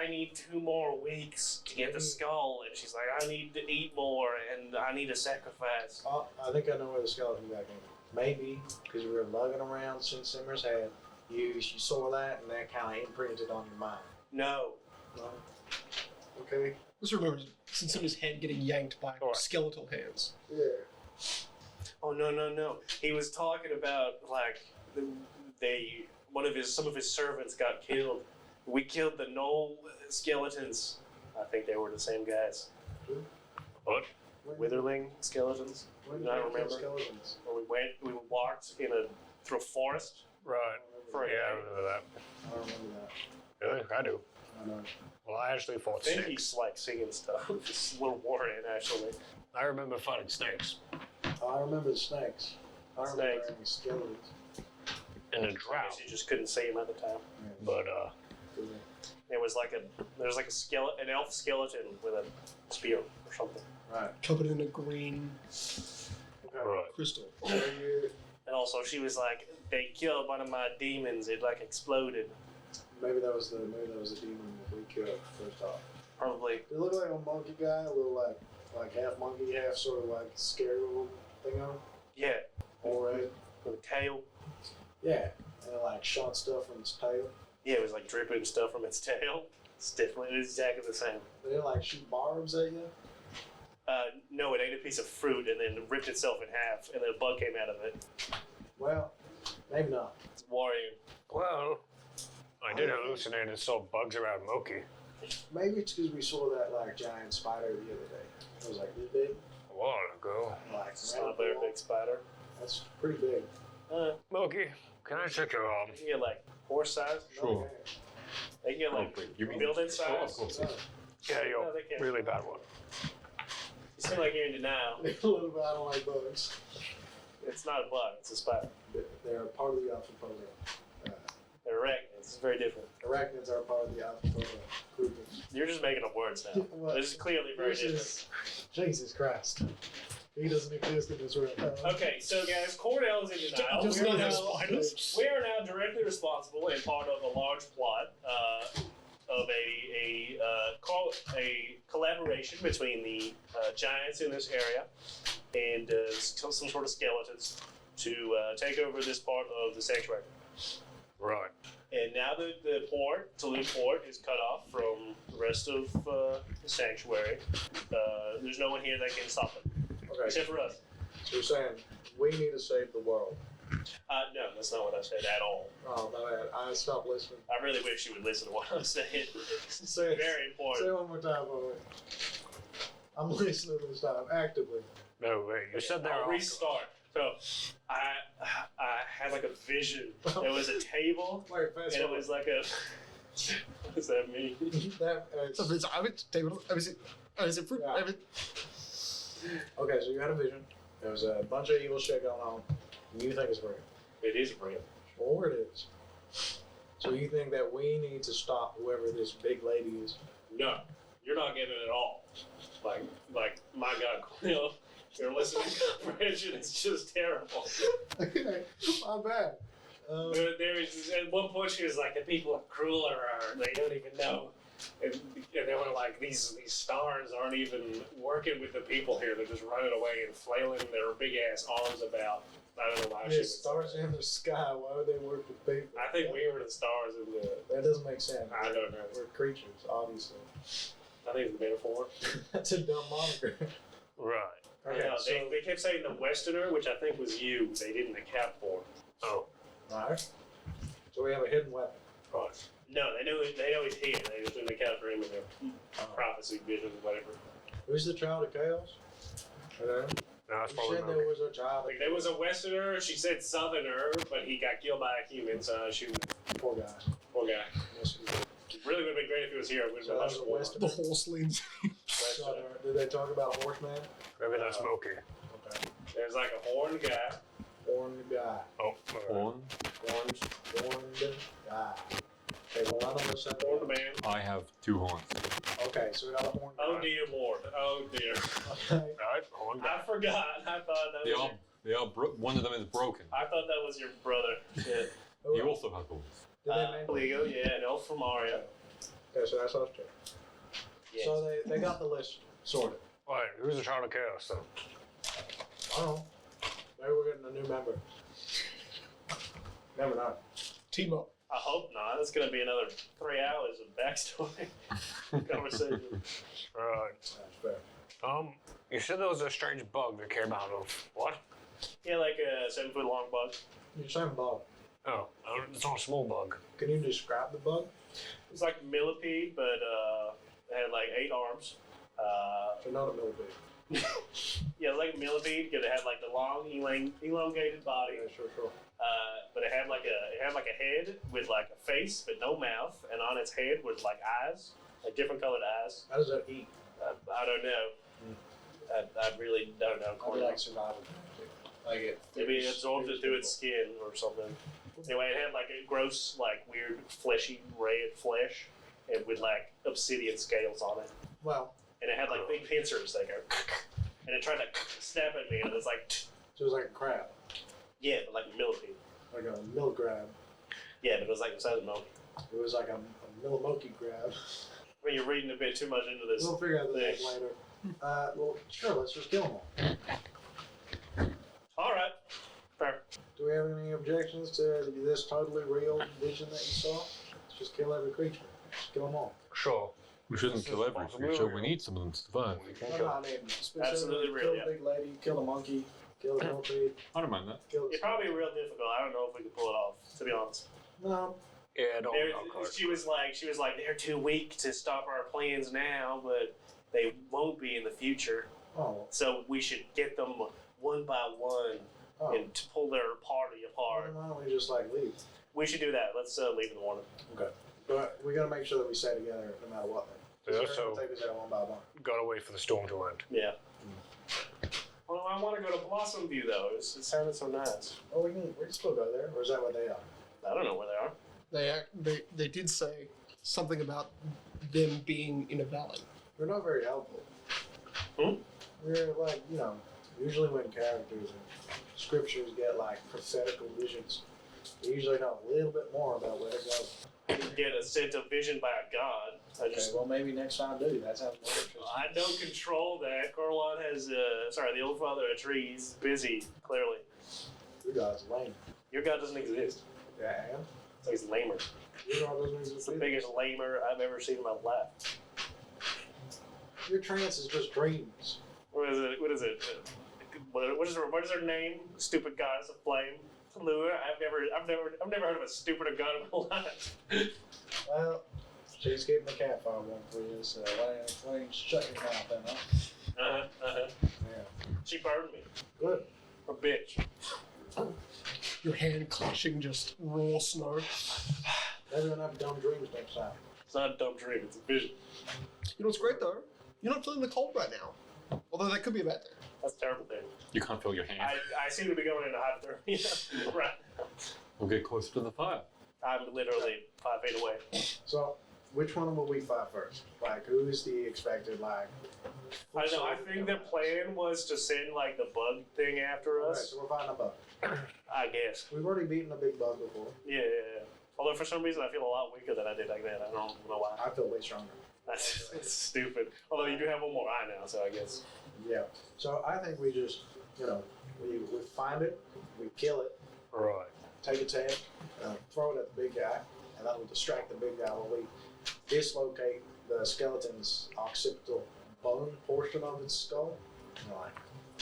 need 2 more weeks to get the skull, and she's like, I need to eat more, and I need a sacrifice. Oh, I think I know where the skeleton guy came from. Maybe because you were lugging around since Simmer's head, you saw that, and that kind of imprinted on your mind. No. No? Okay. Just remember, since his head getting yanked by skeletal hands. Yeah. Oh no! He was talking about like some of his servants got killed. We killed the Knoll skeletons. I think they were the same guys. What? Witherling skeletons. When I did you kill remember. skeletons? Where we walked through a forest Right. for a Yeah, I day. remember that. I don't remember that. Really? I do. I know. Well, I actually I fought think snakes. he's like singing stuff. It's a little warning actually. I remember fighting snakes. I remember the snakes. I remember Snakes. any skeletons. In a I drought. guess you just couldn't see him at the time. But, There was like an elf skeleton with a spear or something. Right. Covered in a green Okay. right. crystal. So you And also she was like, they killed one of my demons. It like exploded. maybe that was the demon that we killed first off. Probably. Did it look like a monkey guy, a little like half monkey, half sort of like scary little thing on him? Yeah. All right. With a tail. Yeah. And it like shot stuff from its tail. Yeah, it was like dripping stuff from its tail. It's definitely exactly the same. They didn't like shoot barbs at you. No, it ate a piece of fruit and then ripped itself in half, and then a bug came out of it. Well, maybe not. It's warrior. Well, I did hallucinate and saw bugs around Moki Maybe it's because we saw that like giant spider the other day. It was like this big. a while ago. Like It's not a very big spider. That's pretty big. Moki, can I check your arm? They can get like horse size. Sure. They can get like You mean- building Oh, size. of course. Yeah, you're No, they can't. really bad one. You seem like you're in denial. A little bit, I don't like bugs. It's not a bug. It's a spider. They're part of the arthropoda. They're arachnids. It's very different. Arachnids are part of the arthropoda groupings. You're just making up words now. What? This is clearly very This different. is- Jesus Christ. He doesn't exist in this room. Okay, so guys, Cordell is in denial. Just We are not now- have spiders. We are now directly responsible and part of a large plot of a collaboration between the giants in this area and some sort of skeletons to take over this part of the sanctuary. Right. And now the port, Toulouse port, is cut off from the rest of the sanctuary. There's no one here that can stop them, Okay, except for us. so you're saying we need to save the world. No, that's not what I said at all. Oh, my bad. I stopped listening. I really wish you would listen to what I'm saying. Say it. Very Say important. it one more time, boy. I'm listening this time, actively. No, wait, you said there I'll are. restart. So I had like a vision. There was a table, Wait, fast and it forward. was like a. What does that mean? That, So it's table. Is it fruit? Yeah. okay, so you had a vision. There was a bunch of evil shit going on. And you think it's real. It is real. Or it is. So you think that we need to stop whoever this big lady is? No, you're not getting it at all. Like my God, Quill, your listening comprehension is just terrible. Okay, my bad. There is at one point she was like, the people are crueler, or they don't even know. And they were like, these stars aren't even working with the people here. They're just running away and flailing their big ass arms about. I don't know why she There's would say stars that. in the sky. Why would they work with people? I think we were the stars in the. That doesn't make sense. I don't know. We're creatures, obviously. I think it's a metaphor. That's a dumb moniker. Right. Okay, No, so, they kept saying the Westerner, which I think was you. They didn't account for. Oh, alright. So we have a hidden weapon. Right. No, they know he's here. They just didn't account for him in their prophecy, vision, whatever. Who's the child of chaos? Hello? no, it's You probably said Moki. there was a child of Like there was a Westerner. She said Southerner, but he got killed by a human. So shooting poor guy. poor guy. Yes, he did. It really would have been great if he was here. It would have So been that much was a more. Westerner. The horse leans. Westerner. Did they talk about horseman? Maybe that's Moki. Okay. There's like a horned guy. Horned guy. Oh, On. Horned. Horned guy. Okay, well, none of us have Horn man. I have 2 horns. Okay, so we got a horn. Oh dear Lord. Oh dear. Okay. Right, horn guy. I forgot. I thought that was. One of them is broken. I thought that was your brother. Shit. He also has horns. Did they mention? Lego, yeah, an elf from Mario. Okay, so that's us two. Yes. So they got the list sorted. Wait, who's in charge of chaos then? I don't know. Maybe we're getting a new member. Never know. Team up. I hope not. It's going to be another 3 hours of backstory conversation. Right. That's fair. You said there was a strange bug that came out of what? Yeah, like a 7-foot long bug. You're saying bug. Oh, it's not a small bug. Can you describe the bug? It's like a millipede, but it had like 8 arms. So not a millipede. Yeah, it was like a millipede because it had like the long, elongated body. Yeah, sure. But it had like a head with like a face but no mouth, and on its head was like eyes, like different colored eyes. How does that eat? I don't know. I really don't know. I'd be like survival. Like it. Maybe it absorbed it through its skin or something. Anyway, it had like a gross, like weird, fleshy red flesh, and with like obsidian scales on it. Well, And it had like big pincers that go, and it tried to snap at me, and it was like, so it was like a crab, yeah, but like a millipede. like a mill crab. Yeah, but it was like the size of a millipede. It was like a millimoki crab. When you're reading a bit too much into this. We'll figure out the name thing. later. Well, sure. Let's just kill them all. All right, fair. Do we have any objections to this totally real vision that you saw? Let's just kill every creature. Just kill them all. Sure. We shouldn't kill every creature. We need some of them to survive. I mean, specifically Absolutely real, kill yeah. the big lady, kill the monkey, kill the millipede, I don't mind that. kill the It's probably real difficult. I don't know if we can pull it off, to be honest. No. Yeah, don't There- know, Clark. she was like, they're too weak to stop our plans now, but they won't be in the future. Oh. So we should get them one by one Oh. and to pull their party apart. Why don't we just like leave? We should do that. Let's leave in the morning. Okay. But we gotta make sure that we stay together no matter what. Then. Yeah, They're gonna so- take us out one by one. Gotta wait for the storm to end. Yeah. Well, I want to go to Blossom View though. It sounded so nice. Oh, we can still go there, or is that what they are? I don't know where they are. They did say something about them being in a valley. We're not very helpful. Hmm? We're like, usually when characters and scriptures get like prophetical visions, they usually know a little bit more about where to go. You can get a sense of vision by a god. Okay, well maybe next time do. That sounds more interesting. I don't control that. Corlon has, the old father of trees, busy, clearly. Your God's lame. Your god doesn't exist. Yeah, I am. So he's lamer. Your God doesn't It's exist. the either. biggest lamer I've ever seen in my life. Your trance is just dreams. What is it? What is her name? Stupid goddess of flame. Lua. I've never heard of a stupider god in my life. Well, she's keeping the campfire warm for you, so why ain't shut your mouth then, huh? Yeah. She burned me. Good. A bitch. Your hand clutching just raw snow. Maybe we'll have dumb dreams next time. It's not a dumb dream. It's a vision. You know what's great though? You're not feeling the cold right now. Although that could be a bad thing. That's a terrible thing. You can't feel your hand. I seem to be going into hypothermia right now. We'll get closer to the fire. I'm literally 5 feet away. So, which one will we fight first? Like, who is the expected, like... I don't know. I think the plan was to send like the bug thing after Alright, us. so we're fighting a bug. I guess. We've already beaten a big bug before. Yeah. Although for some reason I feel a lot weaker than I did back then. I don't know why. I feel way stronger. That's stupid. Although you do have one more eye now, so I guess. Yeah. So I think we just, we find it, we kill it, Right. take its head, throw it at the big guy, and that'll distract the big guy while we dislocate the skeleton's occipital bone portion of its skull.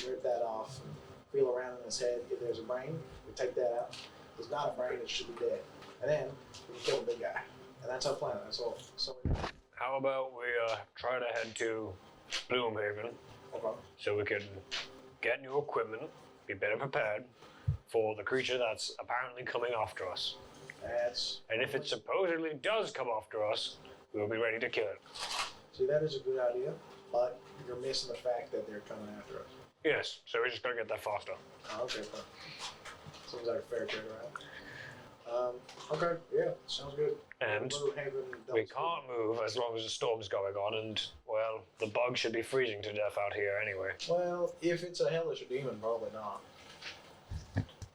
Rip that off and feel around in his head. If there's a brain, we take that out. If there's not a brain, it should be dead. And then we can kill the big guy. And that's our plan. That's all. So, How about we try to head to Bloomhaven okay. so we can get new equipment, be better prepared for the creature that's apparently coming after us. That's. And if it supposedly does come after us, we'll be ready to kill it. See, that is a good idea, but you're missing the fact that they're coming after us. Yes, so we're just gonna get there faster. Oh, okay, fine. Seems like a fair trade, right? Okay, yeah, sounds good. And Blue Haven, we can't move as long as the storm's going on, and, well, the bugs should be freezing to death out here anyway. Well, if it's a hellish demon, probably not.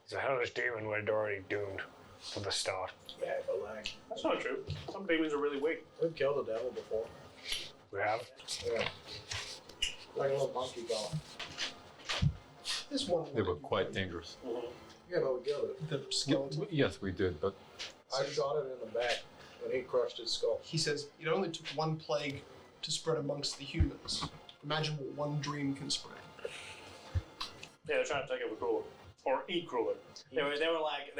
It's a hellish demon, we're already doomed for the start. Yeah, but like, That's not true. Some demons are really weak. we've killed a devil before. We have? Yeah. Like a little monkey dog. This one. They were quite dangerous. Yeah, but we killed it. The skeleton. Yes, we did, but I shot it in the back when he crushed its skull. He says it only took one plague to spread amongst the humans. Imagine what one dream can spread. Yeah, they're trying to take over Cruller. Or eat Cruller. They were like,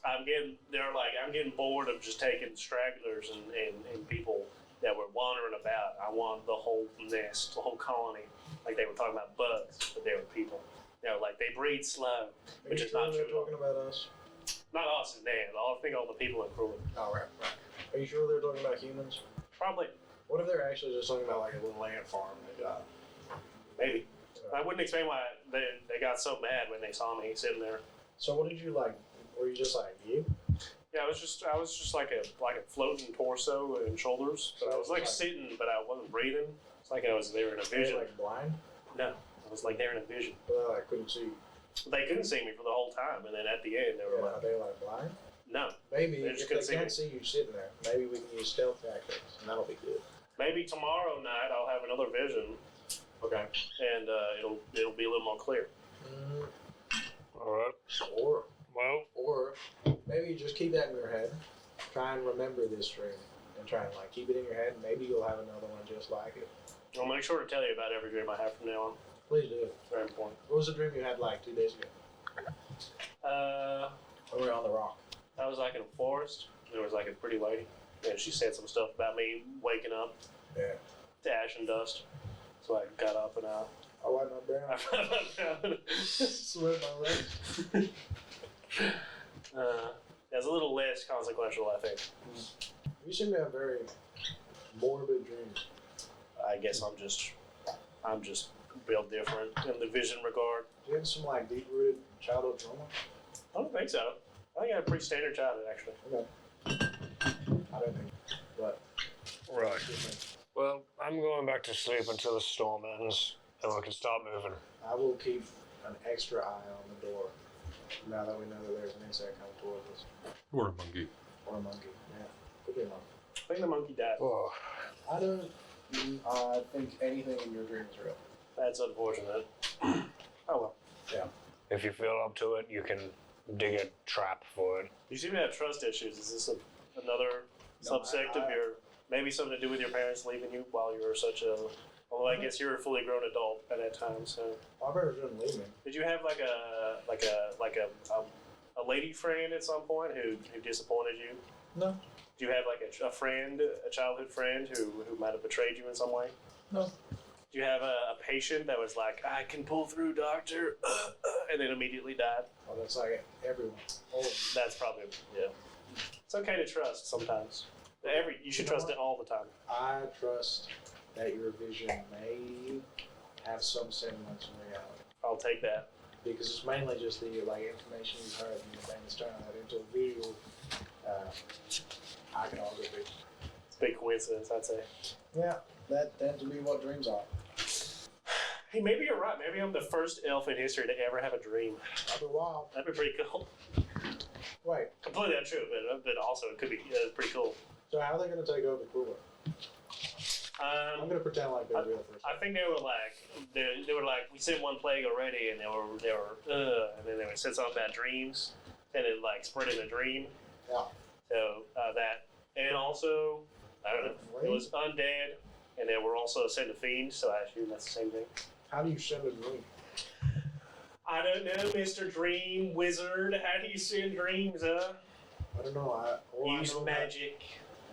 I'm getting bored of just taking stragglers and people that were wandering about. I want the whole nest, the whole colony. Like they were talking about bugs, but they were people. They were like, they breed slow, which is not true. They're talking about us? Not us as Dan. I think all the people in Cruller. Oh, right. Are you sure they're talking about humans? Probably. What if they're actually just talking about like a little ant farm they got? Maybe. I wouldn't explain why they got so mad when they saw me sitting there. So what did you like? Were you just like you? Yeah, I was just like a floating torso and shoulders. But I was like sitting, but I wasn't breathing. It's like I was there in a Were you vision. like blind? No, I was like there in a vision. Well, I couldn't see. They couldn't see me for the whole time, and then at the end they were Yeah, like, are they like blind? no. Maybe They just if couldn't they see can't see you sitting there, maybe we can use stealth tactics, and that'll be good. Maybe tomorrow night I'll have another vision, Okay. and it'll be a little more clear. Alright. Or maybe you just keep that in your head. Try and remember this dream, and try and like keep it in your head. Maybe you'll have another one just like it. I'll make sure to tell you about every dream I have from now on. Please do. It's very important. What was the dream you had like 2 days ago? When we were on the rock. I was like in a forest. There was like a pretty lady, and she said some stuff about me waking up Yeah. to ash and dust. So I got up and I wiped my brow. Sweat my legs. It was a little less consequential, I think. You seem to have very morbid dreams. I guess I'm just built different in the vision regard. Do you have some like deep-rooted childhood trauma? I don't think so. I think I had a pretty standard childhood, actually. Okay. I don't think, but Right. Well, I'm going back to sleep until the storm ends, and we can start moving. I will keep an extra eye on the door now that we know that there's an insect coming towards us. or a monkey. Or a monkey. Yeah. Could be a monkey. I think the monkey died. Oh. I don't think anything in your dream is real. That's unfortunate. Oh well. If you feel up to it, you can dig a trap for it. You seem to have trust issues. Is this another No, subsect of your, maybe something to do with your parents leaving you while you were such a, well, I guess you were a fully grown adult at that time, so. My parents didn't leave me. Did you have like a lady friend at some point who disappointed you? No. Do you have like a friend, a childhood friend who might have betrayed you in some way? No. Do you have a patient that was like, I can pull through, doctor, and then immediately died? Well, that's like everyone. All of them. That's probably, yeah. It's okay to trust sometimes. You should trust it all the time. I trust that your vision may have some semblance of reality. I'll take that. Because it's mainly just the like information you've heard and the things turning that into a visual iconography. It's a big coincidence, I'd say. Yeah, that tends to be what dreams are. Hey, maybe you're right. Maybe I'm the first elf in history to ever have a dream. After a while. That'd be pretty cool. Wait, Completely untrue, but also it could be pretty cool. so how are they going to take over Cooler? I'm going to pretend like they're real for a I second. think they were like, we sent one plague already, and they were and then they would said something about dreams, and it like spread in a dream. Yeah. So that, and also, I don't know, it was undead, and they were also sent to fiends. So I assume that's the same thing. How do you send a dream? I don't know, Mr. Dream Wizard. How do you send dreams, huh? I don't know. Use magic.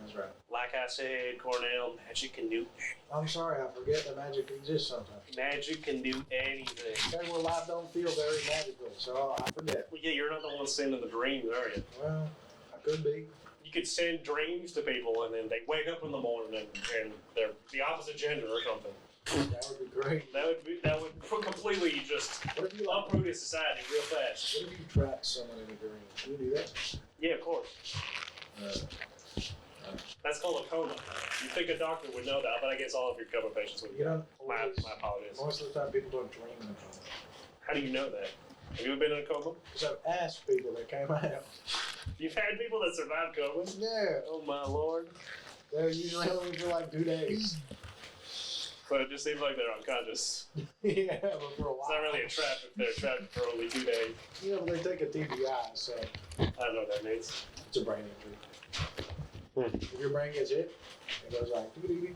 That's right. Like I said, Cornell, magic can do I'm sorry, I forget that magic exists sometimes. magic can do anything. Okay, well, life don't feel very magical, so I forget. Well, yeah, you're not the one sending the dreams, are you? Well, I could be. You could send dreams to people, and then they wake up in the morning and they're the opposite gender or something. That would be great. That would completely just What if you like, uproot his society real fast. what if you trap someone in the green? Can you do that? Yeah, of course. That's called a coma. You'd think a doctor would know that, but I guess all of your coma patients would. You don't My always, apologies. most of the time people don't dream in a coma. How do you know that? Have you ever been in a coma? Because I've asked people that came out. You've had people that survived comas? Yeah. Oh my lord. They're usually only for like 2 days. But it just seems like they're unconscious. Yeah, but for a while. It's not really a trap if they're trapped for only 2 days. Yeah, but they take a TBI, so I don't know what that means. it's a brain injury. If your brain gets hit, it goes like, doo-doo-doo,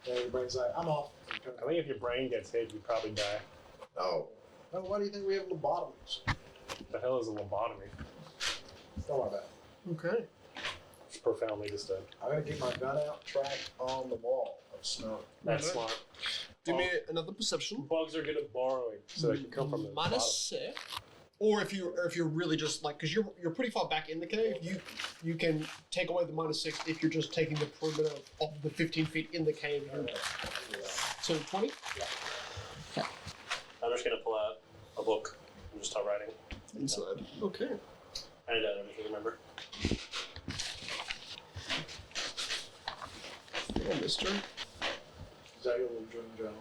and your brain's like, I'm off. I think if your brain gets hit, you probably die. No. No, why do you think we have lobotomies? The hell is a lobotomy? Don't worry about it. Okay. It's profoundly disturbed. I'm going to keep my gun out, tracked on the wall of snow. That's Okay. smart. Give me another perception. Bugs are good at borrowing, so they can come from the Minus 6. Or if you're really just like, because you're pretty far back in the cave, you can take away the -6 if you're just taking the perimeter of the 15 feet in the cave. So 20. bottom. I'm just gonna pull out a book and just start writing. Inside. Okay. I didn't everything, remember? Oh, mister. Is that your little dream journal?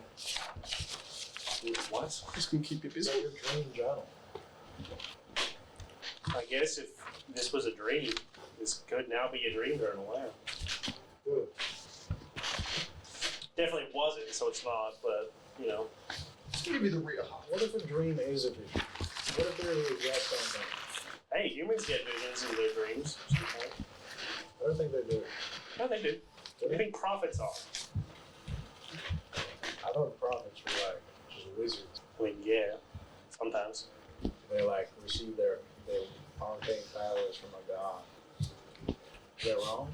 What? This can keep you Is busy. that your dream journal? I guess if this was a dream, this could now be a dream journal. Wow. Good. Definitely wasn't, so it's not, but, you know. Let's give you the real high. What if a dream is a vision? What if they're the exact same thing? Hey, humans get visions in their dreams. Sometimes. I don't think they do. No, they do. What do you think prophets are? I know the prophets were like just wizards. I mean, yeah, sometimes. They like receive their arcane powers from a god. Is that wrong?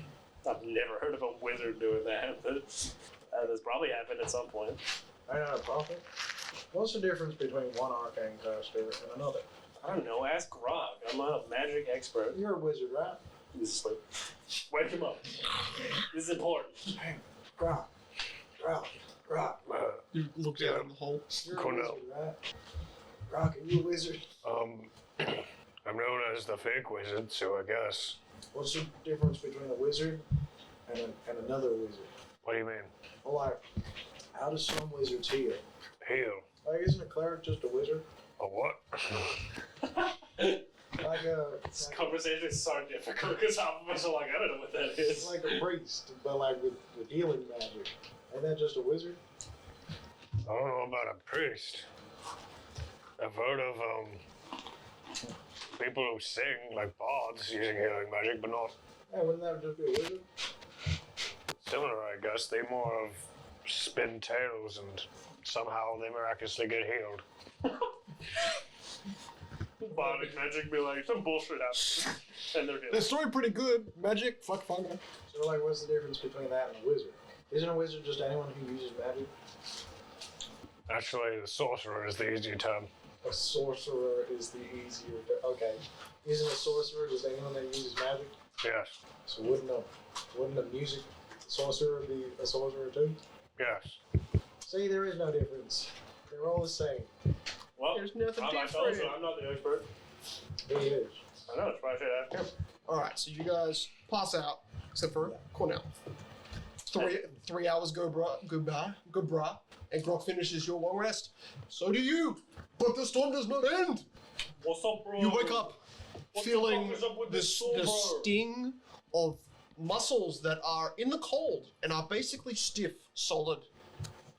I've never heard of a wizard doing that, but that's probably happened at some point. I'm not a prophet. What's the difference between one arcane caster and another? I don't know, ask Grog. I'm not a magic expert. You're a wizard, right? He's asleep. Wake him up. This is important. Hey, Rock. You look down in the hole. You're Cornell. a wizard, right? Rock, are you a wizard? I'm known as the fake wizard, so I guess. What's the difference between a wizard and another wizard? What do you mean? Well, like, how do some wizards heal? Heal? Like, isn't a cleric just a wizard? A what? Like This conversation is so difficult because half of us are like, I don't know what that it's is. like a priest, but like with healing magic. Ain't that just a wizard? I don't know about a priest. I've heard of people who sing like bards using healing magic, but not Yeah, wouldn't that just be a wizard? similar, I guess. They more of spin tales and somehow they miraculously get healed. Bardic magic be like, some bullshit happens. And they're The dead. story pretty good. Magic, fuck fungi. So, like, what's the difference between that and a wizard? Isn't a wizard just anyone who uses magic? Actually, the sorcerer is the easier term. A sorcerer is the easier. Okay, isn't a sorcerer just anyone that uses magic? Yes. So wouldn't a music sorcerer be a sorcerer too? Yes. See, there is no difference. They're all the same. Well, There's nothing I told you, different. I'm not the expert. He is. I know, it's probably should ask him. Alright, so you guys pass out, except for Cornell. 3 hours goodbye, and Grok finishes your long rest. So do you, but the storm does not end. What's up, bro? You wake up What the feeling fuck is up with the this storm, bro? sting of muscles that are in the cold and are basically stiff, solid.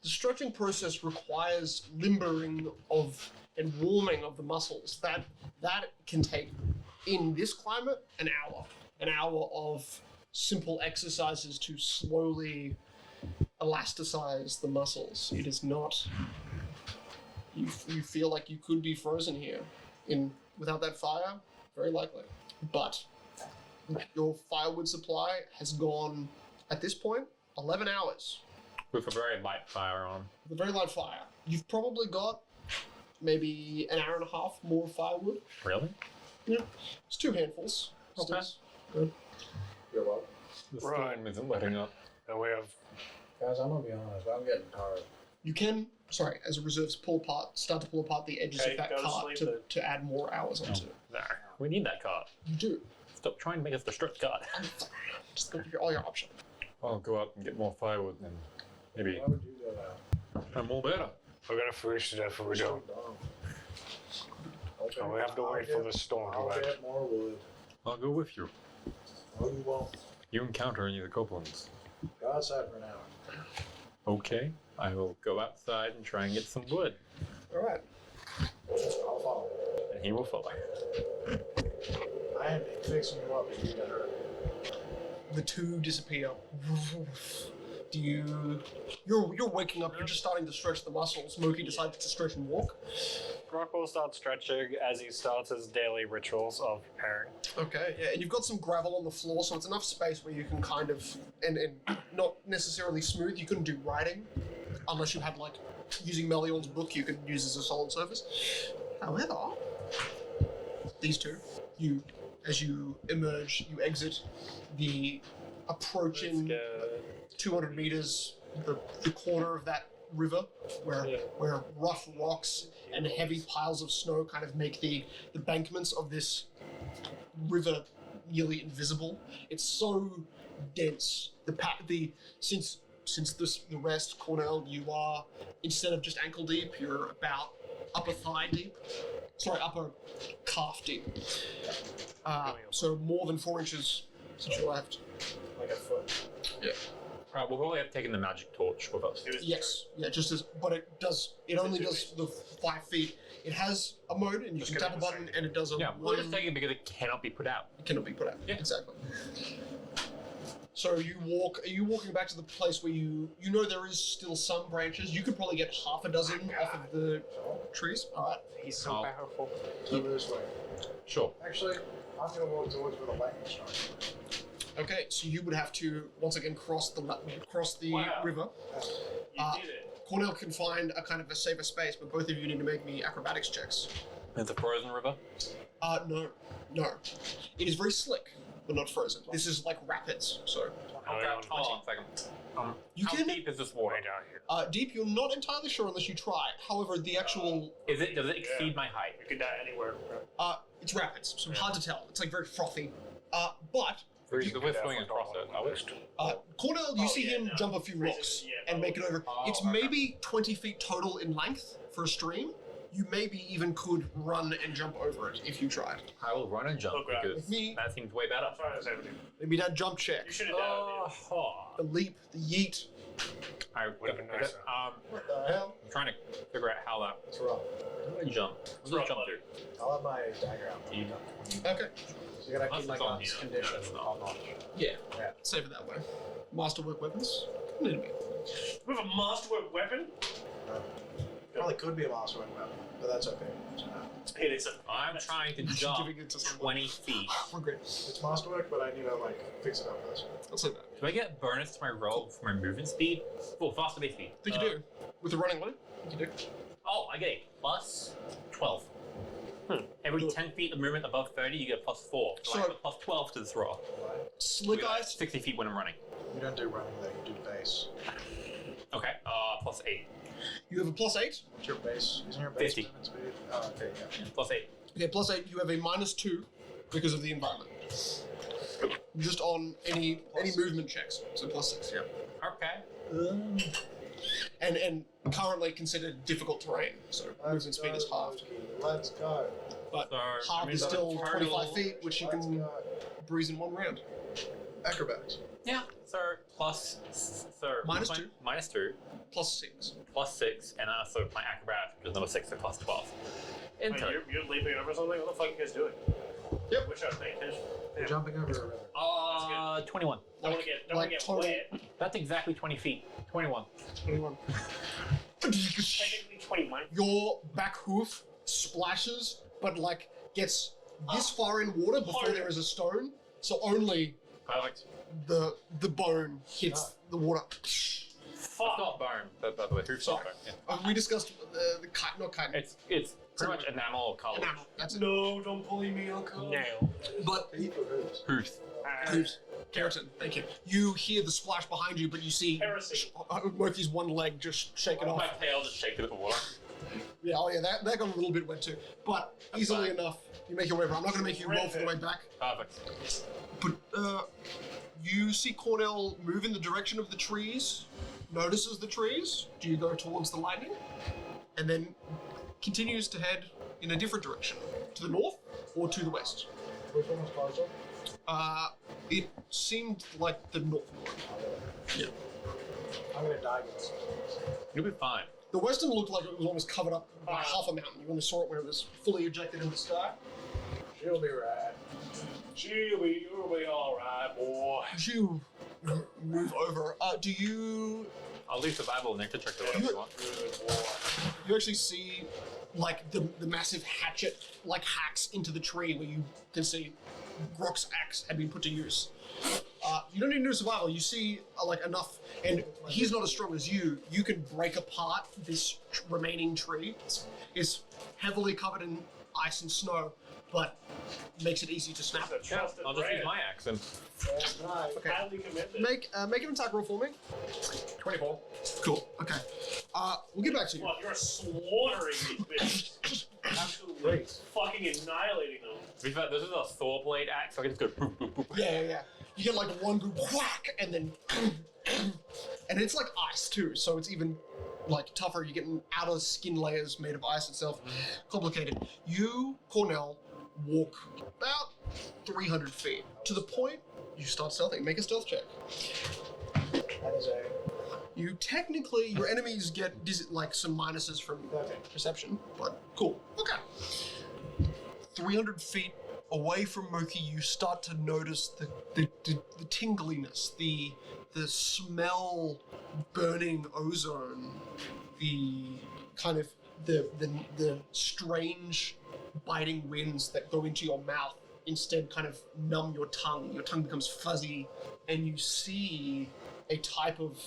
The stretching process requires limbering of and warming of the muscles. That can take, in this climate, an hour. An hour of simple exercises to slowly elasticize the muscles. It is not. You feel like you could be frozen here. Without that fire, very likely. But your firewood supply has gone, at this point, 11 hours. With a very light fire on. With a very light fire. You've probably got maybe an hour and a half more firewood. Really? Yeah. It's 2 handfuls. Okay. Good. You're welcome. The storm isn't letting up. And we have Guys, I'm gonna be honest. I'm getting tired. You can, sorry, as a reserves, start to pull apart the edges Okay, of that go to cart sleep to, then. to add more hours onto it. There. We need that card. You do. Stop trying to make us destroy the card. Just go through all your options. I'll go out and get more firewood and maybe Why would you do that? I'm all better. We're gonna freeze to death if we don't. Okay. And we have to I'll wait for get- the storm to I'll end. get more wood. I'll go with you. No, you won't. You encounter any of the goblins. Go outside for an hour. Okay, I will go outside and try and get some wood. Alright. I'll follow. And he will follow. I am fixing you up if you get hurt. The two disappear. Do you... You're waking up, you're just starting to stretch the muscles. Moki decides to stretch and walk. Grok will start stretching as he starts his daily rituals of preparing. Okay, yeah, and you've got some gravel on the floor, so it's enough space where you can kind of, and not necessarily smooth, you couldn't do writing, unless you had, like, using Melion's book you could use as a solid surface. However, these two, as you emerge, you exit the approaching 200 meters, the corner of that river, where rough rocks and heavy piles of snow kind of make the bankments of this river nearly invisible. It's so dense. Since the rest, Cornell, you are, instead of just ankle deep, you're about upper thigh deep. Sorry, upper calf deep. So more than 4 inches since you left. Like a foot. Yeah. Alright, we'll probably have taken the magic torch with us. Yes. Yeah, just as, but it only does the 5 feet. It has a mode, and you Just can gonna tap a button, and it does a Yeah, we'll one. just take it because it cannot be put out. It cannot be put out. Yeah. Exactly. So you walk. Are you walking back to the place where you know there is still some branches? You could probably get half a dozen off of the trees. All right. He's so Oh. powerful. Over this way. Sure. Actually, I'm gonna walk towards where the lightning strikes. Okay. So you would have to once again cross the Wow. river. You Uh, did it. Cornell can find a kind of a safer space, but both of you need to make me acrobatics checks. It's a frozen river. No. It is very slick, but not frozen. This is like rapids. So Hold on a second. you How can deep is this water? Way down here. deep. You're not entirely sure unless you try. However, the actual Does it exceed my height? You could die anywhere. it's rapids, so hard to tell. It's like very frothy. But Because we're swimming across it. I wish. Cornell, you see him no. jump a few rocks and make it over. It's maybe 20 feet total in length for a stream. You maybe even could run and jump over it if you tried. I will run and jump Oh, crap. because With me. that seems way better. I'm trying to say with you. Maybe that jump check, You should have died. the leap, the yeet. I Would've been nicer. What the hell? I'm trying to figure out how that. It's rough. How do I jump? What do I rough, jump buddy. to? I'll have my dagger out. Okay, So you gotta keep That's my on guns here. conditioned. That's not- top notch. yeah, Yeah. save it that way. Masterwork weapons. Need me. We have a masterwork weapon? Probably could be a monster weapon, but that's okay. It is a. I'm trying to jump Giving it to someone. 20 feet. We're good. It's masterwork, but I need to like fix it up first. I'll say that. Do I get bonus to my roll for my movement speed? Oh, faster base speed. I think you do. With the running loop, I think you do. Oh, I get a plus 12. Every 10 feet of movement above 30, you get a plus 4. So, I So- have a plus 12 to this roll. Slick We got eyes. 60 feet when I'm running. You don't do running though, you do base. Okay, plus 8. You have a +8. What's your base? Isn't your base 50. movement speed? Oh, okay, yeah. Plus 8. Okay, +8. You have a -2 because of the environment. Just on any movement checks. So +6. Yeah. Okay. And currently considered difficult terrain. So movement speed is halved. Let's go. But So, halved is the still total- 25 feet, which you Let's can go. breeze in one round. Acrobatics. Yeah. So, plus. So, Minus my- 2. Minus 2. +6. Plus 6. And also my acrobatics, which is number 6, so plus 12. Wait, Enter. you're leaping over something? What the fuck are you guys doing? Yep. Wish I was paying attention. We're Damn. jumping over a river. 21. Don't want to get, like get total- wet. That's exactly 20 feet. 21. 21. Technically 21. Your back hoof splashes, but like gets this far in water before Harder. there is a stone. So only Perfect. the bone hits the water. Fuck. It's not bone, by the way. Hoof's not Sorry. bone. Yeah. We discussed the kite, not kite. It's pretty much enamel color. Enamel. That's it. No, don't bully me, Uncle. Nail. But Feet or hooves? Hoofs. hooves. Keratin, thank you. You hear the splash behind you, but you see Heresy. Moki's one leg just shaking off. My tail just shaking in the water. Yeah, oh yeah, that got a little bit wet too. But easily fine. enough, you make your way over. I'm not going to make you roll for the way back. Perfect. But you see Cornell move in the direction of the trees, notices the trees. Do you go towards the lightning? And then continues to head in a different direction, to the north or to the west? Which one was closer? It seemed like the north one. Yeah. I'm gonna die against. You'll be fine. The western looked like it was almost covered up by half a mountain. You only saw it when it was fully ejected in the sky. She'll be right. You'll be alright, boy. As you move over, do you I'll leave survival and nature check or whatever you want. you actually see like the massive hatchet like hacks into the tree where you can see Grok's axe had been put to use. You don't need to do survival. You see like enough, and he's not as strong as you. You can break apart this remaining tree. It's heavily covered in ice and snow, but makes it easy to snap it. Yeah, I'll just use my axe and That's nice. Okay. Highly commended. Make an attack roll for me. 24. Cool. Okay. We'll get back to you. Well, you're slaughtering these bitches. Absolutely fucking annihilating them. To be fair, this is a Thor blade axe, so I can just go boop, boop, boop. Yeah. You get like one good whack, and then, and it's like ice too, so it's even like tougher. You're getting outer skin layers made of ice itself. Complicated. You, Cornell, walk about 300 feet to the point you start stealthing. Make a stealth check. That is a. You technically, your enemies get like some minuses from perception, but cool. Okay. 300 feet away from Moki, you start to notice the tingliness, the smell, burning ozone, the kind of the strange biting winds that go into your mouth instead kind of numb your tongue. Your tongue becomes fuzzy, and you see a type of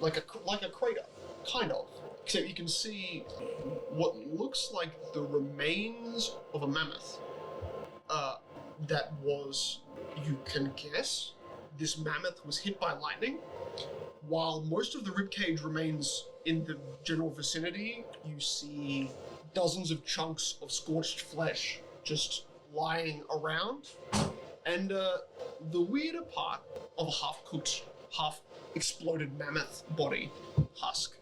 like a crater, kind of. Except you can see what looks like the remains of a mammoth. That was, you can guess, this mammoth was hit by lightning. While most of the ribcage remains in the general vicinity, you see dozens of chunks of scorched flesh just lying around. And the weirder part of a half-cooked, half-exploded mammoth body husk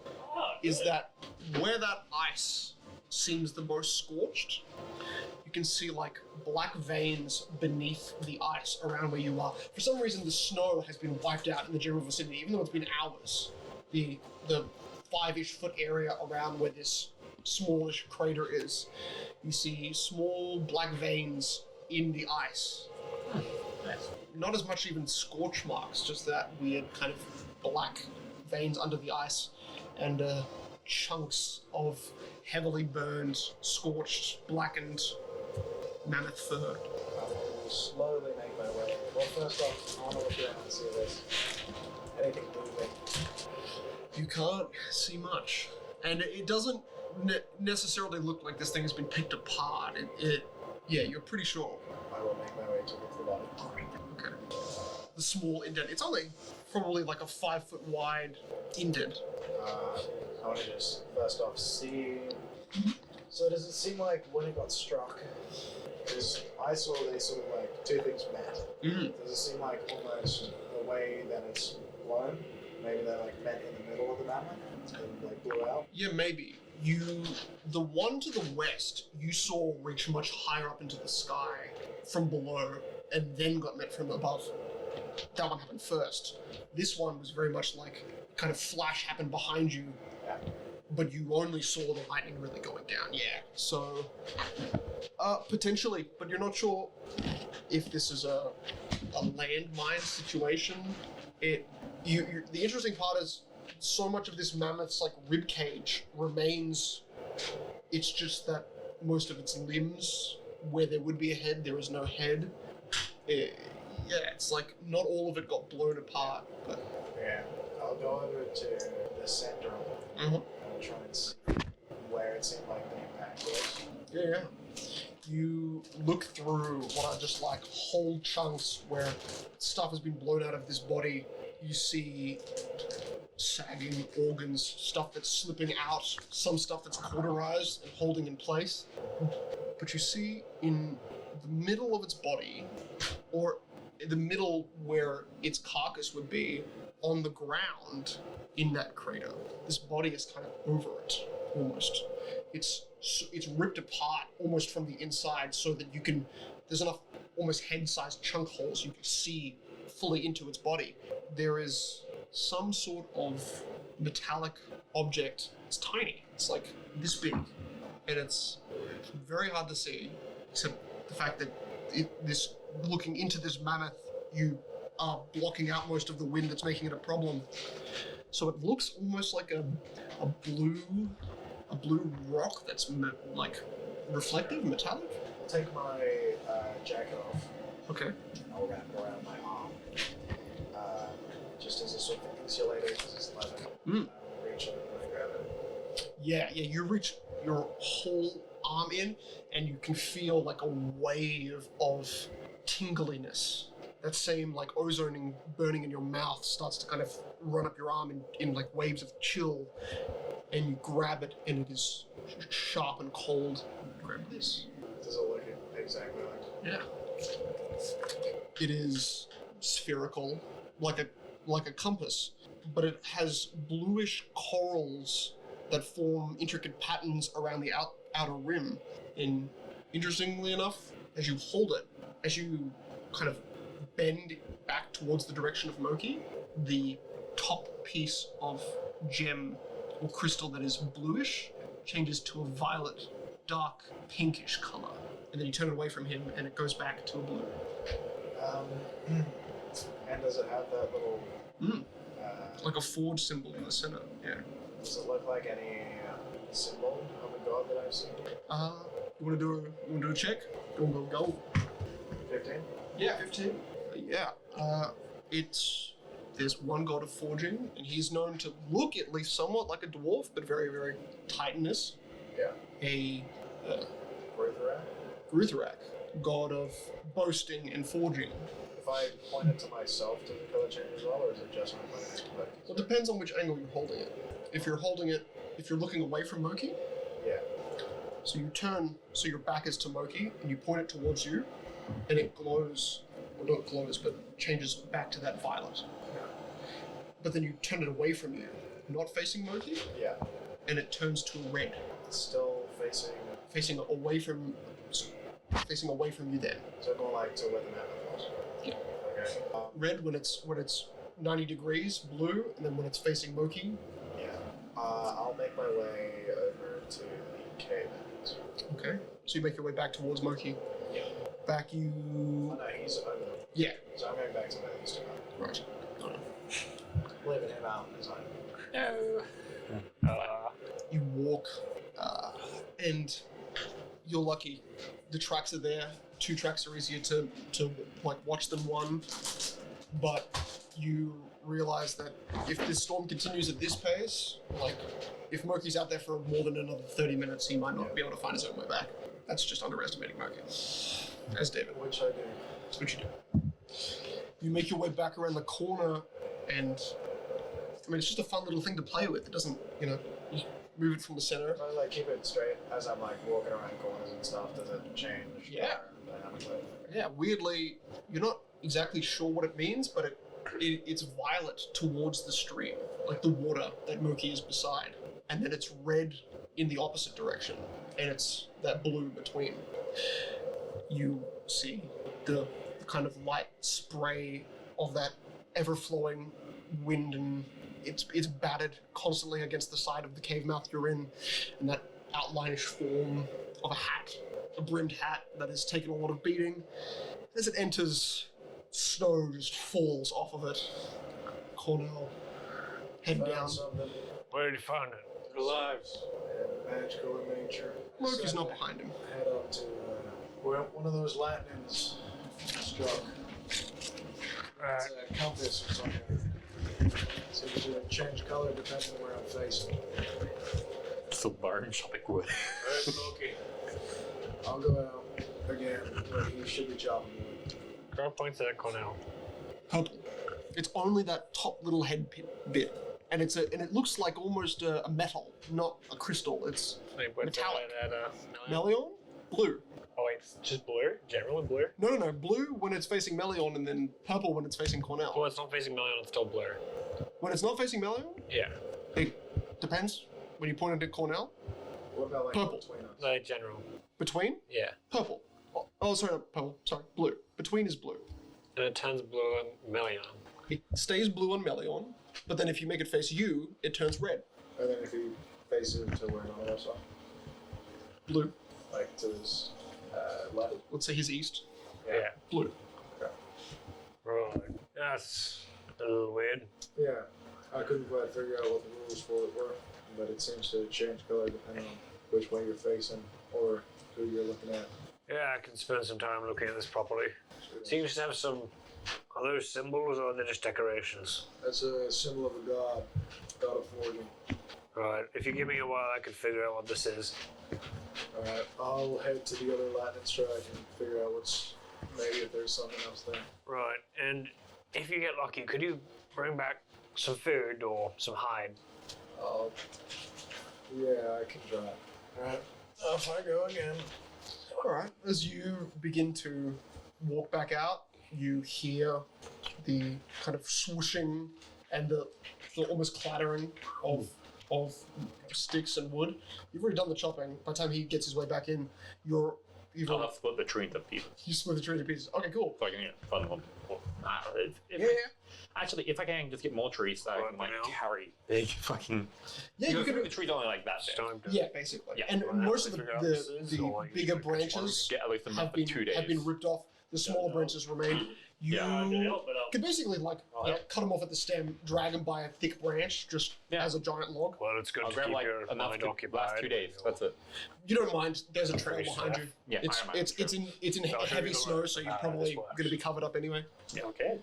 is that where that ice seems the most scorched, you can see like black veins beneath the ice around where you are. For some reason, the snow has been wiped out in the general vicinity, even though it's been hours. The 5-ish foot area around where this smallish crater is, you see small black veins in the ice. Not as much even scorch marks, just that weird kind of black veins under the ice, and chunks of heavily burned, scorched, blackened mammoth fur. I will slowly make my way. Well, first off, I want to look around and see if there's anything moving. You can't see much, and it doesn't necessarily look like this thing has been picked apart. Yeah, you're pretty sure. I will make my way to the body. Okay. The small indent. It's only probably like a 5 foot wide indent. I want to just first off see. So does it seem like when it got struck? Because I saw they sort of like two things met. Does it seem like almost the way that it's blown? Maybe they like met in the middle of the mammoth and like blew out. Yeah, maybe. The one to the west, you saw reach much higher up into the sky from below, and then got met from above. That one happened first. This one was very much like kind of flash happened behind you, but you only saw the lightning really going down. Yeah. So, potentially, but you're not sure if this is a landmine situation. The interesting part is so much of this mammoth's like rib cage remains. It's just that most of its limbs, where there would be a head, there is no head. It's like not all of it got blown apart, but Yeah. I'll go over to the center of it and try and see where it seemed like the impact was. yeah. You look through what are just like whole chunks where stuff has been blown out of this body. You see sagging organs, stuff that's slipping out, some stuff that's cauterized and holding in place. But you see in the middle of its body, or in the middle where its carcass would be, on the ground in that crater, this body is kind of over it, almost. It's ripped apart almost from the inside so that you can, there's enough almost head-sized chunk holes you can see fully into its body. There is some sort of metallic object. It's tiny. It's like this big. And it's very hard to see, except the fact that looking into this mammoth, you are blocking out most of the wind that's making it a problem. So it looks almost like a blue rock that's like reflective, metallic. I'll take my jacket off. Okay. I'll wrap it around my arm. Just as a sort of insulator, because it's leather. Reach in and grab it. Yeah, you reach your whole arm in, and you can feel like a wave of tingliness. That same like ozone burning in your mouth starts to kind of run up your arm in like waves of chill, and you grab it, and it is sharp and cold. Grab this. Does it look exactly like? Yeah. It is spherical, like a compass, but it has bluish corals that form intricate patterns around the outer rim. And interestingly enough, as you hold it, as you kind of bend back towards the direction of Moki, the top piece of gem or crystal that is bluish changes to a violet, dark pinkish color. And then you turn it away from him and it goes back to a blue. And does it have that little... Like a forge symbol in the center, yeah. Does it look like any symbol of a god that I've seen? You wanna do a check? Go. 15? Yeah, 15. There's one god of forging, and he's known to look at least somewhat like a dwarf, but very, very titanous. Yeah. A Grutharak? Grutharak, god of boasting and forging. If I point it to myself, does the color change as well, or is it just when I point it to Moki? Well, it depends on which angle you're holding it. If you're looking away from Moki, Yeah. so you turn, so your back is to Moki, and you point it towards you, and it glows, well not glows, but changes back to that violet. But then you turn it away from you, not facing Moki, Yeah. and it turns to a red, It's still facing away from you then. so going like to where the map was. Yeah. Okay. Red when it's 90 degrees, blue, and then when it's facing Moki. Yeah. I'll make my way over to the cave end. Okay. So you make your way back towards Moki. Yeah. Back Oh you. no, he's over there. Yeah. So I'm going back to where he used to go. Right. Leaving him out as You walk, and you're lucky. The tracks are there. 2 tracks are easier to like watch than one, but you realize that if this storm continues at this pace, like if Moki's out there for more than another 30 minutes, he might not be able to find his own way back. That's just underestimating Moki. As David. which I do. That's what you do. You make your way back around the corner, and I mean, it's just a fun little thing to play with. It doesn't, you move it from the center. If I like keep it straight as I'm like walking around corners and stuff, does it change? Yeah. Dynamically? Yeah, weirdly, you're not exactly sure what it means, but it's violet towards the stream, like the water that Moki is beside. And then it's red in the opposite direction, and it's that blue between. You see the kind of light spray of that ever-flowing wind, and it's battered constantly against the side of the cave mouth you're in, and that outline-ish form of a hat, a brimmed hat that has taken a lot of beating. As it enters, snow just falls off of it. Cornell, head Found down. something Where did you find it? Alive. magical in nature. Moki's So not behind him. Head up to where one of those lightnings struck. Right. It's a compass or something. Seems to change color depending on where I'm facing. So barn shopping wood. Alright, Loki. I'll go out. again, where he should be chopping wood. Girl points at Cornell. Purple. It's only that top little head bit, and it looks like almost a metal, not a crystal. It's They put Metallic. that at Melion, blue. Oh wait, it's just blue? Generally blue? No, blue when it's facing Melion, and then purple when it's facing Cornell. Well, it's not facing Melion, it's still blue. When it's not facing Melion, Yeah. it depends. When you point it at Cornell, What about like Purple. between us? Like general. between Yeah. purple. Oh, sorry, not purple. Sorry, blue. Between is blue. And it turns blue on Melion. It stays blue on Melion, but then if you make it face you, it turns red. And then if he faces it to where on the other side, Blue. like to his left. Let's say his east. Yeah. Blue. Right. That's a little weird. Yeah, I couldn't quite figure out what the rules for it were, but it seems to change color depending on which way you're facing or who you're looking at. Yeah, I can spend some time looking at this properly. Seems to have some. Are those symbols or are they just decorations? That's a symbol of a god of forging. Right. If you give me a while, I can figure out what this is. Alright, I'll head to the other lightning strike and figure out maybe if there's something else there. Right. And if you get lucky, could you bring back some food or some hide? Yeah, I can try. Alright, off I go again. All right. As you begin to walk back out, you hear the kind of swooshing and the almost clattering of sticks and wood. You've already done the chopping. By the time he gets his way back in, you've I'll have split the tree into pieces. you split the tree into pieces. Okay, cool. So I can fund them. Yeah. Actually, if I can just get more trees, so I can like Well, carry big fucking. Yeah, you the could. trees only like that. It's big. time to Yeah, basically. Yeah. And Well, most of figure out what this is, the or you bigger just pick one. branches Get at least a have month for been 2 days. have been ripped off. The smaller branches remain. You Yeah, I can help, but could basically like I'll help. cut them off at the stem, drag them by a thick branch, just Yeah. as a giant log. Well, it's good I'll to grab keep like your enough mind to occupied. last 2 days. That's it. You don't mind. There's a trail Pretty behind sure. you. Yeah, It's I don't mind. it's in I'll show heavy you the snow, way. so you're This probably works. going to be covered up anyway. Okay.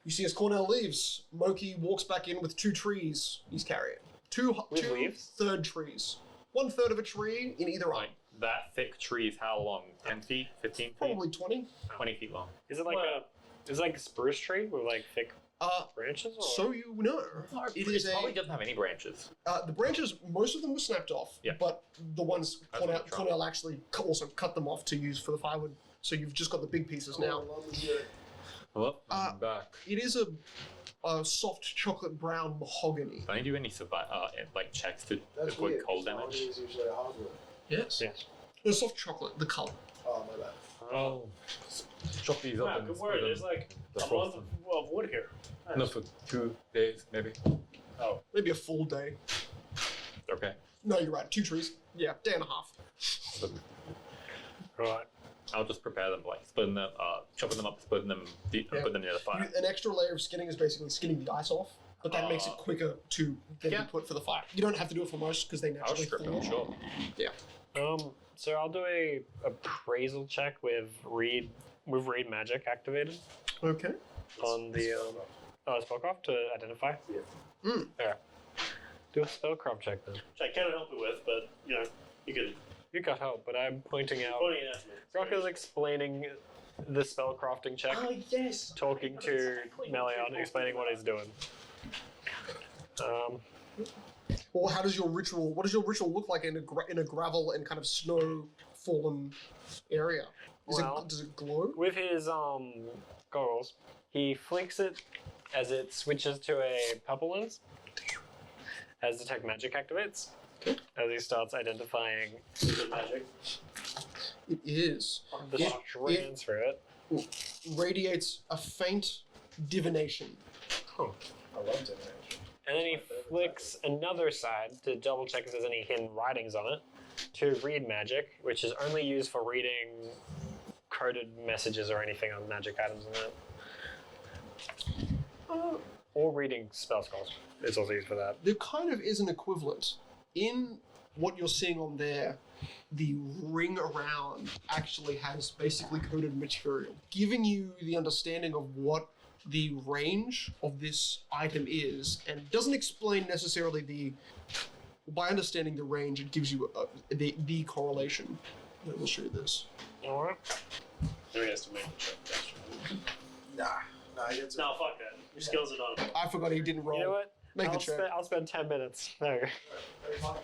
You see as Cornell leaves, Moki walks back in with 2 trees he's carrying. Two With leaves? third trees. 1/3 of a tree in either arm. Like that thick tree is how long? 10 feet? 15 feet? Probably 20. 20 feet long. Is it like is it like a spruce tree with like thick branches? Or? So you know, it is probably doesn't have any branches. the branches, most of them were snapped off, Yeah. but the ones That's what I'm trying. Cornell actually also cut them off to use for the firewood. So you've just got the big pieces now. Well, Uh, I'm back. It is a soft chocolate brown mahogany. Can I do any like checks to That's avoid weird. cold Mahogany damage? is usually a hardwood. Yes. Yes. The soft chocolate, the color. Oh, my bad. Oh, chop these Wow, up and good split word. them. There's like The a frost month of wood here. Nice. No, for 2 days maybe. Oh, Maybe a full day. Okay. No, you're right. 2 trees. Yeah, day and a half. But Right. I'll just prepare them, like splitting them, chopping them up, splitting them, put them near the fire. An extra layer of skinning is basically skinning the ice off, but that makes it quicker to then Yeah. be put for the fire. You don't have to do it for most because they I'll naturally strip thaw. them, sure. So I'll do a appraisal check with read magic activated Okay. on the spellcraft to identify. Yeah. Yeah. Do a spellcraft check then. which I cannot help you with, but you know, you can You got help, but I'm pointing out. pointing it at me. Rock is explaining the spellcrafting check, Oh yes. talking to Melion, explaining what he's doing. Well, how does your ritual? What does your ritual look like in a gravel and kind of snow fallen area? Well- Does it glow? With his goggles, he flicks it as it switches to a purple lens. As detect magic activates. As he starts identifying Is it magic? It is. the It- transfer it. Radiates a faint divination. I love divination. And then he flicks another side to double check if there's any hidden writings on it to read magic, which is only used for reading coded messages or anything on magic items and that. Or reading spell scrolls. It's also used for that. There kind of is an equivalent. In what you're seeing on there, the ring around actually has basically coded material, giving you the understanding of what the range of this item is, and it doesn't explain necessarily the. By understanding the range, it gives you the correlation. Let me show you this. Alright. There he has to make a check. Actually. Nah, he gets it. No, fuck that. Your skills are not. I forgot he didn't roll. You know what? Make the check. I'll spend 10 minutes. There we go.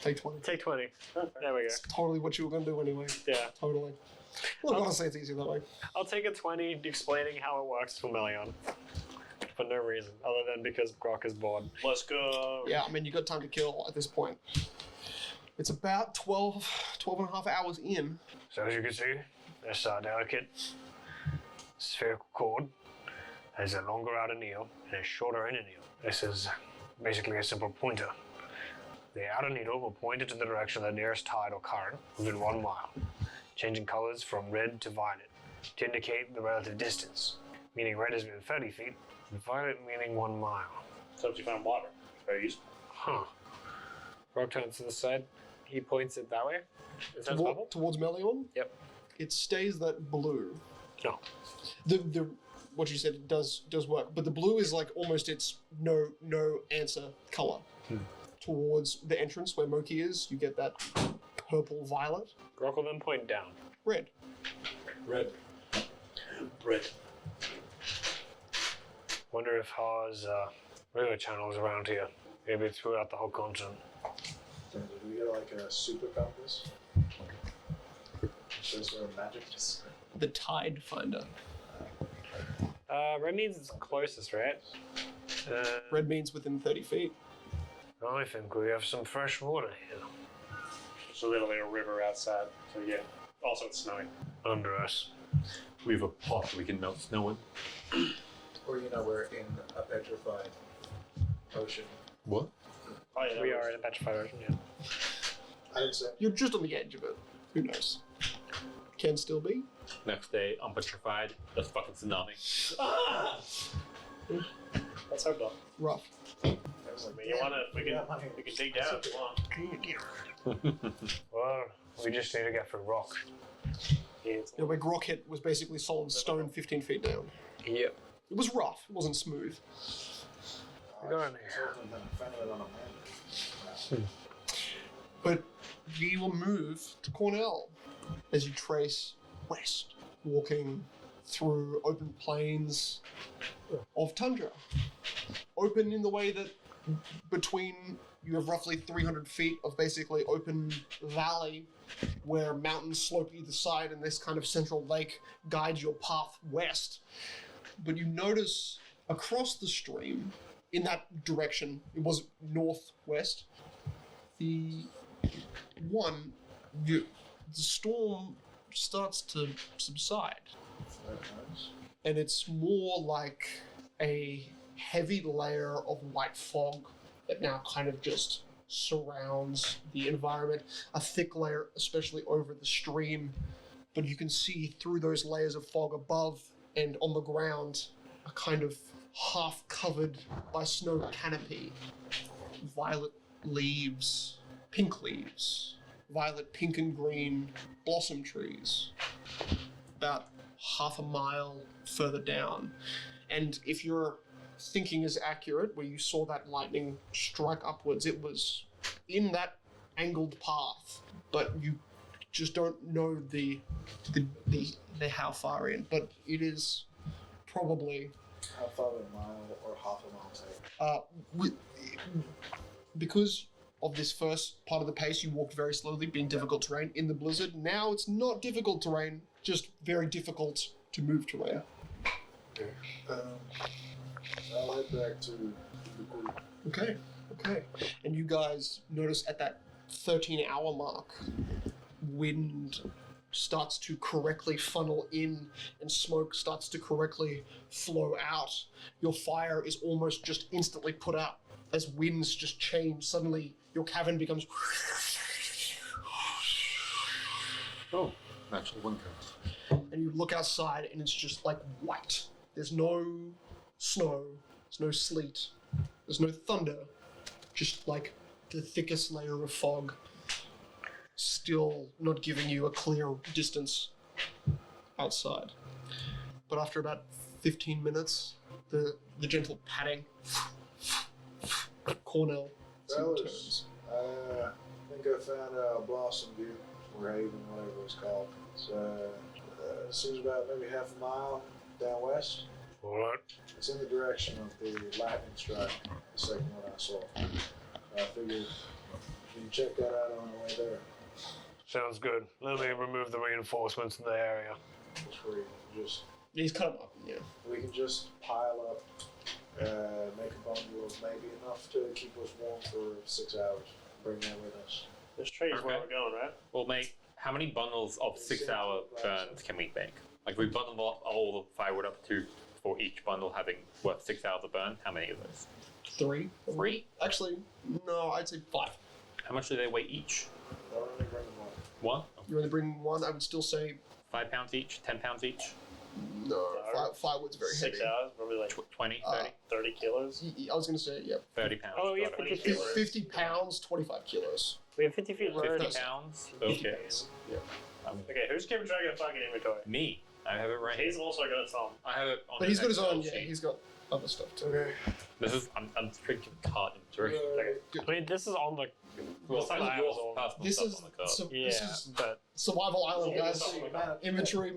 Take 20. Take 20. There we go. It's totally what you were going to do anyway. Yeah. Totally. Look, honestly, it's easier that way. I'll take a 20 explaining how it works for Melion. For no reason, other than because Grok is bored. Let's go. Yeah, I mean, you got time to kill at this point. It's about 12 and a half hours in. So as you can see, this delicate spherical cord has a longer outer needle and a shorter inner needle. This is basically a simple pointer. The outer needle will point into the direction of the nearest tide or current within 1 mile, changing colors from red to violet to indicate the relative distance, meaning red is within 30 feet and violet meaning 1 mile. Except you found water. Very useful. Huh. Rock turns to the side. He points it that way. Is that bubble? Towards Melion? Yep. It stays that blue. No. The what you said does work, but the blue is like almost its no answer color. Towards the entrance where Moki is, you get that purple violet. Grok will then point down. Red. Red. Red. Wonder if Ha's river channels around here. Maybe throughout the whole continent. Do we get like a super compass? Shows where magic is. The Tide Finder. Red means it's closest, right? Red means within 30 feet. I think we have some fresh water here. There's literally a river outside. So yeah. Also, it's snowing. Under us. We have a pot we can melt snow in. Or, we're in a petrified ocean. What? Oh, yeah, We are in a petrified ocean, yeah. I didn't say. You're just on the edge of it. Who knows? Can still be. Next day, I'm petrified. That's fucking tsunami. Let's hope not. Rough. I was like, I mean, you wanna? We can dig down if you want. Well, we just need to get through rock. Yeah, it's Where Grok hit was basically solid stone 15 feet down. Yep. It was rough. It wasn't smooth. We got in here. Found it on a map. But you will move to Cornell as you trace west, walking through open plains of tundra. Open in the way that between you have roughly 300 feet of basically open valley where mountains slope either side and this kind of central lake guides your path west. But you notice across the stream, in that direction, it was northwest, the storm starts to subside. And it's more like a heavy layer of white fog that now kind of just surrounds the environment. A thick layer, especially over the stream, but you can see through those layers of fog above and on the ground a kind of half covered by snow canopy. Violet leaves, pink leaves, violet, pink and green blossom trees. About half a mile further down. And if your thinking is accurate, where you saw that lightning strike upwards, it was in that angled path, but you just don't know the how far in. But it is probably How far a mile or half a mile take? Because of this first part of the pace, you walked very slowly, being difficult terrain in the blizzard. Now it's not difficult terrain, just very difficult to move terrain. I'll head back to the group. Okay. And you guys notice at that 13-hour mark, wind starts to correctly funnel in and smoke starts to correctly flow out. Your fire is almost just instantly put out as winds just change. Suddenly, your cavern becomes... Oh, natural wind current. And you look outside and it's just like white. There's no snow, there's no sleet, there's no thunder, just like the thickest layer of fog, still not giving you a clear distance outside. But after about 15 minutes, the gentle padding, Cornell Fellas, returns. I think I found a blossom view. or Haven, whatever it's called. So it seems about maybe half a mile down west. Alright. It's in the direction of the lightning strike, the second one I saw. I figured you can check that out on the way there. Sounds good. Let me remove the reinforcements in the area. Just where you can just He's cut him up. Yeah. we can just pile up, make a bundle of maybe enough to keep us warm for 6 hours. Bring that with us. This tree is where Okay. we're going, right? We'll make. How many bundles of 6-hour burns can we make? Like, we bundle all the firewood up to for each bundle having, 6 hours of burn? How many of those? 3. 3? Actually, no, I'd say 5. How much do they weigh each? I'll only bring them one. 1? You only bring 1, I would still say 5 pounds each? 10 pounds each? no. Firewood's very 6 heavy. hours, probably like 20, 30? 30 kilos. I was going to say, yeah. 30 pounds. Oh, yeah, Got it. 50 kilos. 50 pounds, 25 kilos. We have 50 feet 50 road. pounds? 50 Okay. pounds. Yeah. Okay, who's keeping track of the fucking inventory? Me. I have it right He's here. also got some. I have it on But he's got his Excel own, yeah, sheet. he's got other stuff too. Okay. This is, I'm drinking card inventory. I mean, this is on the. Well, some some of your Amazon. personal This stuff is, on the card. Yeah, but survival island, guys. Something like that.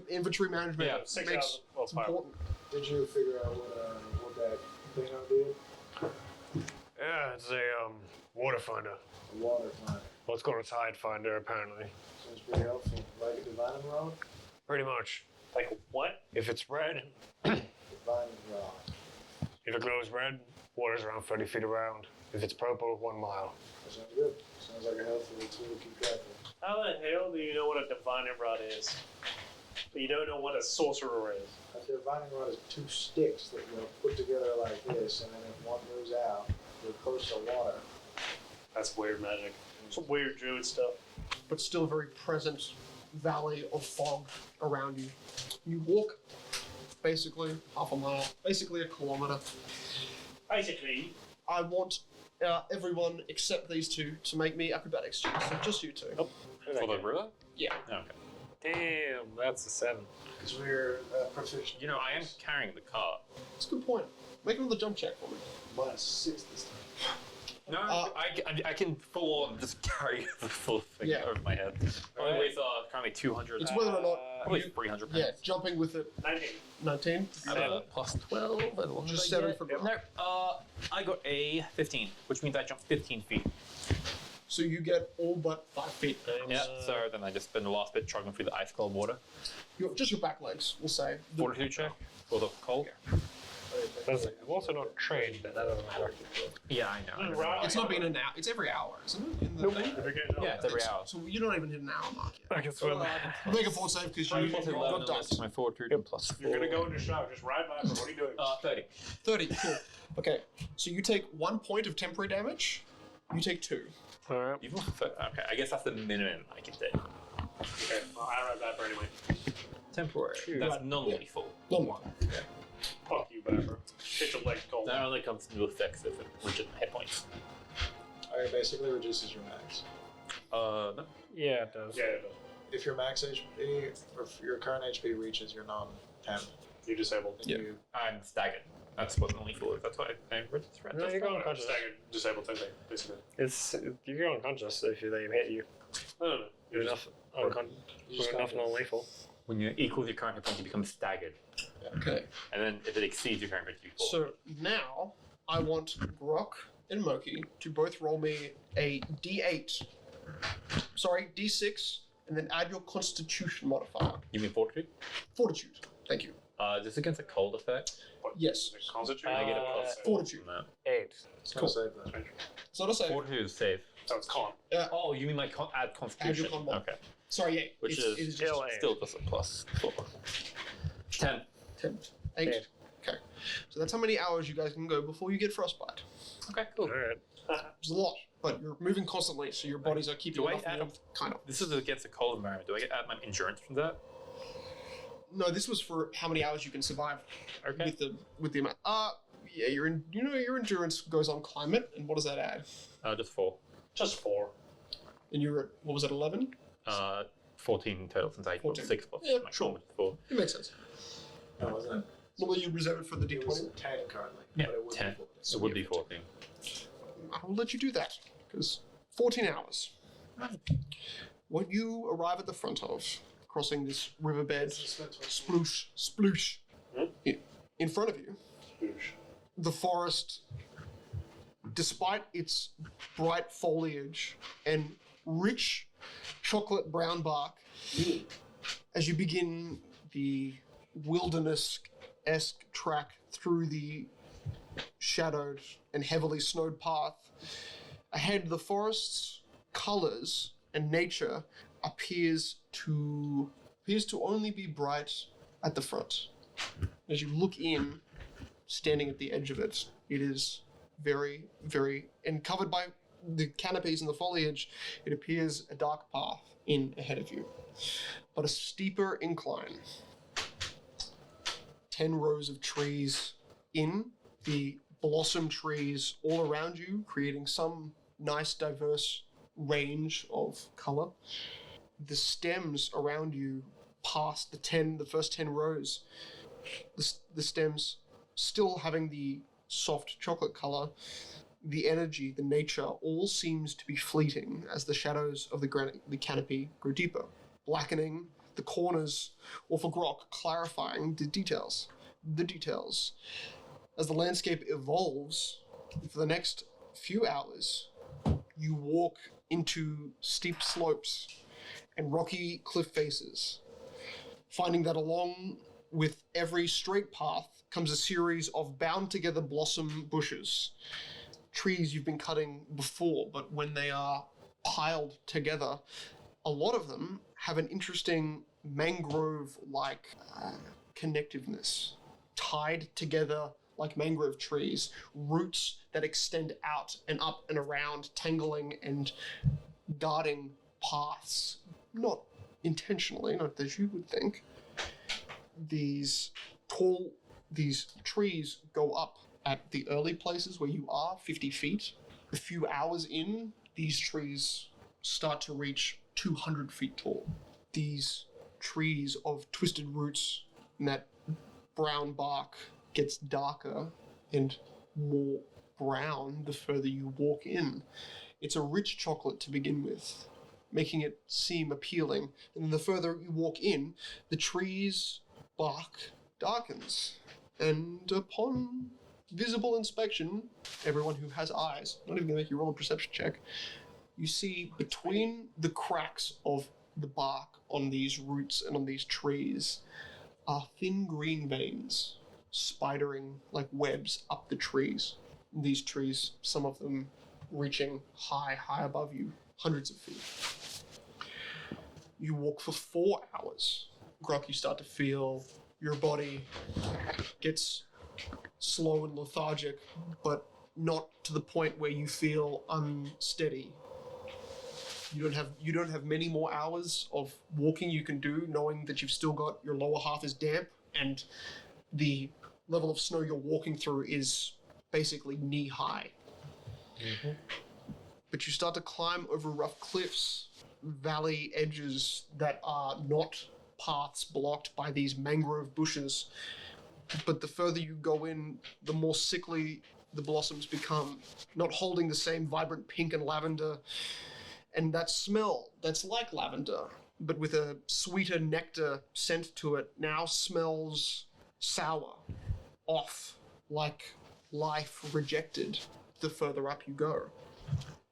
Inventory management Yeah, 6 makes hours. Well, it's 5. important. Did you figure out what that thing I did? yeah, it's a water finder. A water finder. Well, it's called a tide finder, apparently. Seems pretty helpful. Like a divining rod? Pretty much. Like what? If it's red, Divining rod. if it glows red, water's around 30 feet around. If it's purple, 1 mile. That sounds good. Sounds like a helpful tool to keep track of. How the hell do you know what a divining rod is? But you don't know what a sorcerer is. A divining rod is 2 sticks that you put together like this, and then if one moves out, you're close to water. That's weird magic. Some weird druid stuff. But still a very present valley of fog around you. You walk basically half a mile, basically a kilometer. Basically, I want everyone except these two to make me acrobatics checks. So just you two. Oh. For the river? Yeah. Okay. Damn, that's a 7. Because we're proficient. You know, I am carrying the cart. That's a good point. Make another jump check for me. Minus 6 this time. No, I can full on just carry the full thing Yeah. over my head. My weights are currently 200. It's whether or not Probably you- 300 Yeah, pounds. jumping with it. 19. 19. I have a plus 12 as long Just as I 7 get. for growth. No, I got a 15, which means I jumped 15 feet. So you get all but 5 feet. Yeah, so then I just spend the last bit chugging through the ice cold water. Just your back legs, we'll say. Fortitude check for the cold. I'm also not trained, but that doesn't matter. Yeah, I know. Right. It's not been an hour. It's every hour, isn't it? In the Nope. thing? Yeah, it's every hour. So you don't even hit an hour mark yet. I can swim. Make a fort save because you Plus got 11 dust. plus my fortitude and plus 4. You're gonna go into shower. Just ride by. What are you doing? 30. 30, cool. Okay, so you take 1 point of temporary damage. You take 2. Alright. Even okay, I guess that's the minimum I can take. Okay, well, I ride Viper anyway. Temporary. That's non-lethal. One one. Fuck you, Viper. Hit your legs cold. That only comes into effect if it reaches hit points. Alright, basically reduces your max. No. Yeah, it does. Yeah, it does. If your max HP, or if your current HP reaches your non-10, You're disabled. then you I'm staggered. That's what non-lethal is. That's why I read this right. No, you go unconscious. Staggered, disabled, same thing, basically. You go unconscious if they hit you. No. You're You're enough, enough non-lethal. When you're equal to your current hit points, you become staggered. Okay. And then if it exceeds your current hit points, you fall. So now I want Grok and Moki to both roll me a D8. Sorry, D6, and then add your Constitution modifier. You mean fortitude? Fortitude. Thank you. Just against a cold effect. Yes. The Constitution? I get a plus Fortitude. on that. 8. it's not save that. It's not a save. Fortitude is safe. So it's con. Oh, you mean like add constitution? con mod. Okay. Sorry, yeah. Which it is just still 8. Still just a plus 4. 10. 10. 8. Okay. So that's how many hours you guys can go before you get frostbite. Okay, cool. Alright. It's a lot, but you're moving constantly, so your bodies are keeping Do I enough add warmth. Kind of. This is against a cold environment. Do I get add my endurance from that? No, this was for how many hours you can survive Okay. with the amount. Yeah, your endurance goes on climate, and what does that add? Just 4. Just 4. And you're at, what was it, 11? 14 in total since I got 14. 6 plus Yeah, my sure. con, which is 4. It makes sense. No, wasn't it? Normally you reserve it for the It was D20. 10 currently. Yeah, but it would 10. Be 14. It would be 14. I will let you do that, because 14 hours. What you arrive at the front of, crossing this riverbed, sploosh, in front of you, the forest, despite its bright foliage and rich chocolate-brown bark, as you begin the wilderness-esque track through the shadowed and heavily snowed path, ahead the forest's colors and nature appears to only be bright at the front. As you look in, standing at the edge of it, it is very, very, and covered by the canopies and the foliage, it appears a dark path in ahead of you. But a steeper incline. 10 rows of trees in, the blossom trees all around you, creating some nice diverse range of color. The stems around you past the first 10 rows, the stems still having the soft chocolate color, the energy, the nature, all seems to be fleeting as the shadows of the canopy grow deeper, blackening the corners off a grok, clarifying the details. As the landscape evolves, for the next few hours, you walk into steep slopes and rocky cliff faces, finding that along with every straight path comes a series of bound together blossom bushes, trees you've been cutting before, but when they are piled together, a lot of them have an interesting mangrove-like connectiveness, tied together like mangrove trees, roots that extend out and up and around, tangling and guarding paths, not intentionally, not as you would think. These trees go up at the early places where you are, 50 feet. A few hours in, these trees start to reach 200 feet tall. These trees of twisted roots and that brown bark gets darker and more brown the further you walk in. It's a rich chocolate to begin with, making it seem appealing. And then the further you walk in, the tree's bark darkens. And upon visible inspection, everyone who has eyes, not even gonna make you roll a perception check, you see between the cracks of the bark on these roots and on these trees are thin green veins spidering like webs up the trees. These trees, some of them reaching high above you, hundreds of feet. You walk for 4 hours. Grok, you start to feel your body gets slow and lethargic, but not to the point where you feel unsteady. You don't have many more hours of walking you can do, knowing that you've still got your lower half is damp and the level of snow you're walking through is basically knee high. Mm-hmm. But you start to climb over rough cliffs, valley edges that are not paths blocked by these mangrove bushes. But the further you go in, the more sickly the blossoms become, not holding the same vibrant pink and lavender. And that smell that's like lavender, but with a sweeter nectar scent to it, now smells sour, off, like life rejected the further up you go.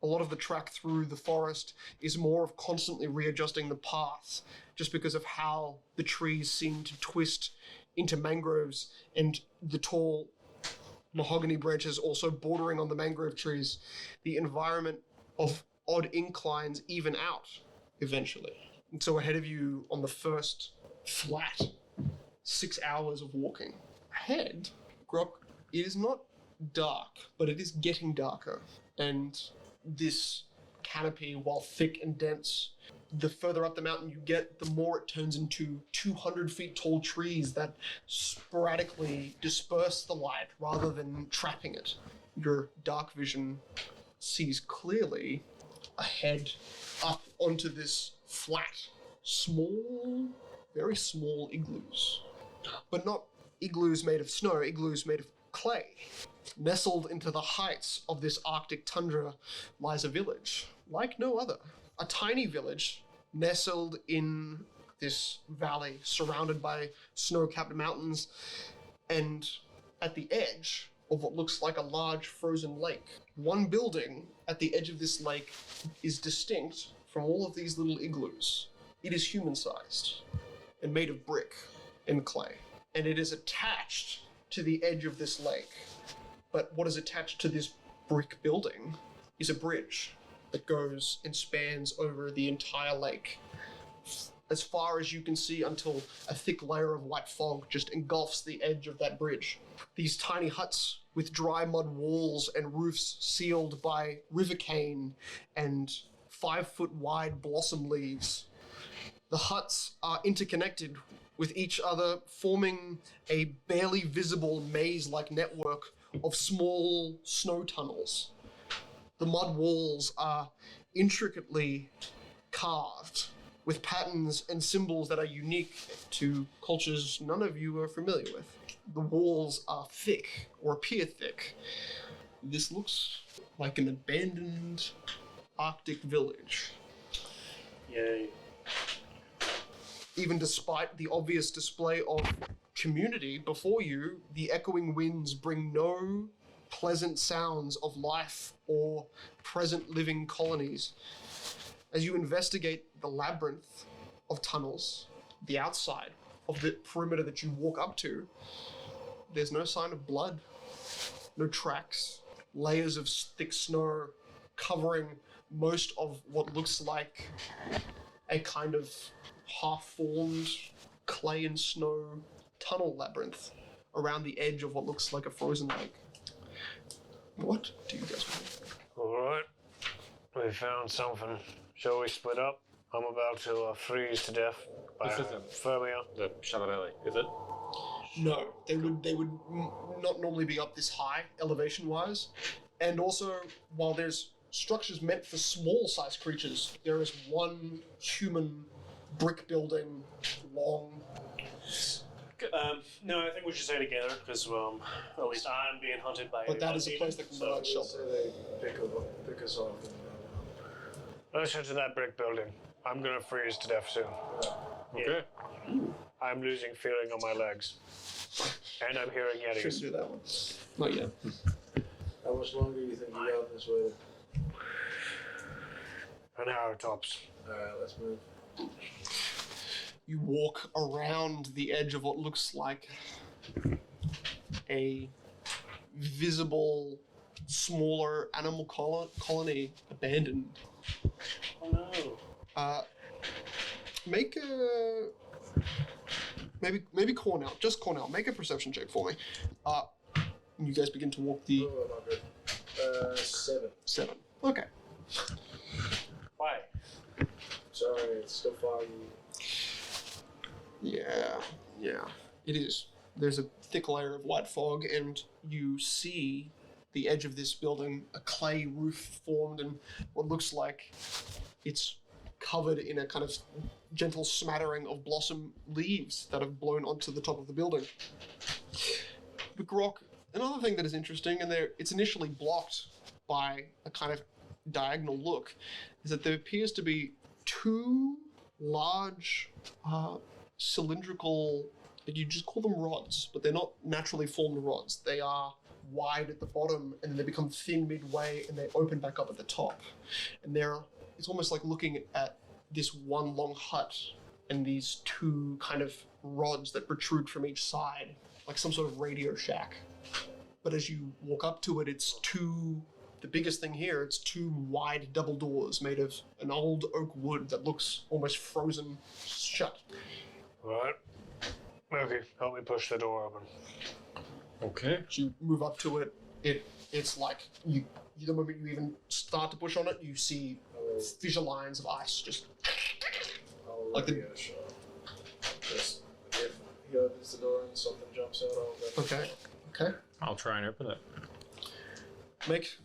A lot of the track through the forest is more of constantly readjusting the path, just because of how the trees seem to twist into mangroves and the tall mahogany branches also bordering on the mangrove trees. The environment of odd inclines even out eventually. And so ahead of you on the first flat 6 hours of walking, ahead, Grok, it is not dark, but it is getting darker. And this canopy, while thick and dense, the further up the mountain you get, the more it turns into 200 feet tall trees that sporadically disperse the light rather than trapping it. Your dark vision sees clearly ahead up onto this flat, small, very small igloos. But not igloos made of snow, igloos made of clay. Nestled into the heights of this Arctic tundra lies a village, like no other. A tiny village nestled in this valley, surrounded by snow-capped mountains, and at the edge of what looks like a large frozen lake. One building at the edge of this lake is distinct from all of these little igloos. It is human-sized and made of brick and clay, and it is attached to the edge of this lake. But what is attached to this brick building is a bridge that goes and spans over the entire lake as far as you can see, until a thick layer of white fog just engulfs the edge of that bridge. These tiny huts with dry mud walls and roofs sealed by river cane and 5-foot wide blossom leaves. The huts are interconnected with each other, forming a barely visible maze-like network of small snow tunnels. The mud walls are intricately carved with patterns and symbols that are unique to cultures none of you are familiar with. The walls are thick, or appear thick. This looks like an abandoned Arctic village. Yay. Even despite the obvious display of community before you, the echoing winds bring no pleasant sounds of life or present living colonies. As you investigate the labyrinth of tunnels, the outside of the perimeter that you walk up to, there's no sign of blood, no tracks, layers of thick snow covering most of what looks like a kind of half-formed clay and snow tunnel labyrinth around the edge of what looks like a frozen lake. What do you guys want? Alright, we found something. Shall we split up? I'm about to freeze to death by This isn't Fermia. the Shadow Valley, is it? No, they would not normally be up this high elevation-wise. And also, while there's structures meant for small-sized creatures, there is one human brick building long. No, I think we should stay together because at least I'm being hunted by. But that is a place that can provide So shelter. they pick us off. Let's head to that brick building. I'm gonna freeze to death soon. Okay. I'm losing feeling on my legs. And I'm hearing Shouldn't Yetis. do that one. Not yet. How much longer do you think you got this way? An hour tops. Alright, let's move. You walk around the edge of what looks like a visible, smaller animal colony abandoned. Oh no. Make a maybe Cornell, just Cornell. Make a perception check for me. You guys begin to walk the Oh, not good. 7. Okay. Why? Sorry, it's still foggy. Yeah. It is. There's a thick layer of white fog, and you see the edge of this building, a clay roof formed, and what looks like it's covered in a kind of gentle smattering of blossom leaves that have blown onto the top of the building. But Grok, another thing that is interesting, and it's initially blocked by a kind of diagonal look, is that there appears to be two large cylindrical, you just call them rods, but they're not naturally formed rods. They are wide at the bottom, and then they become thin midway, and they open back up at the top. And it's almost like looking at this one long hut and these two kind of rods that protrude from each side, like some sort of Radio Shack. But as you walk up to it, the biggest thing here, it's two wide double doors made of an old oak wood that looks almost frozen shut. Alright. Okay, help me push the door open. Okay. As you move up to it, it's like the moment you even start to push on it, you see fissure lines of ice just I'll Like the- give it a shot. Just, if he opens the door and something jumps out, I'll go. okay. I'll try and open it. Make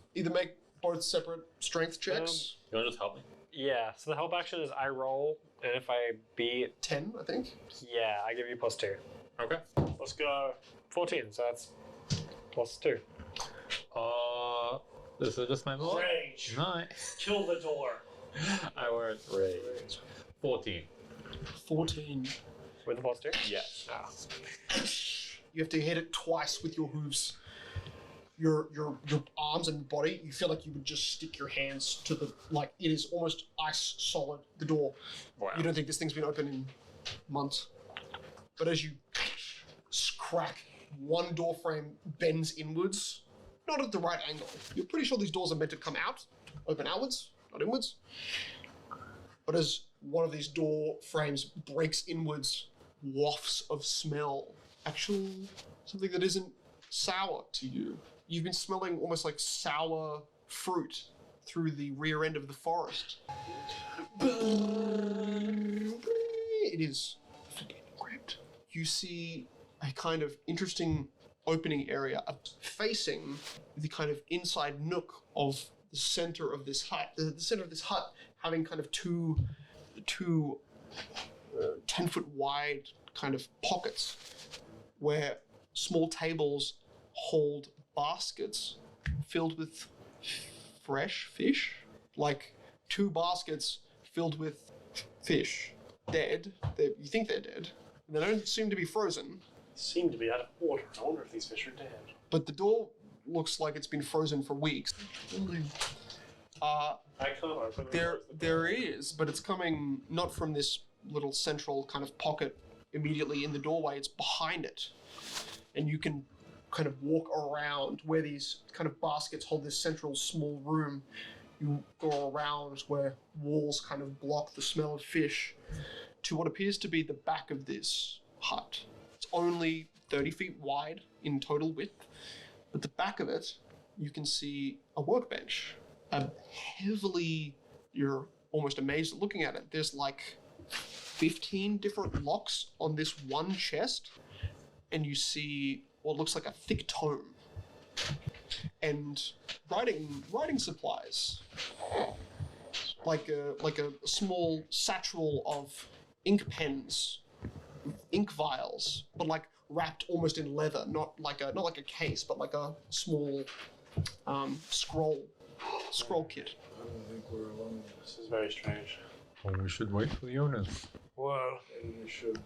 both separate strength checks. You want to just help me? Yeah, so the help action is I roll, and if I beat, 10, I think. yeah, I give you +2. Okay. Let's go. 14, so that's +2. This is just my move. Rage. Nice. Kill the door. I weren't rage. 14. 14. With the +2? Yes. You have to hit it twice with your hooves. Your arms and body, you feel like you would just stick your hands to the, like, it is almost ice solid, the door. Wow. You don't think this thing's been open in months. But as you crack, one door frame bends inwards, not at the right angle. You're pretty sure these doors are meant to come out, open outwards, not inwards. But as one of these door frames breaks inwards, wafts of smell, actual something that isn't sour to you. You've been smelling almost like sour fruit through the rear end of the forest. It is gripped. You see a kind of interesting opening area facing the kind of inside nook of the center of this hut. The center of this hut having kind of two 10-foot wide kind of pockets where small tables hold baskets filled with fresh fish, like 2 baskets filled with fish, dead. You think they're dead. They don't seem to be frozen, Seem to be out of water. I wonder if these fish are dead. but the door looks like it's been frozen for weeks. I can't open it. There is, but it's coming not from this little central kind of pocket immediately in the doorway, it's behind it. And you can kind of walk around where these kind of baskets hold this central small room. You go around where walls kind of block the smell of fish to what appears to be the back of this hut. It's only 30 feet wide in total width, but the back of it, you can see a workbench. You're almost amazed at looking at it. There's like 15 different locks on this one chest, and you see what looks like a thick tome and writing supplies, like a small satchel of ink pens, ink vials, but like wrapped almost in leather, not like a case, but like a small scroll kit. I don't think we're alone. This is very strange. Well, we should wait for the owners. Well, Maybe we should.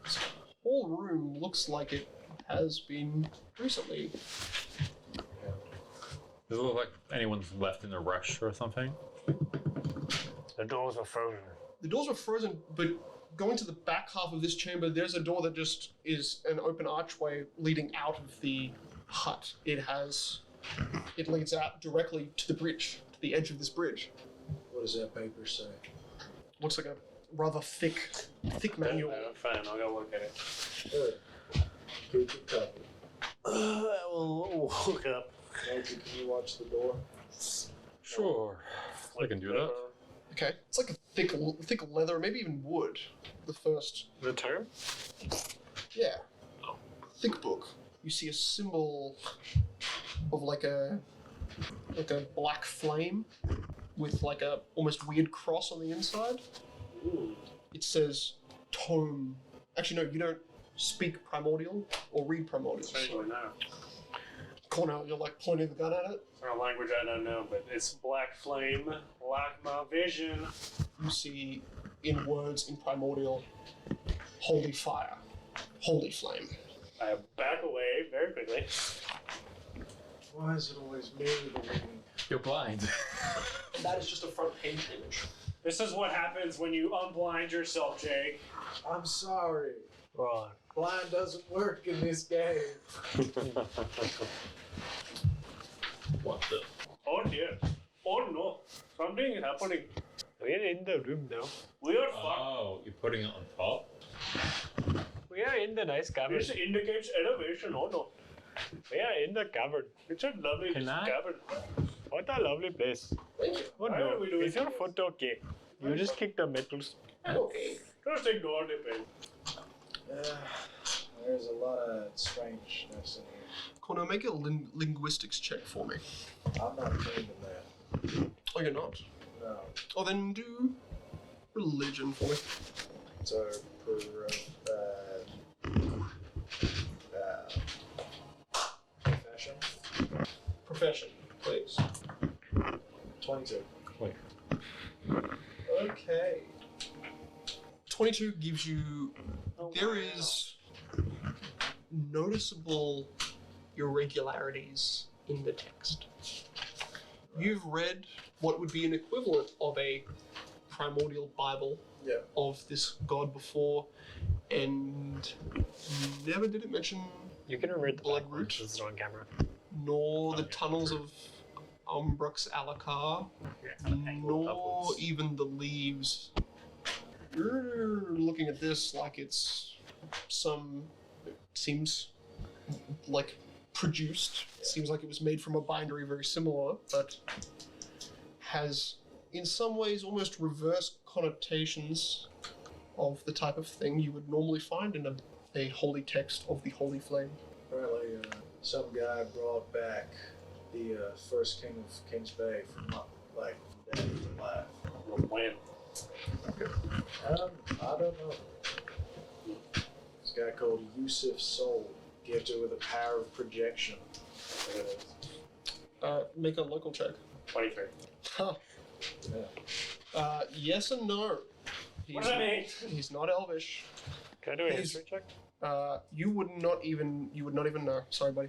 This whole room looks like it has been recently. Does it look like anyone's left in a rush or something? the doors are frozen. The doors are frozen, but going to the back half of this chamber, there's a door that just is an open archway leading out of the hut. It leads out directly to the bridge, to the edge of this bridge. What does that paper say? Looks like a rather thick manual. Fine, I'll go look at it. Good. Keep it covered. We'll look up. Nancy, can you watch the door? Sure. I can do that. Okay, it's like a thick leather, maybe even wood. The first, The tome? yeah, thick book. You see a symbol of like a black flame with like a almost weird cross on the inside. Ooh. It says tome. Actually, no, you don't speak primordial or read primordial. Strangely, no. Cornell, you're like pointing the gun at it. It's a language I don't know, but it's black flame, block my vision. You see in words in primordial, holy fire, holy flame. I back away very quickly. Why is it always me the reading? You're blind. And that is just a front page image. This is what happens when you unblind yourself, Jake. I'm sorry. Right. Blind doesn't work in this game. What the? Oh dear. Oh no. Something is happening. We're in the room now. We are fucked. Oh, you're putting it on top? We are in the nice cavern. This indicates elevation. Oh no. We are in the cavern. It's a lovely Can I? cabin. What a lovely place. Thank you. Oh Why no, are we doing is your this? foot okay? You just kicked the metals. Okay. Just ignore the pain. There's a lot of strangeness in here. Cornell, make a linguistics check for me. I'm not trained in that. Oh, you're not? No. Oh, then do religion for me. So, profession? Profession, please. 22. Okay. 22 gives you. There is noticeable irregularities in the text. You've read what would be an equivalent of a primordial Bible of this god before, and never did it mention You can read the Blood back root. root. This is on camera. nor the tunnels of Umbrux Alakar, nor even the leaves. You're looking at this like it's seems like produced. Seems like it was made from a bindery very similar, but has in some ways almost reverse connotations of the type of thing you would normally find in a holy text of the Holy Flame. Apparently, some guy brought back the first king of Kings Bay from dead to life. When? I don't know. This guy called Yusuf Soul, gifted with a power of projection. Make a local check. 23. Huh. Yes and no. What does that mean? He's not elvish. Can I do a He's- history check? You would not even know. Sorry, buddy.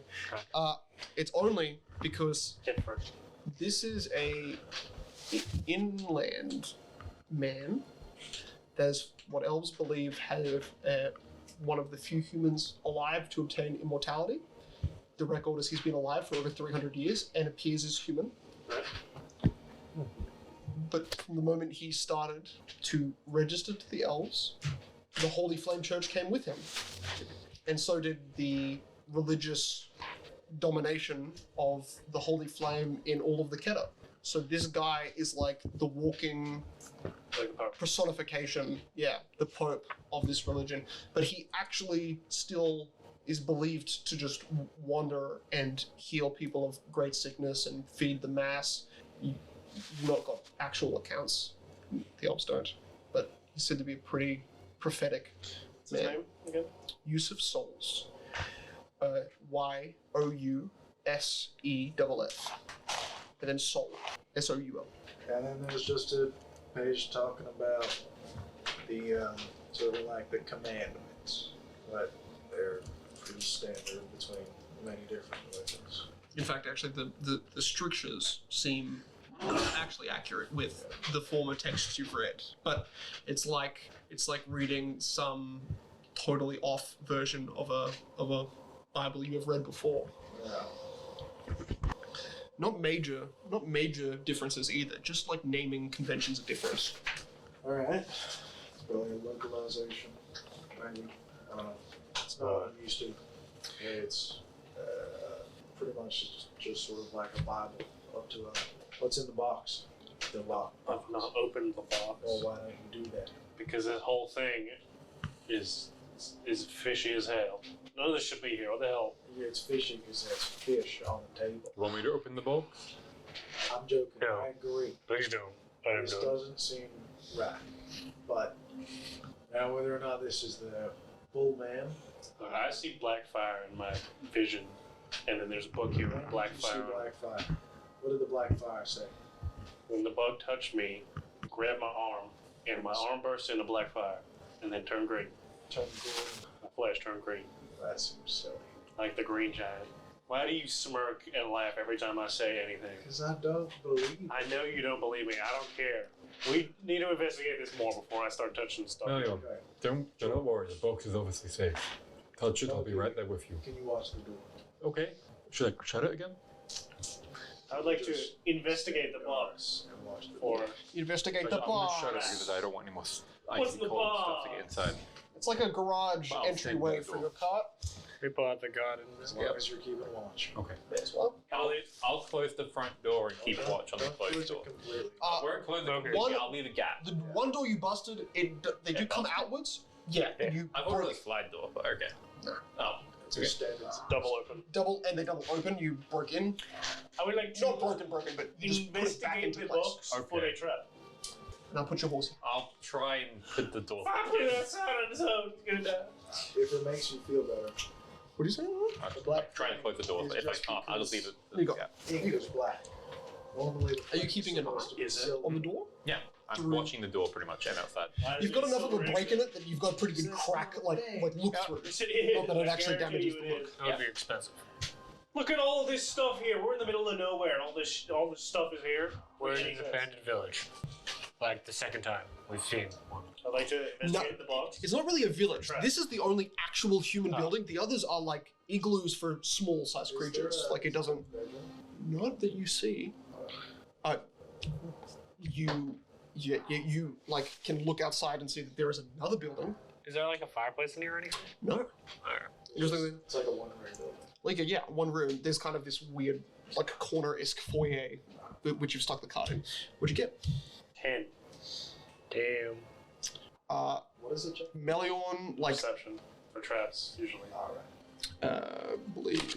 It's only because Get first. this is a inland man. That's what elves believe have one of the few humans alive to obtain immortality. The record is he's been alive for over 300 years and appears as human. But from the moment he started to register to the elves, the Holy Flame Church came with him. And so did the religious domination of the Holy Flame in all of the Kedah. So this guy is like the walking Like the Pope. personification, the Pope of this religion. But he actually still is believed to just wander and heal people of great sickness and feed the mass. You've not got actual accounts. The elves don't. But he's said to be a pretty prophetic What's his name again? Use of Souls. YOUSEFF. And then Soul. SOUL. And then there's just a page talking about the sort of like the commandments, but they're pretty standard between many different religions. In fact, actually, the strictures seem actually accurate with the former texts you've read, but it's like reading some totally off version of a Bible you have read before. Yeah. Not major differences either. Just like naming conventions are different. All right. It's probably a localization menu. I don't know. It's not what I'm used to. It's pretty much just sort of like a Bible up to what's in the box. The lock. I've not opened the box Well, why don't you do that? because this whole thing is fishy as hell. None of this should be here. What the hell? Yeah, it's fishy because there's fish on the table. You want me to open the box? I'm joking. No. I agree. Please do. Let him This do it. doesn't seem right. But now, whether or not this is the bull man, Look, I see black fire in my vision, and then there's a book here with black you see fire on it. black fire. What did the black fire say? When the bug touched me, grabbed my arm, and my arm burst into black fire, and then turned green. Turn green. My flesh turned green, That seems silly. like the green giant. Why do you smirk and laugh every time I say anything? Because I don't believe. I know you don't believe me. I don't care. We need to investigate this more before I start touching stuff. No, Okay. do not worry. The box is obviously safe. Touch it. I'll be right there with you. Can you watch the door? Okay. Should I shut it again? I would like to investigate the box And watch the for. door. Investigate the I'm gonna shut it box. because I don't want any more What's icy the cold stuff to box? get inside. It's like a garage Wow, entryway thank for God. your cart. People at the garden. As long as you're keeping watch. Okay. May as well. I'll close the front door and keep watch on the Don't closed close door. it completely. We're closing Okay. completely. I'll leave a gap. The one door you busted, they do come outwards. Yeah, Yeah. you I've ordered a broke slide door, but okay. No. Oh. It's a standard. Double open. and they double open. You broke in, I would like to not broken, but you just put it back investigate into the place. box for a trap. Now put your horse. I'll try and put the door. Fuck you, that's not so gonna die. If it makes you feel better, What do you say? I'll try and close the door, but if I can't, I'll just leave it. There you go. Yeah. ink is black. Normally, Are you keeping an eye supposed to be Is it? silver. On the door? Yeah. I'm through. watching the door pretty much and outside. You've got enough of a break in it that you've got a pretty good crack, like look through. Not that it actually damages the look. That would be expensive. Look at all this stuff here. We're in the middle of nowhere, and all this stuff is here. We're in Makes an sense. abandoned village. Like the second time we've seen one. I'd like to investigate the box. It's not really a village. Right. This is the only actual human building. The others are like igloos for small sized creatures. Like it doesn't. Not that you see. You like can look outside and see that there is another building. Is there like a fireplace in here or anything? No. Just like, It's like a one-room building. like yeah, one room. There's kind of this weird, like corner-esque foyer, which you've stuck the card in. What'd you get? 10. Damn. What is it, Jack? Meliorn, like Perception for traps, usually. believe.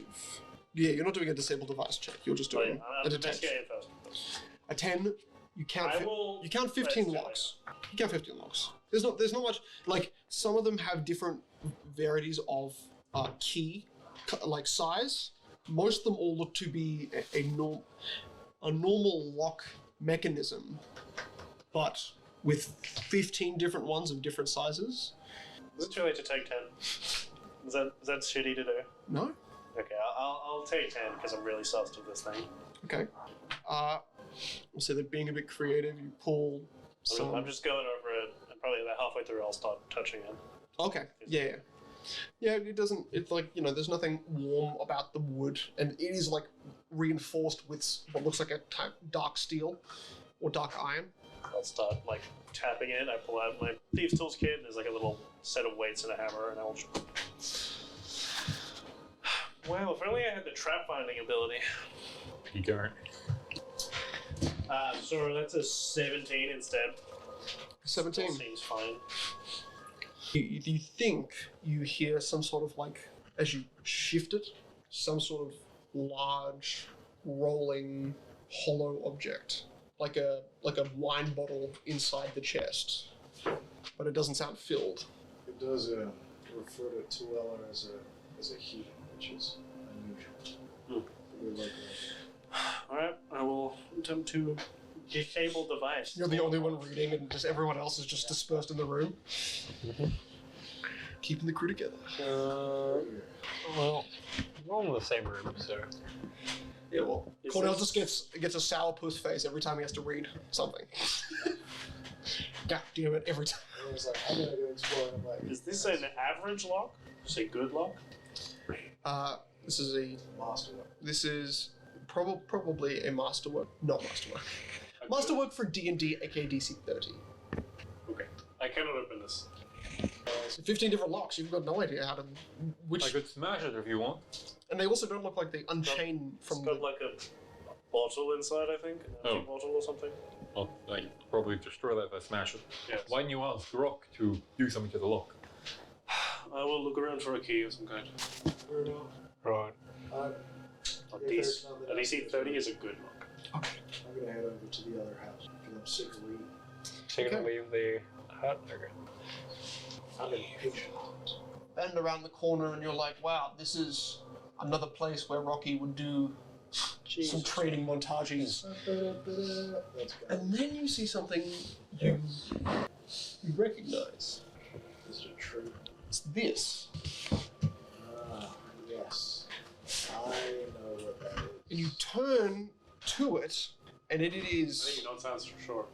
Yeah, you're not doing a disable device check. You're just But doing I'm a detect. investigating first. A 10. You count. I will You count 15 investigate. locks. You count 15 locks. There's not much. Like some of them have different varieties of key, like size. Most of them all look to be a normal lock mechanism, but with 15 different ones of different sizes. Is it too late to take 10? Is that shitty to do? No. Okay, I'll take 10 because I'm really sussed of this thing. Okay. We'll say that being a bit creative, you pull some. I'm just going over it, and probably about halfway through I'll start touching it. Okay. Yeah. Yeah, it doesn't. It's like there's nothing warm about the wood, and it is like reinforced with what looks like a dark steel or dark iron. I'll start like tapping it. I pull out my thieves' tools kit. And there's like a little set of weights and a hammer, and I'll. Wow, if only I had the trap finding ability. Peter. So that's a 17 instead. 17. Seems fine. You think you hear some sort of like, as you shift it, some sort of large, rolling, hollow object, like a wine bottle inside the chest, but it doesn't sound filled. It does refer to Tuella as a he, which is unusual. We like Alright, I will attempt to disable device. You're the only one reading, and just everyone else is just dispersed in the room. Keeping the crew together. Well, we're all in the same room, so. Yeah, well, Is Cornell this- just gets a sourpuss face every time he has to read something. God damn it, every time. I was like, I'm gonna go explore, and I'm like, Is this an average lock? Say good lock? This is a. master one. This is probably a masterwork, not masterwork. Masterwork for D&D, aka DC 30. Okay. I cannot open this. 15 different locks. You've got no idea how to. Which, I could smash it if you want. and they also don't look like they unchain It's from got the. like a bottle inside, I think. An empty Oh. bottle or something. I'll probably destroy that if I smash it. Yes. Why didn't you ask Rock to do something to the lock? I will look around for a key of some kind. Right. A If there's nothing DC, a DC else, 30 is a good lock. I'm gonna head over to the other house because I'm sick of reading. So you're gonna leave the hut? Okay. I'm impatient. Bend around the corner, and you're like, wow, this is another place where Rocky would do some training montages. That's good. And then you see something you recognize. Is it a tree? It's this. Ah, yes. I know what that is. And you turn to it, and it I think is you don't sound for sure.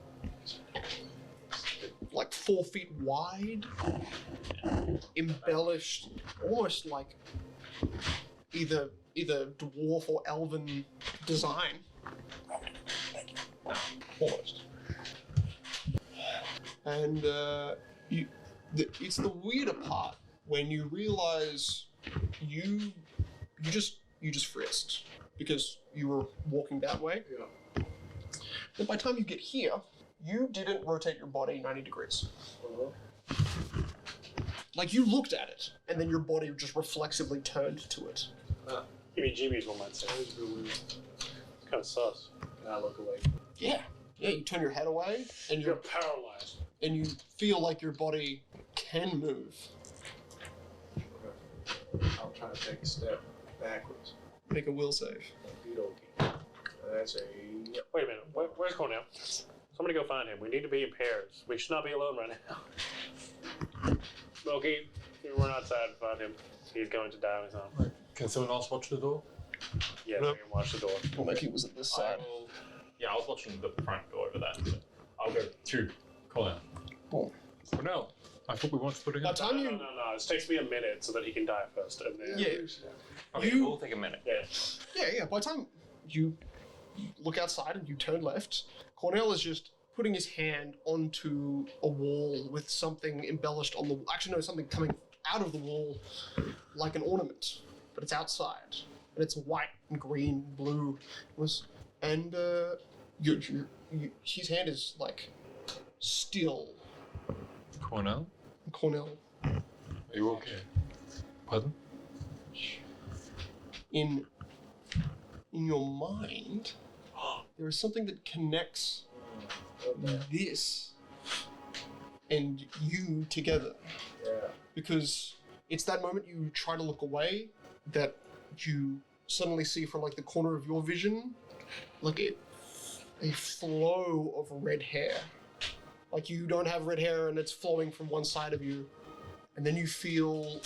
like 4 feet wide, embellished, almost like either dwarf or elven design. Almost. And it's the weirder part when you realize you just frisked because you were walking that way. Yeah. And by the time you get here, you didn't rotate your body 90 degrees. Like you looked at it, and then your body just reflexively turned to it. Give me Jimmy's one, might say. That is really weird. It's kind of sus. Can I look away? Yeah. Yeah, you turn your head away, and You're paralyzed. and you feel like your body can move. I'll try to take a step backwards. Make a will save. Okey-dokey. That's a Wait a minute. Where's Cornell? Somebody go find him. We need to be in pairs. We should not be alone right now. Smokey, you run outside and find him. He's going to die on his own. Can someone else watch the door? Yeah, we can watch the door. Mikey was at this I side. will, yeah, I was watching the front door over there. So I'll go to Colin. Boom. Oh no, I thought we wanted to put it in. By the time you, No. It takes me a minute so that he can die first, and then Okay, You- we'll take a minute. yeah. by the time you look outside and you turn left, Cornell is just putting his hand onto a wall with something embellished on the. Actually, no, something coming out of the wall like an ornament, but it's outside and it's white and green, blue, and his hand is like still. Cornell, Cornell, are you okay? Pardon? in your mind, there is something that connects this and you together. Yeah. Because it's that moment you try to look away that you suddenly see from like the corner of your vision, like a flow of red hair. Like you don't have red hair and it's flowing from one side of you. And then you feel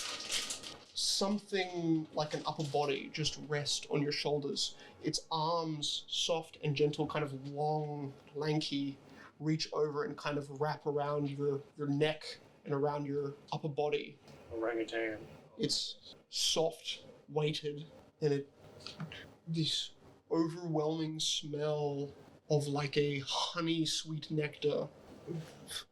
something like an upper body just rest on your shoulders. Its arms, soft and gentle, kind of long, lanky, reach over and kind of wrap around your neck and around your upper body. Orangutan. It's soft, weighted, and this overwhelming smell of like a honey sweet nectar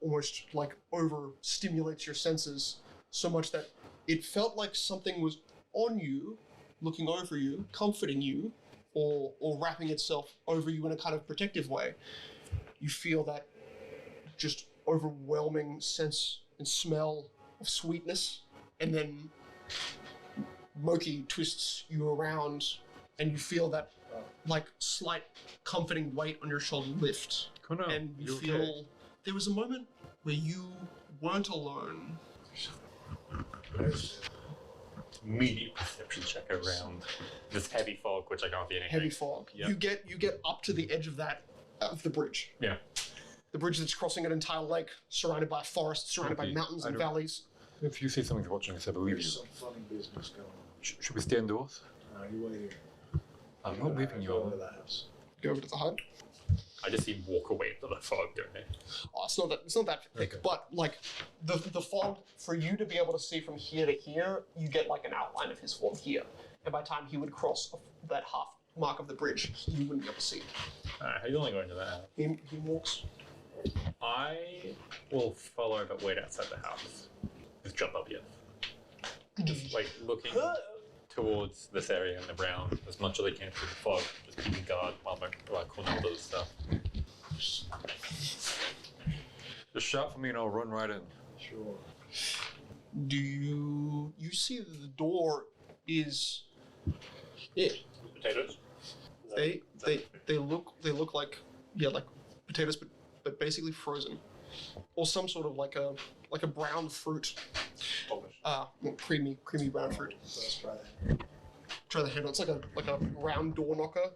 almost like overstimulates your senses so much that it felt like something was on you, looking over you, comforting you, or wrapping itself over you in a kind of protective way. You feel that just overwhelming sense and smell of sweetness, and then Moki twists you around and you feel that like slight comforting weight on your shoulder lift. Cornell, And you you feel okay? there was a moment where you weren't alone. Immediate perception check around this heavy fog, which I can't see anything. Heavy fog. Yep. You get up to the edge of the bridge. Yeah. The bridge that's crossing an entire lake, surrounded by forests, surrounded by Okay, mountains I and don't- valleys. If you see something watching us, I believe you. There's some funny business going on. Should we stay indoors? You wait here. I'm not leaving you Go over on. to the house. Go over to the hut. I just see him walk away into the fog, don't I? Oh, it's not that thick, Okay. but like the fog for you to be able to see from here to here, you get like an outline of his form here, and by the time he would cross that half mark of the bridge, you wouldn't be able to see. Alright, how you only going to that? He walks. I will follow but wait outside the house. Just jump up here. Just like looking towards this area in the brown as much as I can through the fog, just keeping guard while Cornell does stuff. Just shout for me and I'll run right in. Sure. Do you see that the door is Potatoes? they look like like potatoes but basically frozen, or some sort of like a brown fruit, creamy brown fruit. So let's try that. Try the handle. It's like a round door knocker,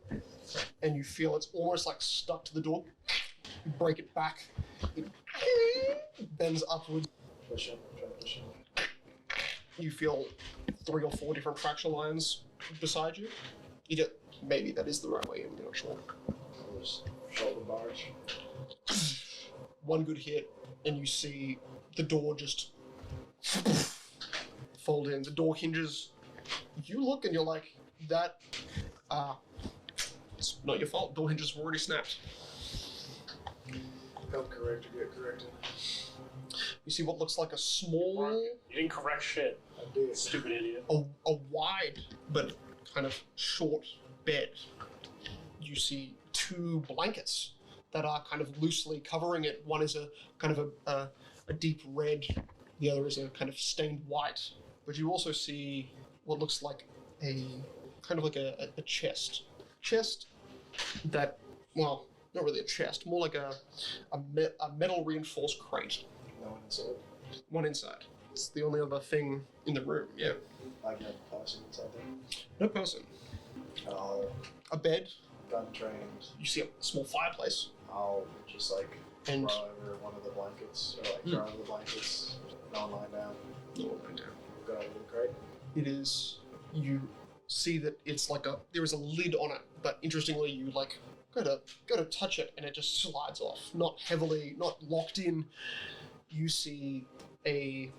and you feel it's almost like stuck to the door. You break it back, it bends upwards. Push him. Try to push him. You feel 3 or 4 different fracture lines beside you. Maybe that is the right way. I'm not sure. I'll just shoulder barge. One good hit, and you see the door just fold in. The door hinges. You look and you're like, that, it's not your fault. Door hinges have already snapped. Help correct or get corrected. You see what looks like a small, You didn't correct shit, I did. stupid idiot. a wide but kind of short bed. You see 2 blankets that are kind of loosely covering it. One is a kind of a deep red, the other is a kind of stained white. But you also see what looks like a kind of like a chest. Chest that, well, not really a chest, more like a metal reinforced crate. No one inside. One inside. It's the only other thing in the room, yeah. I got a person inside there. No person. Oh, A bed. gun trained. You see a small fireplace. I'll just like And- throw over one of the blankets, or like throw over the blankets, not lying down, go over the crate. It is. You see that it's like there is a lid on it, but interestingly, you like go to touch it, and it just slides off. Not heavily, not locked in. You see a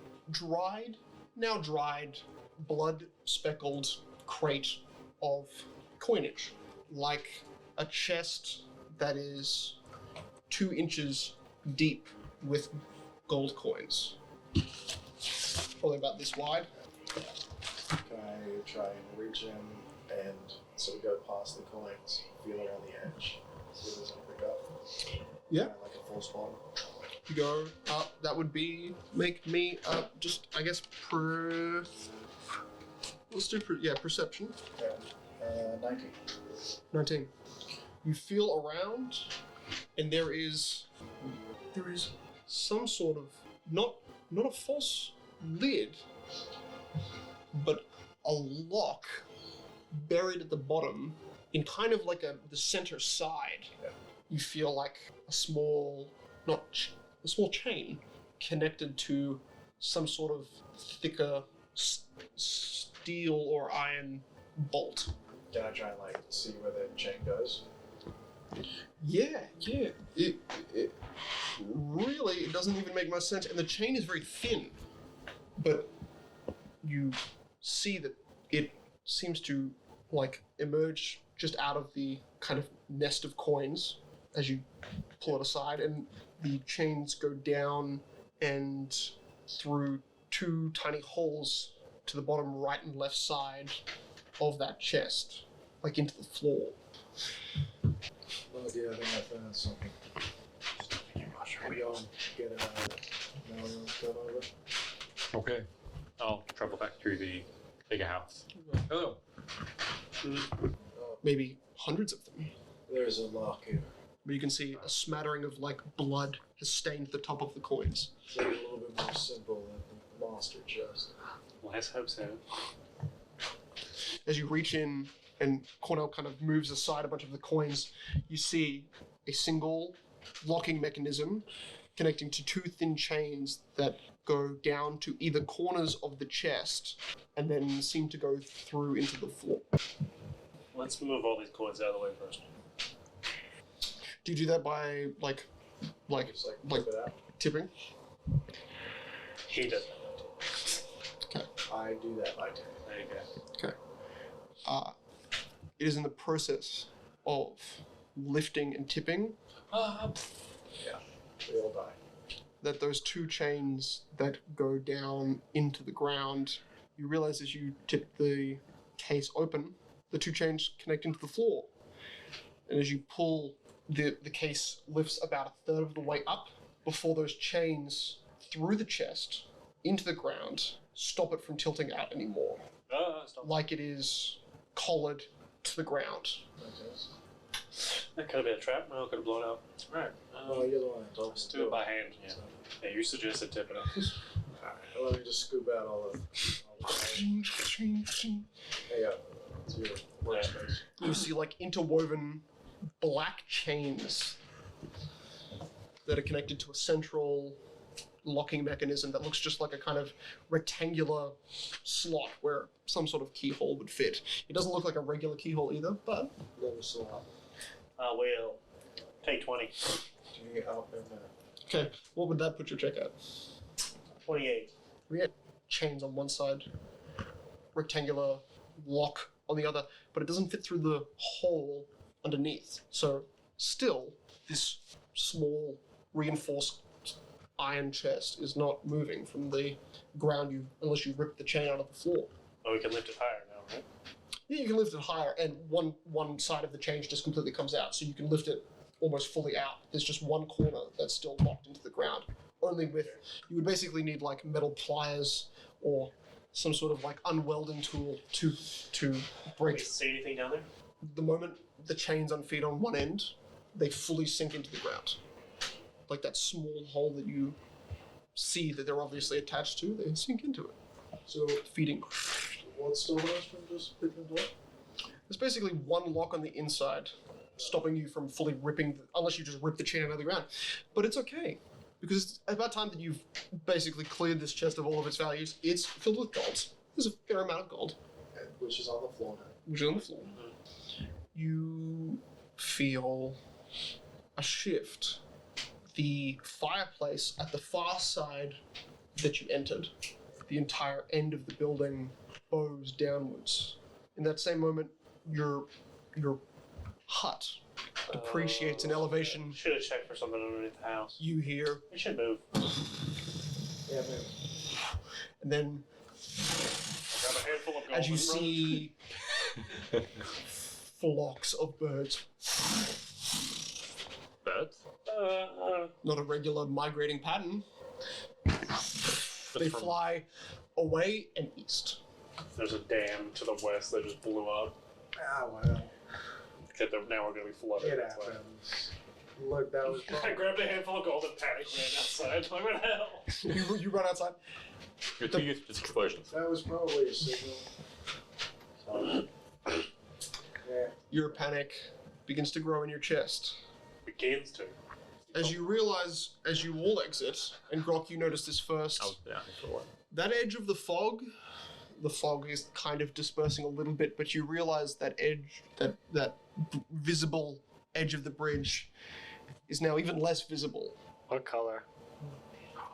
now dried, blood-speckled crate of coinage, like a chest that is 2 inches deep with gold coins. Probably about this wide. Can I try and reach in and so we go past the coins, feel around the edge, see if there's anything pick up? Yeah. Kinda like a full spawn. You go up. That would be make me just I guess let's do perception. Yeah. 19. 19. You feel around, and there is some sort of not a false lid, but a lock buried at the bottom in kind of like the center side. Yeah. You feel like a small chain connected to some sort of thicker steel or iron bolt. Can I try and like see where the chain goes? Yeah. It really, it doesn't even make much sense, and the chain is very thin. But you see that it seems to like emerge just out of the kind of nest of coins as you pull it aside, and the chains go down and through 2 tiny holes to the bottom right and left side of that chest, like into the floor. Oh dear, I think I found something. We go and get a now we go over. Okay. I'll travel back through the bigger house. Hello. Maybe hundreds of them. There's a lock here. But you can see a smattering of like blood has stained the top of the coins. It's like a little bit more simple than the monster chest. Let's hope so. As you reach in and Cornell kind of moves aside a bunch of the coins, you see a single locking mechanism connecting to 2 thin chains that go down to either corners of the chest and then seem to go through into the floor. Let's move all these coins out of the way first. Do you do that by like Just like flip it out. tipping? He does that. I do that by tapping. There you go. It is in the process of lifting and tipping We all die. that those 2 chains that go down into the ground, you realize as you tip the case open, the 2 chains connect into the floor. And as you pull, the case lifts about 1/3 of the way up before those chains through the chest into the ground stop it from tilting out anymore. Stop. Like it is collared to the ground. That could have been a trap. No, it could have blown up. Right. Well, you're the one that told me Let's to do it by hand. Yeah, you suggested tipping it. Alright, let me just scoop out all the Hey, it's your workspace. You see like interwoven black chains that are connected to a central locking mechanism that looks just like a kind of rectangular slot where some sort of keyhole would fit. It doesn't look like a regular keyhole either, but Little slot. We'll take 20. Do you up in there? okay, what would that put your check at? 28. We get chains on one side, rectangular lock on the other, but it doesn't fit through the hole underneath. So still, this small reinforced iron chest is not moving from the ground unless you rip the chain out of the floor. Oh, we can lift it higher now, right? Yeah, you can lift it higher, and one side of the chain just completely comes out, so you can lift it almost fully out. There's just one corner that's still locked into the ground. Only with, you would basically need like metal pliers or some sort of like unwelding tool to Can break. we see anything down there? The moment the chains unfeed on one end, they fully sink into the ground. Like that small hole that you see that they're obviously attached to, they sink into it. So feeding. What's stopping us from just picking it up? There's basically one lock on the inside stopping you from fully ripping, unless you just rip the chain out of the ground. But it's okay, because it's about time that you've basically cleared this chest of all of its values. It's filled with gold. There's a fair amount of gold. Which is on the floor now. Which is on the floor. You feel a shift. The fireplace at the far side that you entered, the entire end of the building bows downwards. In that same moment, your hut depreciates in elevation. Should have checked for something underneath the house. You hear, We should move. Yeah, man. and then Grab a handful of gold as you and run. see flocks of birds, Birds? not a regular migrating pattern, they from- fly away and east. There's a dam to the west that just blew up. Ah, well. Except that now we're going to be flooded. It That's why. happens. Look, that was I grabbed a handful of gold and panic ran outside. Like, what the hell? You run outside. You're too used to just explosions. That was probably a signal. So, yeah. Your panic begins to grow in your chest. Begins to. As you realize, as you all exit, and Grok, you notice this first, I was down for a while. that edge of the fog is kind of dispersing a little bit, but you realize that edge, that visible edge of the bridge is now even less visible. What color?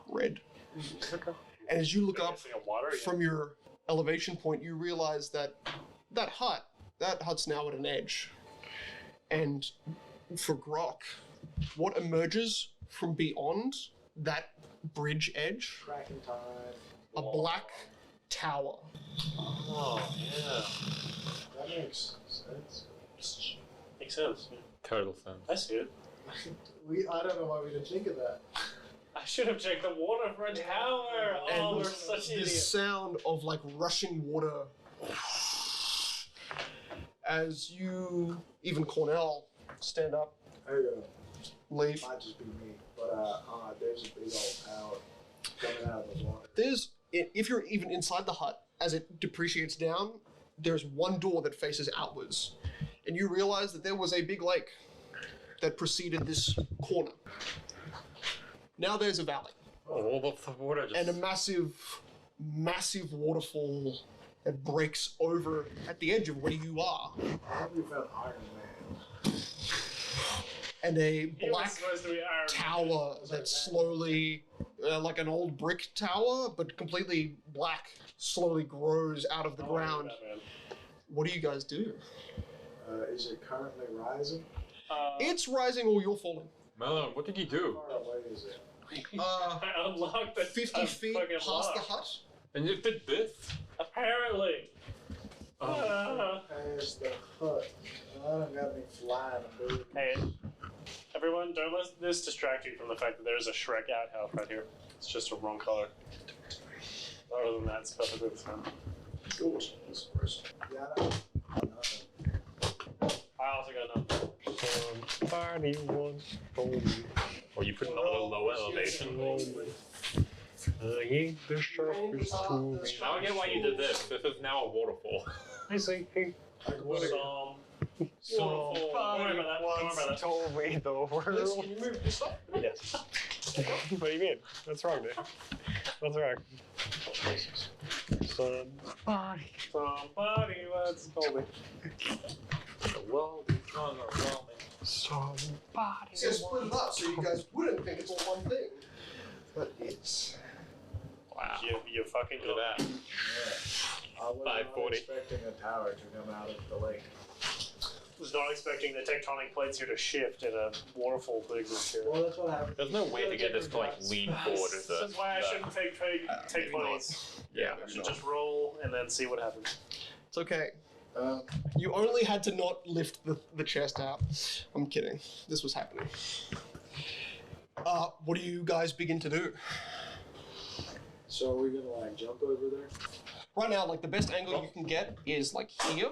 Red. And as you look up Missing a water, yeah. from your elevation point, you realize that hut's now at an edge. And for Grok, what emerges from beyond that bridge edge, Cracking time. a black tower. Oh, yeah. That makes sense. Makes sense. Yeah. Total sense. I see it. I don't know why we didn't think of that. I should have checked the water for a tower. Oh, And we're such this idiots. sound of like rushing water as you, even Cornell, stand up, There you leave. go. Might just be me. But there's a big old tower coming out of the water. If you're even inside the hut, as it depreciates down, there's one door that faces outwards. And you realize that there was a big lake that preceded this corner. Now there's a valley Oh, all the water just... and a massive waterfall that breaks over at the edge of where you are. I think we found Iron Man. And a He was black supposed to be Iron Man. tower that slowly, like an old brick tower, but completely black, slowly grows out of the Oh, I ground. remember that, man. What do you guys do? Is it currently rising? It's rising or you're falling. Melon, what did you How do? far away is it? I unlocked the 50 feet fucking past lock. the hut. And you did this? Apparently. Past the hut. I don't got any flying ability. Hey, everyone, don't let this distract you from the fact that there's a Shrek outhouse right here. It's just a wrong color. Other than that, it's perfectly fine. Good. Yeah, I don't. I also got none. Somebody once told me. Or you put it on a lower elevation? I ain't the sharpest tool. Now I get why you did this. This is now a waterfall. I say, hey, Waterfall. Don't worry somebody about that. Don't worry once about that. told me the Liz, world. can you move this up? Yes. What do you mean? What's wrong, dude? What's wrong? Somebody. Somebody once told me. The world is gonna roll me. Somebody. See, I split it up so you guys wouldn't think it's all one thing. But it's... Wow. You fucking Look at that. I was not 540. expecting a tower to come out of the lake. was not expecting the tectonic plates here to shift and a waterfall to exist here. Well, that's what happened. There's no way to get this to like lean forward as This is why I shouldn't take maybe not. plates. Yeah. I should just roll and then see what happens. It's okay. Uh, You only had to not lift the chest out. I'm kidding. This was happening. What do you guys begin to do? so are we gonna like jump over there? Right now, like the best angle you can get is like here,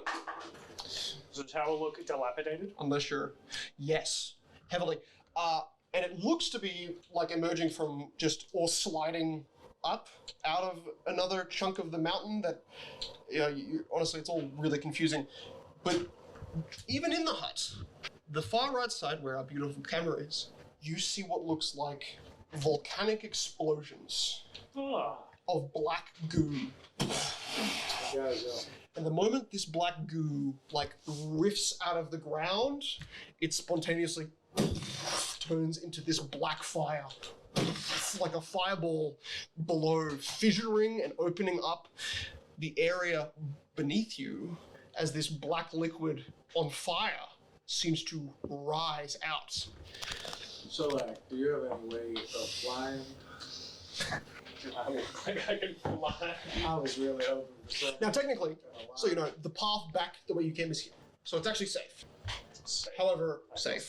Does the tower look dilapidated? unless you're, yes, heavily. And it looks to be like emerging from just or sliding up out of another chunk of the mountain that, honestly, it's all really confusing. But even in the hut, the far right side, where our beautiful camera is, you see what looks like volcanic explosions of black goo. And the moment this black goo like riffs out of the ground, it spontaneously turns into this black fire, like a fireball below, fissuring and opening up the area beneath you as this black liquid on fire seems to rise out. So, do you have any way of flying? I look like I can fly. I was really hoping for something. Now, technically, so you know, the path back the way you came is here, so it's actually safe. However, safe.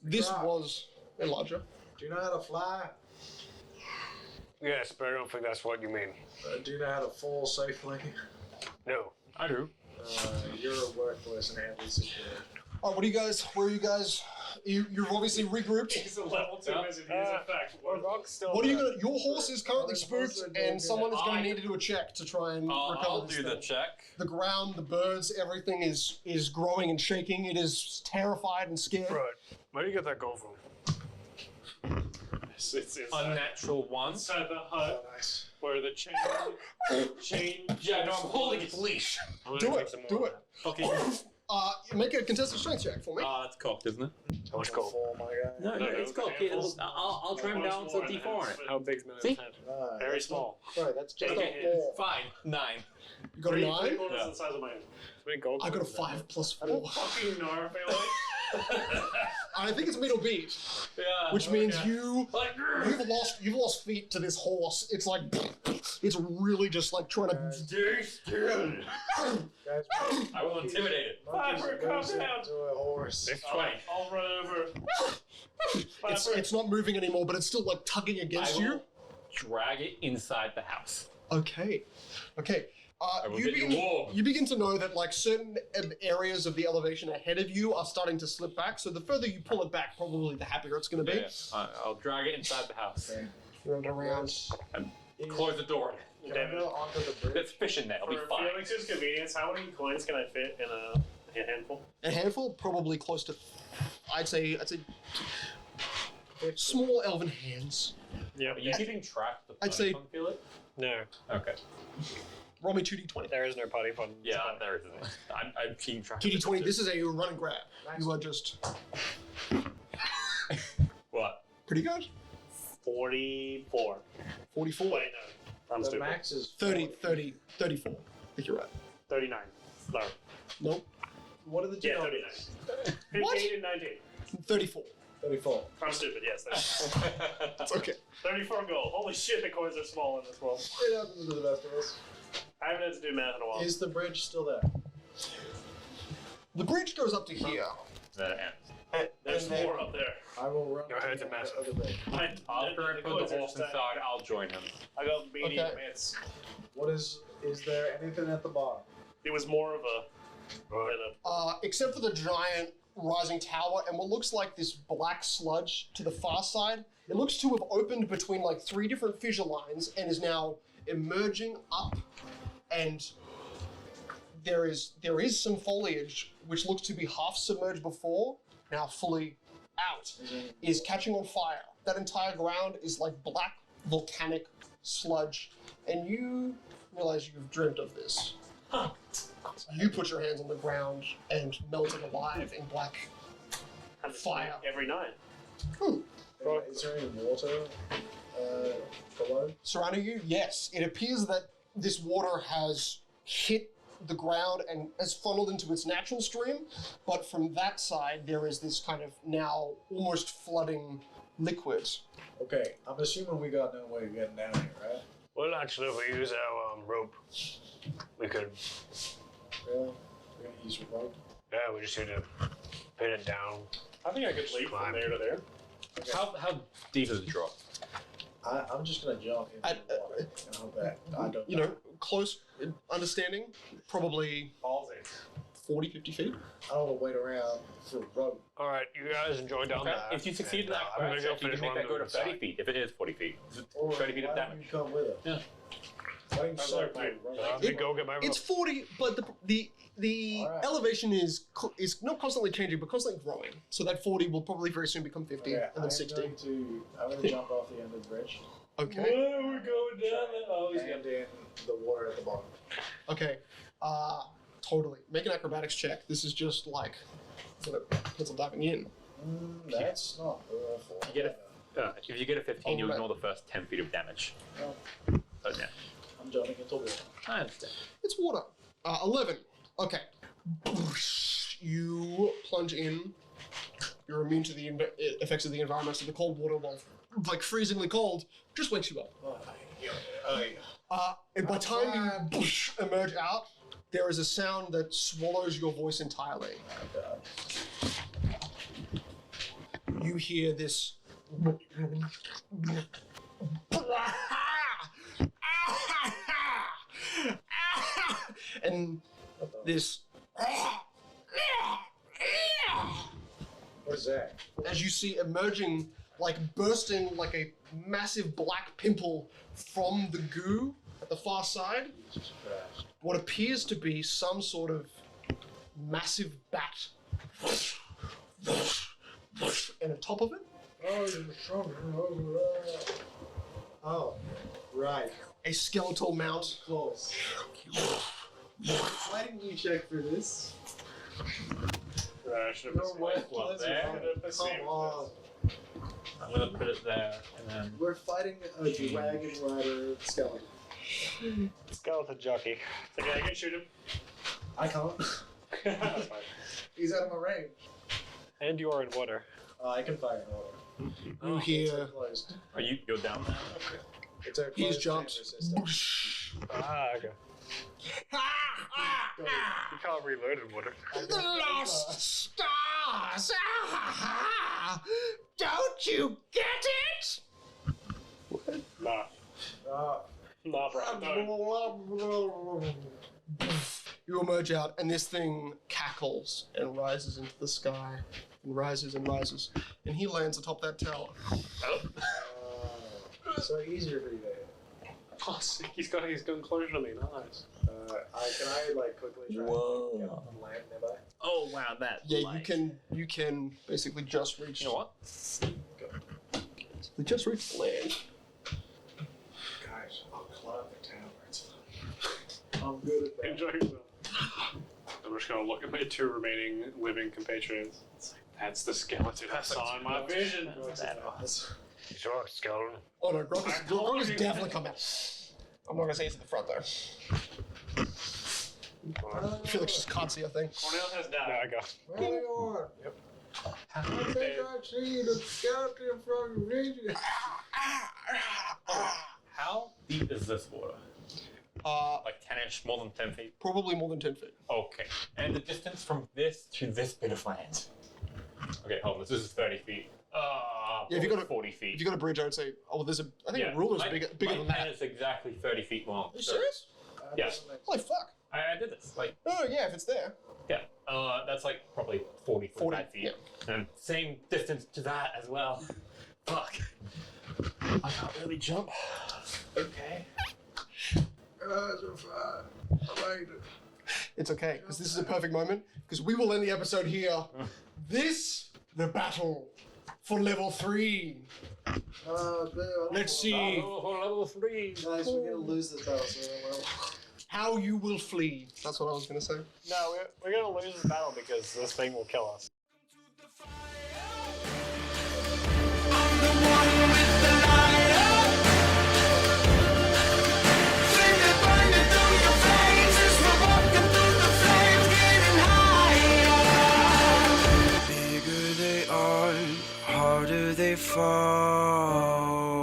This was Elijah. Do you know how to fly? Yes, but I don't think that's what you mean. Do you know how to fall safely? No. I do. You're worthless in every situation. All right, what do you guys? Where are you guys? You're obviously regrouped. He's a level 2 wizard. He's in fact one. What are you gonna? Your horse is currently spooked, and someone is going to need to do a check to try and recover I'll this do the thing. check. The ground, the birds, everything is growing and shaking. It is terrified and scared. Right. Where do you get that gold from? It's Unnatural one. inside the hut Nice. where the chain. Yeah, no, I'm holding its leash. I'm gonna Do make it. some more Do of it. Okay. Make a contested strength check for me. It's cocked, isn't it? that. How much gold? Fall, my guy. No, No, it's cocked. handfuls. I'll try and balance a D4 on it. How big's Million's See? head? Very that's small. Not, right, that's just Take a a hit. 4. Fine. 9. You got a Three 9. quarters Yeah. the size of my hand. How many gold? I got a coins is that? 5 plus 4. Fucking Nar failing. I think it's meet or beat, Yeah. which means okay. Like, you've lost feet to this horse. It's like it's really just like trying to. stay still. Guys, I will intimidate it. Piper, calm down. To a horse. It's 20. I'll run over. It's not moving anymore, but it's still like tugging I against will you. drag it inside the house. Okay. I will You get you begin, warm. you begin to know that like certain areas of the elevation ahead of you are starting to slip back. So the further you pull it back, probably the happier it's going to be. Yeah, I'll drag it inside the house. Okay. Run around. Close the door. Can I go onto the bridge? There's fish in there. It'll be For fine. Felix's convenience, how many coins can I fit in a handful? A handful, probably close to, I'd say, small elven hands. Yeah, Are you keeping track of the I'd say- fun, Felix? No, Okay. Roll me 2d20. there is no party fun. Yeah, there isn't. I'm keeping track. 2d20. This is a run and grab. You are just What? pretty good. 44. 44. Wait, no. I'm The stupid. max is 30, 34. I think you're right. 39. No. Nope. What are the two Yeah, numbers? 39. 15 What? and 19. 34. 34. I'm stupid, yes. 34. It's okay. 34 gold. Holy shit, the coins are small in this world. It happens to the best of us. I haven't had to do math in a while. Is the bridge still there? The bridge goes up to here. There's more up there. I will run. Your head's to a the mess. other bridge. After I put the horse inside, I'll join him. I got beanie Okay. mitts. What is there anything at the bottom? It was more of a. than a Except for the giant rising tower and what looks like this black sludge to the far side. It looks to have opened between like 3 different fissure lines and is now emerging up. And there is some foliage which looks to be half submerged before, now fully out, is catching on fire. That entire ground is like black volcanic sludge, and you realize you've dreamt of this. You put your hands on the ground and melted alive in black fire. every night. Is there any water below? Surrounding you, yes. It appears that this water has hit the ground and has funneled into its natural stream, but from that side there is this kind of now almost flooding liquid. Okay, I'm assuming we got no way of getting down here, right? Well, actually, if we use our rope, we could. Really? We're gonna use your rope. Yeah, we just need to pin it down. I think I could leap from there to there. Okay. How deep is the drop? I'm just gonna jump into the water and hope that I don't. You know, close understanding, probably Ballsy. 40, 50 feet. I don't want to wait around for a rope. All right, you guys enjoy down there. If you succeed in and, that I'm gonna crash, go you can finish make one that go to of 30 them feet, if it is 40 feet. Or 30 feet of why don't damage. you come with us? Yeah. Getting so Go get my It's 40, but the Alright. elevation is not constantly changing, but constantly growing. So that 40 will probably very soon become 50, and then 60. I'm going to jump off the end of the bridge. Okay. Where are we going down there? Oh, he's And getting in the water at the bottom. Okay. Totally. Make an acrobatics check. This is just like sort of pencil diving in. That's not awful. You get if you get a 15, you Oh, ignore the first 10 feet of damage. Well, So yeah, I'm jumping into water. I understand. It's water. 11. Okay. You plunge in. You're immune to the effects of the environment, so the cold water, while like freezingly cold, just wakes you up. And by the time you emerge out, there is a sound that swallows your voice entirely. You hear this. And this. What is that? As you see emerging, like bursting like a massive black pimple from the goo at the far side, Jesus Christ. what appears to be some sort of massive bat. And on top of it, Oh, right. a skeletal mount. Close. Why didn't you check for this? I should have No way. one there. Come on. I'm gonna put it there, and then We're fighting a dragon rider skeleton. Skeleton jockey. Okay, I can shoot him. I can't. That's fine. He's out of my range. And you are in water. I can fire in water. You hear. It's closed. you're down there. Okay. It's a He just closed jumps. chamber system. Okay. You can't reload in water. The lost stars! Don't you get it? Nah. Ah. Nah, bro. You emerge out, and this thing cackles and rises into the sky, and rises and rises, and he lands atop that tower. So easier for you there. Oh, sick. He's going closer to me. Nice. Can I like quickly try and get on land nearby? Oh wow, that. Yeah, light. you can basically just reach. You know what? We just reached the land. Guys, I'll climb the tower. It's fine. I'm good at that. Enjoy yourself. I'm just gonna look at my two remaining living compatriots. It's like, that's the skeleton I saw in my vision. Sure, skeleton. Oh no, Grok is definitely come out. I'm not gonna say he's at the front though. Felix just can't see a thing. Cornell has There died. I go. Where are they going? Yep. I think I see the skeleton from the region. How deep is this water? Like 10-inch, more than 10 feet? Probably more than 10 feet. Okay. And the distance from this to this bit of land? Okay, hold on. This is 30 feet. Yeah, if you got a- 40 feet. If you got a bridge, I would say, oh, there's a. I think a ruler's bigger my than pen that. is exactly 30 feet long. Are you serious? Yes. Holy fuck! I did this. Like, Oh yeah, if it's there. yeah. That's like probably 40, 45 feet. And same distance to that as well. Fuck. I can't really jump. Okay. So far. I made it. It's okay, because this is a perfect moment, because we will end the episode here. This, the battle for level 3. Let's see Oh, level 3. Guys, we're gonna lose this battle, so well. how you will flee. That's what I was going to say. No, we're gonna lose this battle because this thing will kill us. I'm the one with the light up. Flame that burning through your veins as we're walking through the flames, getting higher. Bigger they are, harder they fall.